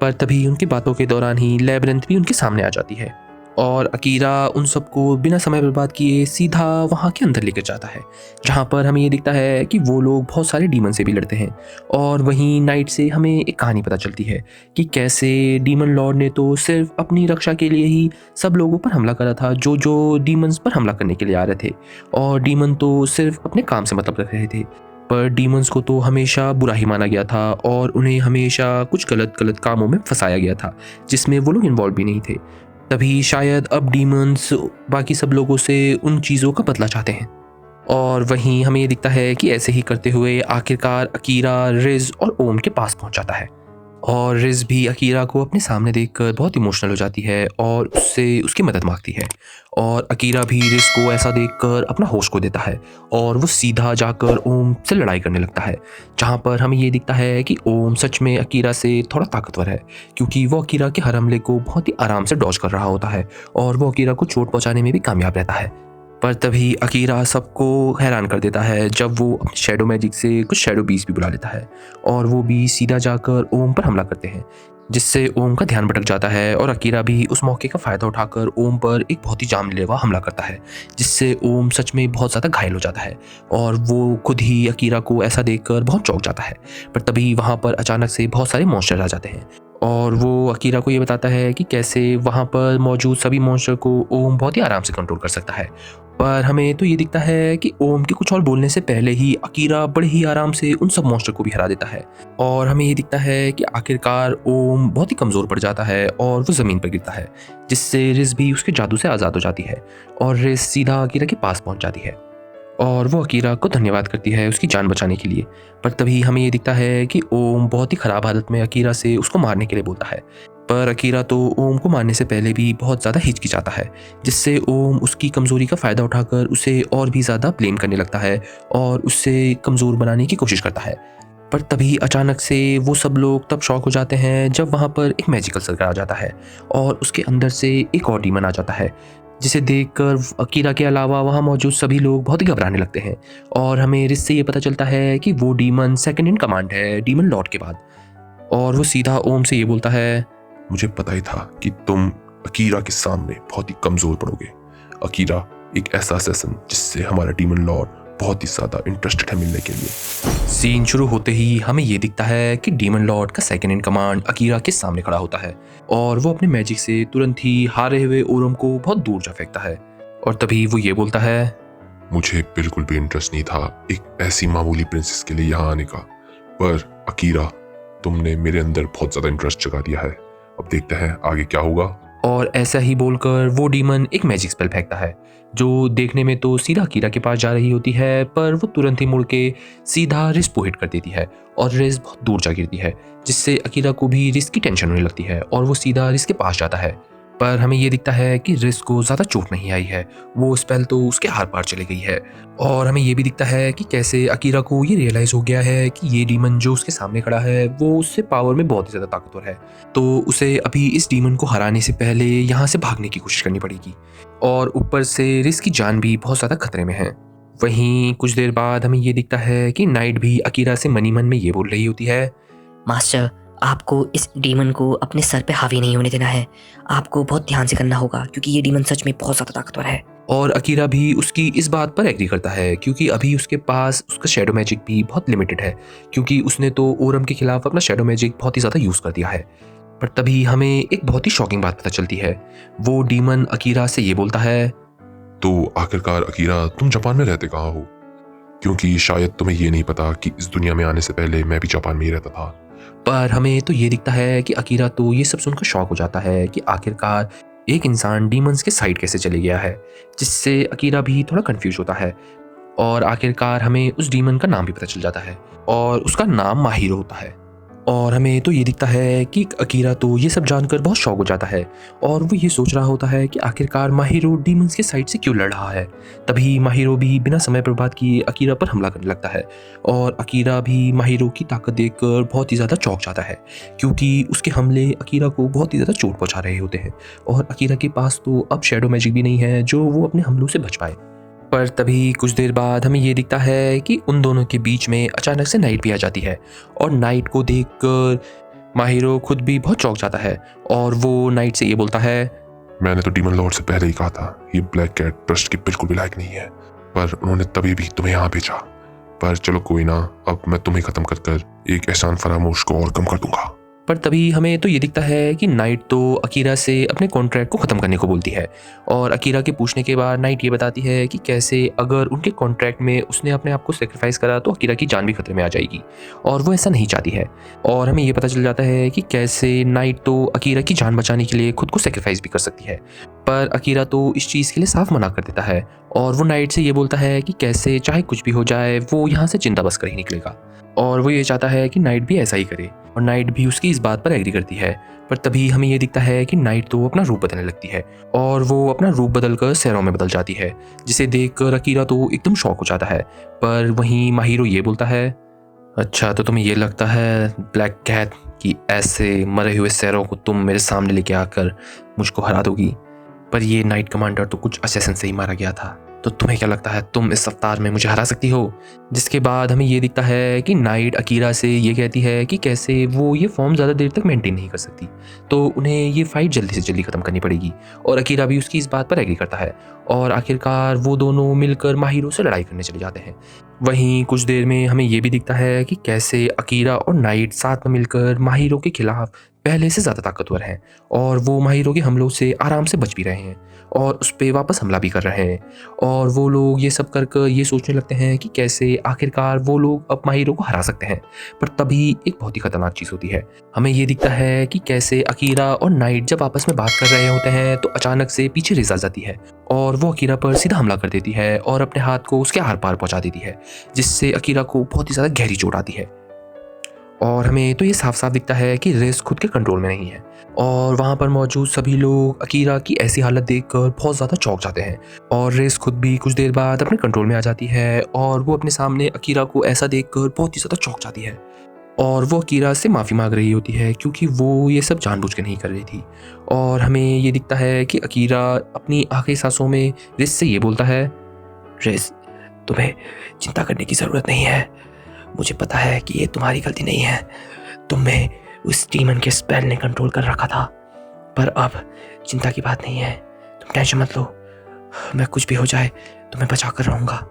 पर तभी उनकी बातों के दौरान ही लैबिरिंथ भी उनके सामने आ जाती है और अकीरा उन सबको बिना समय बर्बाद किए सीधा वहाँ के अंदर लेकर जाता है, जहाँ पर हमें ये दिखता है कि वो लोग बहुत सारे डीमन से भी लड़ते हैं। और वहीं नाइट से हमें एक कहानी पता चलती है कि कैसे डीमन लॉर्ड ने तो सिर्फ अपनी रक्षा के लिए ही सब लोगों पर हमला करा था जो जो डीमंस पर हमला करने के लिए आ रहे थे, और डीमन तो सिर्फ अपने काम से मतलब रख रहे थे। पर डीमंस को तो हमेशा बुरा ही माना गया था और उन्हें हमेशा कुछ गलत गलत कामों में फंसाया गया था जिसमें वो लोग इन्वॉल्व भी नहीं थे। तभी शायद अब डीमंस बाकी सब लोगों से उन चीज़ों का बदला चाहते हैं। और वहीं हमें ये दिखता है कि ऐसे ही करते हुए आखिरकार अकीरा रिज और ओम के पास पहुंच जाता है, और रिज भी अकीरा को अपने सामने देखकर बहुत इमोशनल हो जाती है और उससे उसकी मदद मांगती है। और अकीरा भी रिज को ऐसा देखकर अपना होश खो देता है और वो सीधा जाकर ओम से लड़ाई करने लगता है, जहाँ पर हमें ये दिखता है कि ओम सच में अकीरा से थोड़ा ताकतवर है, क्योंकि वो अकीरा के हर हमले को बहुत ही आराम से डॉज कर रहा होता है और वो अकीरा को चोट पहुंचाने में भी कामयाब रहता है। पर तभी अकीरा सबको हैरान कर देता है जब वो अपने शैडो मैजिक से कुछ शैडो बीस्ट भी बुला लेता है, और वो भी सीधा जाकर ओम पर हमला करते हैं, जिससे ओम का ध्यान भटक जाता है। और अकीरा भी उस मौके का फ़ायदा उठाकर ओम पर एक बहुत ही जानलेवा हमला करता है, जिससे ओम सच में बहुत ज़्यादा घायल हो जाता है और वो खुद ही अकीरा को ऐसा देखकर बहुत चौंक जाता है। पर तभी वहाँ पर अचानक से बहुत सारे मॉन्स्टर आ जाते हैं और वो अकीरा को ये बताता है कि कैसे वहाँ पर मौजूद सभी मॉन्स्टर को ओम बहुत ही आराम से कंट्रोल कर सकता है। पर हमें तो ये दिखता है कि ओम के कुछ और बोलने से पहले ही अकीरा बड़े ही आराम से उन सब मॉन्स्टर को भी हरा देता है, और हमें ये दिखता है कि आखिरकार ओम बहुत ही कमज़ोर पड़ जाता है और वो ज़मीन पर गिरता है, जिससे रिज भी उसके जादू से आज़ाद हो जाती है और रिज सीधा अकीरा के पास पहुंच जाती है और वो अकीरा को धन्यवाद करती है उसकी जान बचाने के लिए। पर तभी हमें ये दिखता है कि ओम बहुत ही ख़राब हालत में अकीरा से उसको मारने के लिए बोलता है, पर अकीरा तो ओम को मारने से पहले भी बहुत ज़्यादा हिचकिचाता है, जिससे ओम उसकी कमज़ोरी का फ़ायदा उठाकर उसे और भी ज़्यादा ब्लेम करने लगता है और उससे कमज़ोर बनाने की कोशिश करता है। पर तभी अचानक से वो सब लोग तब शॉक हो जाते हैं जब वहाँ पर एक मैजिकल सर्कल आ जाता है और उसके अंदर से एक और डीमन आ जाता है, जिसे देखकर अकीरा के अलावा वहाँ मौजूद सभी लोग बहुत ही घबराने लगते हैं। और हमें रिज से ये पता चलता है कि वो डीमन सेकंड इन कमांड है डीमन लॉर्ड के बाद, और वो सीधा ओम से ये बोलता है, मुझे पता ही था कि तुम अकीरा के सामने बहुत ही कमजोर पड़ोगे। अकीरा एक ऐसा असेसन जिससे हमारा डीमन लॉर्ड बहुत ही ज्यादा इंटरेस्टेड है मिलने के लिए। सीन शुरू होते ही हमें ये दिखता है कि डीमन लॉर्ड का सेकंड इन कमांड अकीरा के सामने खड़ा होता है और वो अपने मैजिक से तुरंत ही हारे हुए ओरम को बहुत दूर जा फेंकता है। और तभी वो ये बोलता है, मुझे बिल्कुल भी इंटरेस्ट नहीं था एक ऐसी मामूली प्रिंसेस के लिए यहाँ आने का, पर अकीरा तुमने मेरे अंदर बहुत ज्यादा इंटरेस्ट जगा दिया है। अब देखते हैं आगे क्या होगा। और ऐसा ही बोलकर वो डीमन एक मैजिक स्पेल फेंकता है जो देखने में तो सीधा अकीरा के पास जा रही होती है, पर वो तुरंत ही मुड़ के सीधा रिज को हिट कर देती है और रिज बहुत दूर जा गिरती है, जिससे अकीरा को भी रिज की टेंशन होने लगती है और वो सीधा रिज के पास जाता है। पर हमें ये दिखता है कि रिज को ज़्यादा चोट नहीं आई है, वो स्पेल तो उसके हार पार चली गई है। और हमें ये भी दिखता है कि कैसे अकीरा को ये रियलाइज़ हो गया है कि ये डीमन जो उसके सामने खड़ा है वो उससे पावर में बहुत ही ज़्यादा ताकतवर है, तो उसे अभी इस डीमन को हराने से पहले यहाँ से भागने की कोशिश करनी पड़ेगी, और ऊपर से रिज की जान भी बहुत ज़्यादा खतरे में है। वहीं कुछ देर बाद हमें ये दिखता है कि नाइट भी अकीरा से मनी मन में ये बोल रही होती है, मास्टर, आपको इस डीमन को अपने सर पे हावी नहीं होने देना है। आपको बहुत ध्यान से करना होगा क्योंकि ये डीमन सच में बहुत ज़्यादा ताकतवर है। और अकीरा भी उसकी इस बात पर एग्री करता है क्योंकि अभी उसके पास उसका शैडो मैजिक भी बहुत लिमिटेड है, क्योंकि उसने तो ओरम के खिलाफ अपना शैडो मैजिक बहुत ही ज़्यादा यूज़ कर दिया है। पर तभी हमें एक बहुत ही शॉकिंग बात पता चलती है। वो डीमन अकीरा से ये बोलता है, तो आखिरकार अकीरा तुम जापान में रहते कहाँ हो? क्योंकि शायद तुम्हें ये नहीं पता कि इस दुनिया में आने से पहले मैं भी जापान में ही रहता था। पर हमें तो ये दिखता है कि अकीरा तो ये सब सुनकर शॉक हो जाता है कि आखिरकार एक इंसान डीमंस के साइड कैसे चले गया है, जिससे अकीरा भी थोड़ा कंफ्यूज होता है। और आखिरकार हमें उस डीमन का नाम भी पता चल जाता है और उसका नाम माहिरो होता है। और हमें तो ये दिखता है कि अकीरा तो ये सब जानकर बहुत शौक हो जाता है और वो ये सोच रहा होता है कि आखिरकार माहिरो डीमंस के साइड से क्यों लड़ रहा है। तभी माहिरो भी बिना समय बर्बाद किए अकीरा पर हमला करने लगता है और अकीरा भी माहिरो की ताकत देखकर बहुत ही ज़्यादा चौंक जाता है, क्योंकि उसके हमले अकीरा को बहुत ही ज़्यादा चोट पहुंचा रहे होते हैं और अकीरा के पास तो अब शैडो मैजिक भी नहीं है जो वो अपने हमलों से बच पाए। पर तभी कुछ देर बाद हमें ये दिखता है कि उन दोनों के बीच में अचानक से नाइट भी आ जाती है और नाइट को देखकर माहिरो खुद भी बहुत चौंक जाता है और वो नाइट से ये बोलता है, मैंने तो डीमन लॉर्ड से पहले ही कहा था ये ब्लैक कैट ट्रस्ट की बिल्कुल भी लायक नहीं है, पर उन्होंने तभी भी तुम्हें यहाँ भेजा। पर चलो कोई ना, अब मैं तुम्हें खत्म कर कर एक एहसान फरामोश को और कम कर दूंगा। पर तभी हमें तो ये दिखता है कि नाइट तो अकीरा से अपने कॉन्ट्रैक्ट को ख़त्म करने को बोलती है और अकीरा के पूछने के बाद नाइट ये बताती है कि कैसे अगर उनके कॉन्ट्रैक्ट में उसने अपने आप को सेक्रीफाइस करा तो अकीरा की जान भी खतरे में आ जाएगी और वो ऐसा नहीं चाहती है। और हमें ये पता चल जाता है कि कैसे नाइट तो अकीरा की जान बचाने के लिए खुद को सेक्रीफाइस भी कर सकती है, पर अकीरा तो इस चीज़ के लिए साफ मना कर देता है और वो नाइट से ये बोलता है कि कैसे चाहे कुछ भी हो जाए वो यहाँ से जिंदा बस कर ही निकलेगा और वो ये चाहता है कि नाइट भी ऐसा ही करे और नाइट भी उसकी इस बात पर एग्री करती है। पर तभी हमें ये दिखता है कि नाइट तो अपना रूप बदलने लगती है और वो अपना रूप बदलकर सैरों में बदल जाती है, जिसे देखकर अकीरा तो एकदम शॉक हो जाता है। पर वहीं माहिरो ये बोलता है, अच्छा तो तुम्हें ये लगता है ब्लैक कैट कि ऐसे मरे हुए सैरों को तुम मेरे सामने लेके आकर मुझको हरा दोगी? पर ये नाइट कमांडर तो कुछ असैसिन से ही मारा गया था, तो तुम्हें क्या लगता है तुम इस अवतार में मुझे हरा सकती हो? जिसके बाद हमें ये दिखता है कि नाइट अकीरा से ये कहती है कि कैसे वो ये फॉर्म ज़्यादा देर तक मेंटेन नहीं कर सकती, तो उन्हें ये फाइट जल्दी से जल्दी ख़त्म करनी पड़ेगी और अकीरा भी उसकी इस बात पर एग्री करता है और आखिरकार वो दोनों मिलकर माहिरो से लड़ाई करने चले जाते हैं। वहीं कुछ देर में हमें ये भी दिखता है कि कैसे अकीरा और नाइट साथ में मिलकर माहिरो के खिलाफ पहले से ज़्यादा ताकतवर हैं और वो माहिरो के हमलों से आराम से बच भी रहे हैं और उस पर वापस हमला भी कर रहे हैं और वो लोग ये सब कर ये सोचने लगते हैं कि कैसे आखिरकार वो लोग अब माहिरो को हरा सकते हैं। पर तभी एक बहुत ही खतरनाक चीज़ होती है। हमें ये दिखता है कि कैसे अकीरा और नाइट जब आपस में बात कर रहे होते हैं तो अचानक से पीछे रेज़ आ जाती है और वो अकीरा पर सीधा हमला कर देती है और अपने हाथ को उसके आर पार पहुंचा देती है, जिससे अकीरा को बहुत ही ज़्यादा गहरी चोट आती है। और हमें तो ये साफ साफ दिखता है कि रेस खुद के कंट्रोल में नहीं है और वहाँ पर मौजूद सभी लोग अकीरा की ऐसी हालत देखकर बहुत ज़्यादा चौंक जाते हैं और रेस खुद भी कुछ देर बाद अपने कंट्रोल में आ जाती है और वो अपने सामने अकीरा को ऐसा देखकर बहुत ही ज़्यादा चौंक जाती है और वो अकीरा से माफ़ी मांग रही होती है क्योंकि वो ये सब जानबूझ के नहीं कर रही थी। और हमें ये दिखता है कि अकीरा अपनी आखिरी सांसों में रेस से ये बोलता है, रेस तुम्हें चिंता करने की ज़रूरत नहीं है, मुझे पता है कि ये तुम्हारी गलती नहीं है, तुम्हें उस डीमन के स्पेल ने कंट्रोल कर रखा था, पर अब चिंता की बात नहीं है, तुम टेंशन मत लो, मैं कुछ भी हो जाए तुम्हें बचा कर रहूँगा।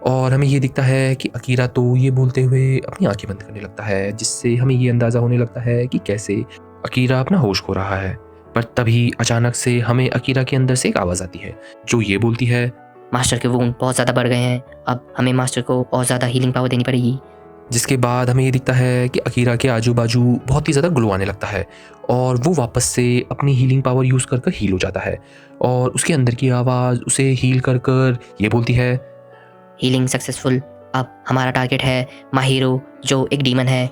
और हमें ये दिखता है कि अकीरा तो ये बोलते हुए अपनी आंखें बंद करने लगता है, जिससे हमें ये अंदाज़ा होने लगता है कि कैसे अकीरा अपना होश खो रहा है। पर तभी अचानक से हमें अकीरा के अंदर से एक आवाज़ आती है जो ये बोलती है, मास्टर के वुंड बहुत ज़्यादा बढ़ गए हैं, अब हमें मास्टर को और ज़्यादा हीलिंग पावर देनी पड़ेगी। जिसके बाद हमें ये दिखता है कि अकीरा के आजू बाजू बहुत ही ज़्यादा ग्लो आने लगता है और वो वापस से अपनी हीलिंग पावर यूज़ कर हील हो जाता है और उसके अंदर की आवाज़ उसे हील कर ये बोलती है, हीलिंग सक्सेसफुल, अब हमारा टारगेट है माहिरो जो एक डीमन है।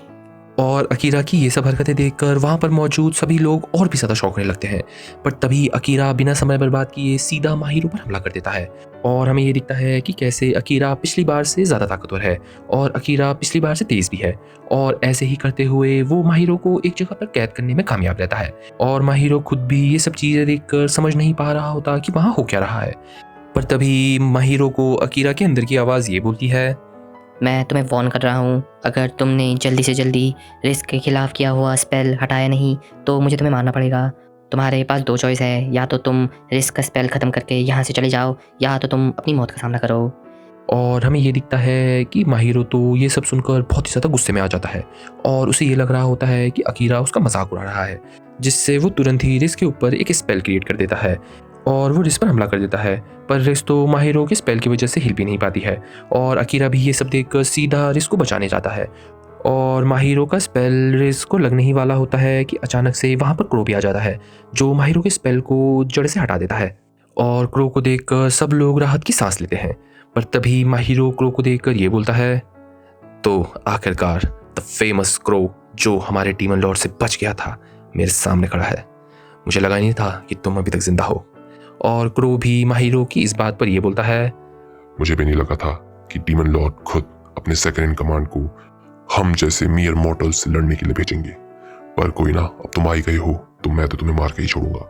और अकीरा की ये सब हरकतें देखकर वहाँ पर मौजूद सभी लोग और भी ज़्यादा शौक होने लगते हैं। पर तभी अकीरा बिना समय बर्बाद किए सीधा माहिरो पर हमला कर देता है और हमें ये दिखता है कि कैसे अकीरा पिछली बार से ज़्यादा ताकतवर है और अकीरा पिछली बार से तेज़ भी है और ऐसे ही करते हुए वो माहिरो को एक जगह पर कैद करने में कामयाब रहता है और माहिरो खुद भी ये सब चीज़ें देखकर समझ नहीं पा रहा होता कि वहाँ हो क्या रहा है। पर तभी माहिरो को अकीरा के अंदर की आवाज़ ये बोलती है, मैं तुम्हें वॉर्न कर रहा हूँ, अगर तुमने जल्दी से जल्दी रिस्क के खिलाफ किया हुआ स्पेल हटाया नहीं तो मुझे तुम्हें मारना पड़ेगा। तुम्हारे पास दो चॉइस है, या तो तुम रिस्क का स्पेल ख़त्म करके यहाँ से चले जाओ या तो तुम अपनी मौत का सामना करो। और हमें ये दिखता है कि माहिरो तो ये सब सुनकर बहुत ही ज़्यादा गुस्से में आ जाता है और उसे ये लग रहा होता है कि अकीरा उसका मजाक उड़ा रहा है, जिससे वो तुरंत ही रिस्क के ऊपर एक स्पेल क्रिएट कर देता है और वो रिस्क पर हमला कर देता है। पर रिस्क तो माहिरो के स्पेल की वजह से हिल भी नहीं पाती है और अकीरा भी ये सब देखकर सीधा रिस्क को बचाने जाता है और माहिरो का स्पेल रिस्क को लगने ही वाला होता है कि अचानक से वहाँ पर क्रो भी आ जाता है जो माहिरो के स्पेल को जड़ से हटा देता है और क्रो को देखकर सब लोग राहत की सांस लेते हैं। पर तभी माहिरो क्रो को देखकर ये बोलता है, तो आखिरकार द फेमस क्रो जो हमारे डीमन लॉर्ड से बच गया था, मेरे सामने खड़ा है। मुझे लगा नहीं था कि तुम अभी तक जिंदा हो। और क्रो भी माहिरो की इस बात पर यह बोलता है, मुझे भी नहीं लगा था कि डीमन लॉर्ड खुद अपने सेकंड इन कमांड को हम जैसे मियर मॉर्टल्स से लड़ने के लिए भेजेंगे। पर कोई ना, अब तुम आई गई हो तो मैं तो तुम्हें मार के ही छोड़ूंगा।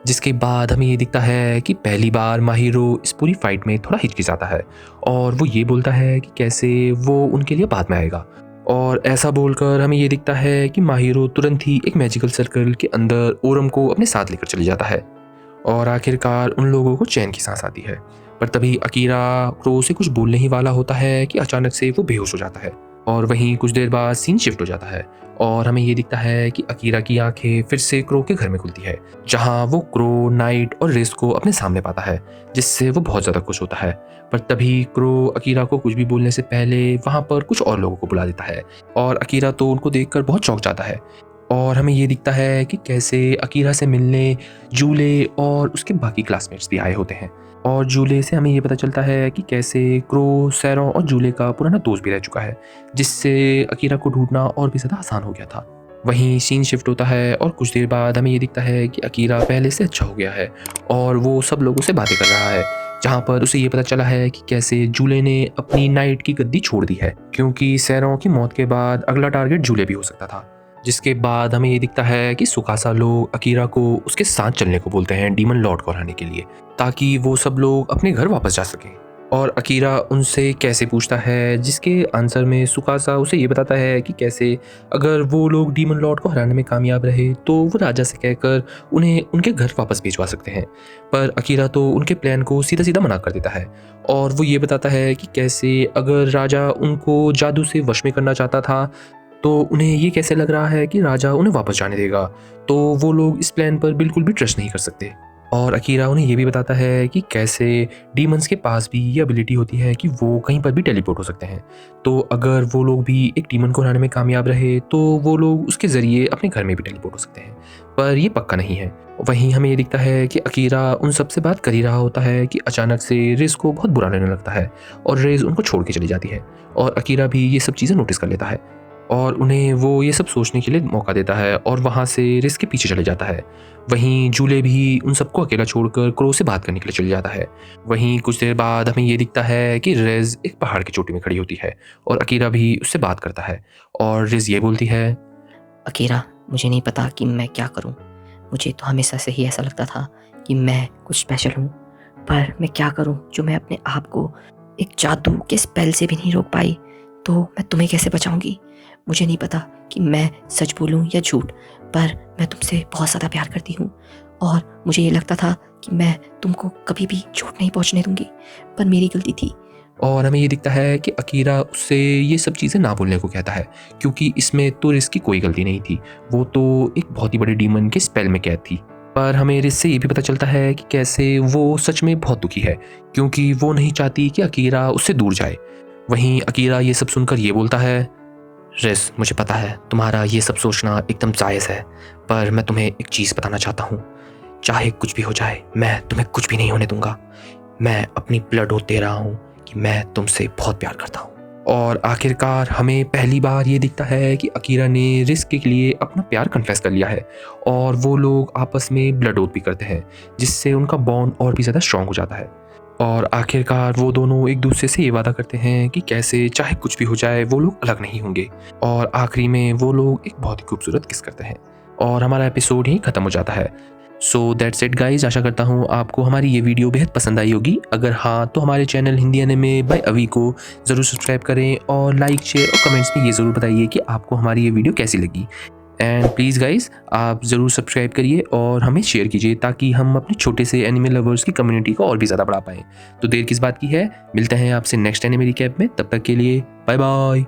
जिसके बाद हमें ये दिखता है कि पहली बार माहिरो इस पूरी फाइट में थोड़ा हिचकिचाता है और वो ये बोलता है कि कैसे वो उनके लिए बाद में आएगा। और ऐसा बोलकर हमें ये दिखता है कि माहिरो तुरंत ही एक मैजिकल सर्कल के अंदर ओरम को अपने साथ लेकर चले जाता है और आखिरकार उन लोगों को चैन की सांस आती है। पर तभी अकीरा क्रो से कुछ बोलने ही वाला होता है कि अचानक से वो बेहोश हो जाता है और वहीं कुछ देर बाद सीन शिफ्ट हो जाता है और हमें ये दिखता है कि अकीरा की आंखें फिर से क्रो के घर में खुलती है, जहां वो क्रो, नाइट और रिस को अपने सामने पाता है, जिससे वो बहुत ज़्यादा खुश होता है। पर तभी क्रो अकीरा को कुछ भी बोलने से पहले वहां पर कुछ और लोगों को बुला देता है और अकीरा तो उनको देखकर बहुत चौंक जाता है। और हमें ये दिखता है कि कैसे अकीरा से मिलने जूले और उसके बाकी क्लासमेट्स भी आए होते हैं और जूले से हमें ये पता चलता है कि कैसे क्रो, सैरो और जूले का पुराना दोस्त भी रह चुका है, जिससे अकीरा को ढूंढना और भी ज़्यादा आसान हो गया था। वहीं सीन शिफ्ट होता है और कुछ देर बाद हमें ये दिखता है कि अकीरा पहले से अच्छा हो गया है और वो सब लोगों से बातें कर रहा है, जहाँ पर उसे ये पता चला है कि कैसे जूले ने अपनी नाइट की गद्दी छोड़ दी है, क्योंकि सैरो की मौत के बाद अगला टारगेट जूले भी हो सकता था। जिसके बाद हमें ये दिखता है कि सुकासा लोग अकीरा को उसके साथ चलने को बोलते हैं डीमन लॉर्ड को हराने के लिए, ताकि वो सब लोग अपने घर वापस जा सकें। और अकीरा उनसे कैसे पूछता है, जिसके आंसर में सुकासा उसे ये बताता है कि कैसे अगर वो लोग डीमन लॉर्ड को हराने में कामयाब रहे तो वो राजा से कहकर उन्हें उनके घर वापस भिजवा सकते हैं। पर अकीरा तो उनके प्लान को सीधा सीधा मना कर देता है और वो ये बताता है कि कैसे अगर राजा उनको जादू से वश में करना चाहता था तो उन्हें ये कैसे लग रहा है कि राजा उन्हें वापस जाने देगा, तो वो लोग इस प्लान पर बिल्कुल भी ट्रस्ट नहीं कर सकते। और अकीरा उन्हें ये भी बताता है कि कैसे डीमंस के पास भी ये एबिलिटी होती है कि वो कहीं पर भी टेलीपोर्ट हो सकते हैं, तो अगर वो लोग भी एक डीमन को हराने में कामयाब रहे तो वो लोग उसके ज़रिए अपने घर में भी टेलीपोर्ट हो सकते हैं, पर ये पक्का नहीं है। वहीं हमें ये दिखता है कि अकीरा उन सब से बात कर ही रहा होता है कि अचानक से रेस को बहुत बुरा लगने लगता है और रेस उनको छोड़ के चली जाती है और अकीरा भी ये सब चीज़ें नोटिस कर लेता है और उन्हें वो ये सब सोचने के लिए मौका देता है और वहाँ से रिस के पीछे चले जाता है। वहीं जूले भी उन सबको अकेला छोड़कर क्रो से बात करने के लिए चले जाता है। वहीं कुछ देर बाद हमें ये दिखता है कि रेज एक पहाड़ की चोटी में खड़ी होती है और अकीरा भी उससे बात करता है और रिज ये बोलती है, अकीरा, मुझे नहीं पता कि मैं क्या करूं। मुझे तो हमेशा से ही ऐसा लगता था कि मैं कुछ स्पेशल हूं, पर मैं क्या करूं जो मैं अपने आप को एक जादू के स्पेल से भी नहीं रोक पाई, तो मैं तुम्हें कैसे बचाऊंगी। मुझे नहीं पता कि मैं सच बोलूं या झूठ, पर मैं तुमसे बहुत ज़्यादा प्यार करती हूँ और मुझे ये लगता था कि मैं तुमको कभी भी चोट नहीं पहुँचने दूंगी, पर मेरी गलती थी। और हमें ये दिखता है कि अकीरा उससे ये सब चीज़ें ना बोलने को कहता है, क्योंकि इसमें तो रिस की कोई गलती नहीं थी, वो तो एक बहुत ही बड़े डीमन के स्पेल में कैद थी। पर हमें रिस से ये भी पता चलता है कि कैसे वो सच में बहुत दुखी है, क्योंकि वो नहीं चाहती कि अकीरा उससे दूर जाए। वहीं अकीरा ये सब सुनकर ये बोलता है, रिस, मुझे पता है तुम्हारा ये सब सोचना एकदम जायज़ है, पर मैं तुम्हें एक चीज़ बताना चाहता हूँ। चाहे कुछ भी हो जाए, मैं तुम्हें कुछ भी नहीं होने दूंगा। मैं अपनी ब्लड ओथ दे रहा हूँ कि मैं तुमसे बहुत प्यार करता हूँ। और आखिरकार हमें पहली बार ये दिखता है कि अकीरा ने रिस्क के लिए अपना प्यार कन्फेस कर लिया है और वो लोग आपस में ब्लड ओथ भी करते हैं, जिससे उनका बॉन्ड और भी ज़्यादा स्ट्रॉन्ग हो जाता है। और आखिरकार वो दोनों एक दूसरे से ये वादा करते हैं कि कैसे चाहे कुछ भी हो जाए वो लोग अलग नहीं होंगे, और आखिरी में वो लोग एक बहुत ही खूबसूरत किस करते हैं और हमारा एपिसोड ही ख़त्म हो जाता है। So that's it guys. आशा करता हूँ आपको हमारी ये वीडियो बेहद पसंद आई होगी। अगर हाँ तो हमारे चैनल हिंदी एनिमे बाय अवी को ज़रूर सब्सक्राइब करें और लाइक, शेयर और कमेंट्स में ये ज़रूर बताइए कि आपको हमारी ये वीडियो कैसी लगी। एंड प्लीज़ गाइज, आप ज़रूर सब्सक्राइब करिए और हमें शेयर कीजिए, ताकि हम अपने छोटे से एनिमे लवर्स की कम्युनिटी को और भी ज़्यादा बढ़ा पाएँ। तो देर किस बात की है, मिलते हैं आपसे नेक्स्ट एनिमे रिकैप में। तब तक के लिए बाय बाय।